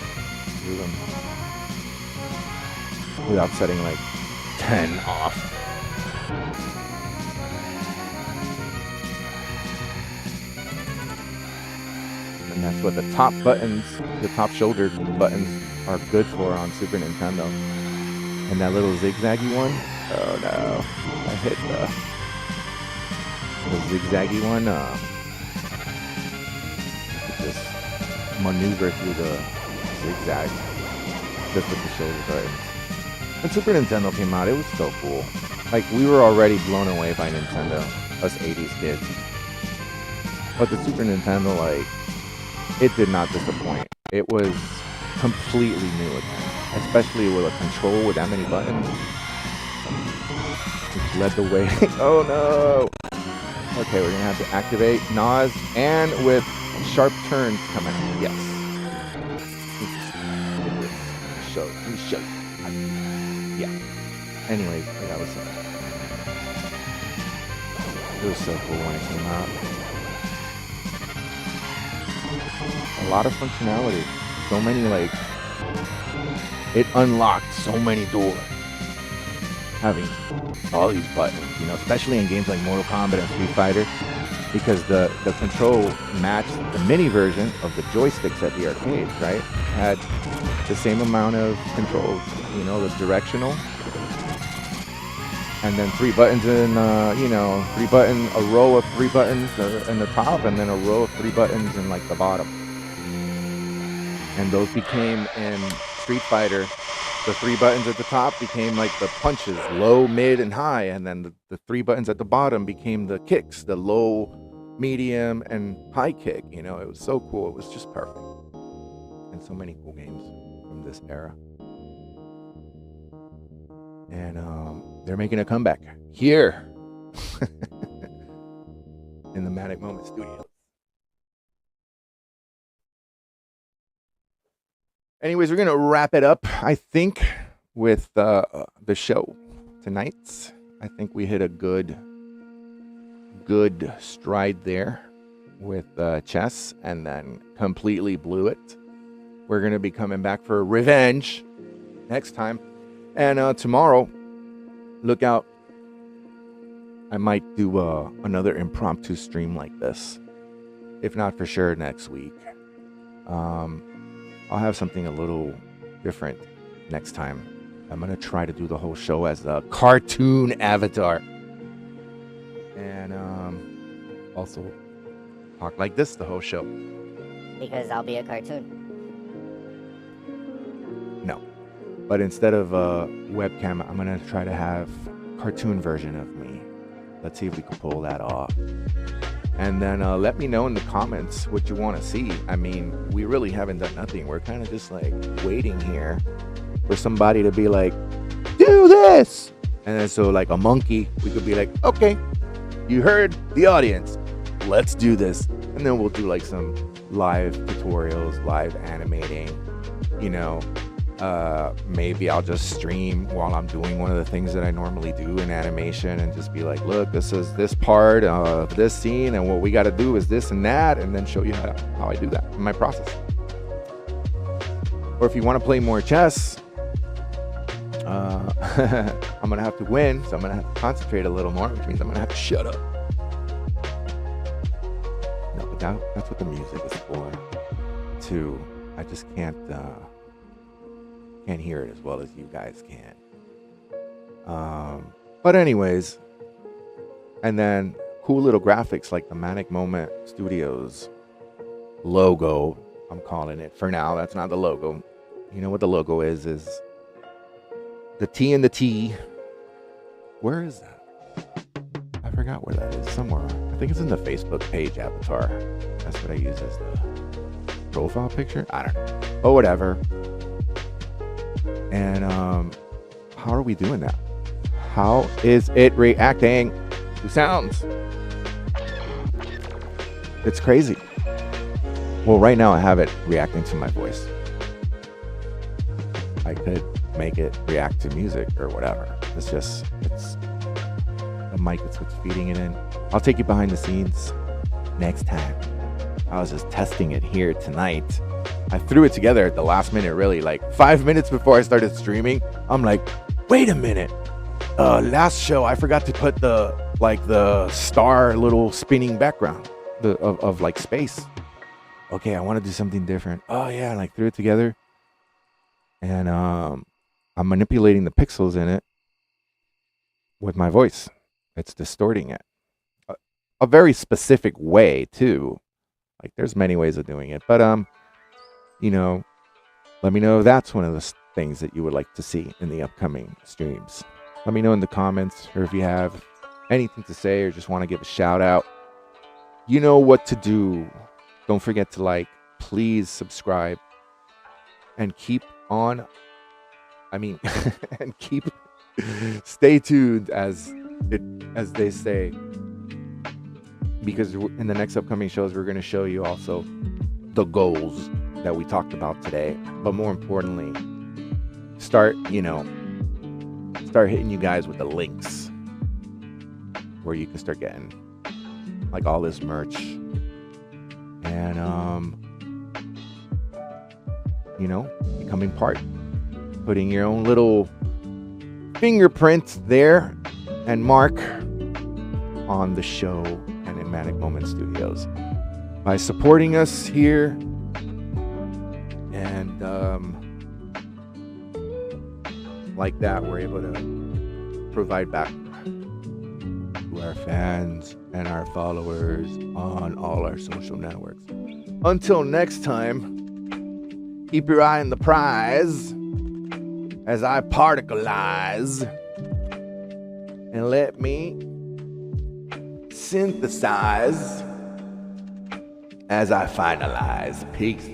through them without setting, like, 10 off. And that's what the top buttons, the top shoulder buttons are good for on Super Nintendo. And that little zigzaggy one, oh no, I hit the zigzaggy one, just maneuver through the zigzag just with the shoulder buttons. When Super Nintendo came out, it was so cool. Like, we were already blown away by Nintendo, us 80s kids. But the Super Nintendo, like, it did not disappoint. It was completely new again, especially with a control with that many buttons. Which led the way. Oh no! Okay, we're gonna have to activate NOS and with sharp turns coming. Yes. Let me show you. Yeah. Anyways, like I was saying, it was so cool when it came out. A lot of functionality. So many, like, it unlocked so many doors. having all these buttons, you know, especially in games like Mortal Kombat and Street Fighter, because the control matched the mini version of the joysticks at the arcades, right? Had the same amount of controls, you know, the directional, and then 3 buttons in, you know, a row of 3 buttons in the top, and then a row of 3 buttons in like the bottom. And those became in Street Fighter, the 3 buttons at the top became like the punches, low, mid, and high, and then the 3 buttons at the bottom became the kicks, the low, medium, and high kick. You know, it was so cool. It was just perfect. And so many cool games from this era. And they're making a comeback here in the Manic Moment Studio. Anyways, we're gonna wrap it up, I think, with the show tonight. I think we hit a good stride there with chess, and then completely blew it. We're gonna be coming back for revenge next time, and tomorrow, look out. I might do another impromptu stream like this, if not for sure next week. I'll have something a little different next time. I'm going to try to do the whole show as a cartoon avatar. And also talk like this the whole show. Because I'll be a cartoon. No. But instead of a webcam, I'm going to try to have a cartoon version of me. Let's see if we can pull that off. And then let me know in the comments what you want to see. I mean, we really haven't done nothing. We're kind of just like waiting here for somebody to be like, do this. And then so like a monkey, we could be like, okay, you heard the audience. Let's do this. And then we'll do like some live tutorials, live animating, you know. Maybe I'll just stream while I'm doing one of the things that I normally do in animation and just be like, look, this is this part of this scene, and what we got to do is this and that, and then show you how I do that in my process. Or if you want to play more chess, I'm going to have to win, so I'm going to have to concentrate a little more, which means I'm going to have to shut up. No, but that's what the music is for, too. I just can't hear it as well as you guys can. But anyways, and then cool little graphics like the Manic Moment Studios logo. I'm calling it for now. That's not the logo. You know what the logo is the T and the T. Where is that? I forgot where that is. Somewhere. I think it's in the Facebook page avatar. That's what I use as the profile picture. I don't know. Oh, whatever. And how are we doing that? How is it reacting to sounds? It's crazy. Well, right now I have it reacting to my voice. I could make it react to music or whatever. It's the mic that's what's feeding it in. I'll take you behind the scenes next time. I was just testing it here tonight. I threw it together at the last minute, really, like 5 minutes before I started streaming. I'm like, wait a minute. Last show, I forgot to put the star little spinning background of like space. Okay, I want to do something different. Oh yeah, and like threw it together. And I'm manipulating the pixels in it with my voice. It's distorting it. A very specific way, too. Like, there's many ways of doing it. But, you know, let me know if that's one of the things that you would like to see in the upcoming streams. Let me know in the comments, or if you have anything to say or just want to give a shout out. You know what to do. Don't forget to like, please subscribe, and keep on, and stay tuned as they say, because in the next upcoming shows, we're going to show you also the goals that we talked about today, but more importantly, start hitting you guys with the links where you can start getting like all this merch and becoming part, putting your own little fingerprint there and mark on the show and in Manic Moment Studios by supporting us here and like that we're able to provide back to our fans and our followers on all our social networks. Until next time, keep your eye on the prize as I particleize and let me synthesize as I finalize. Peace.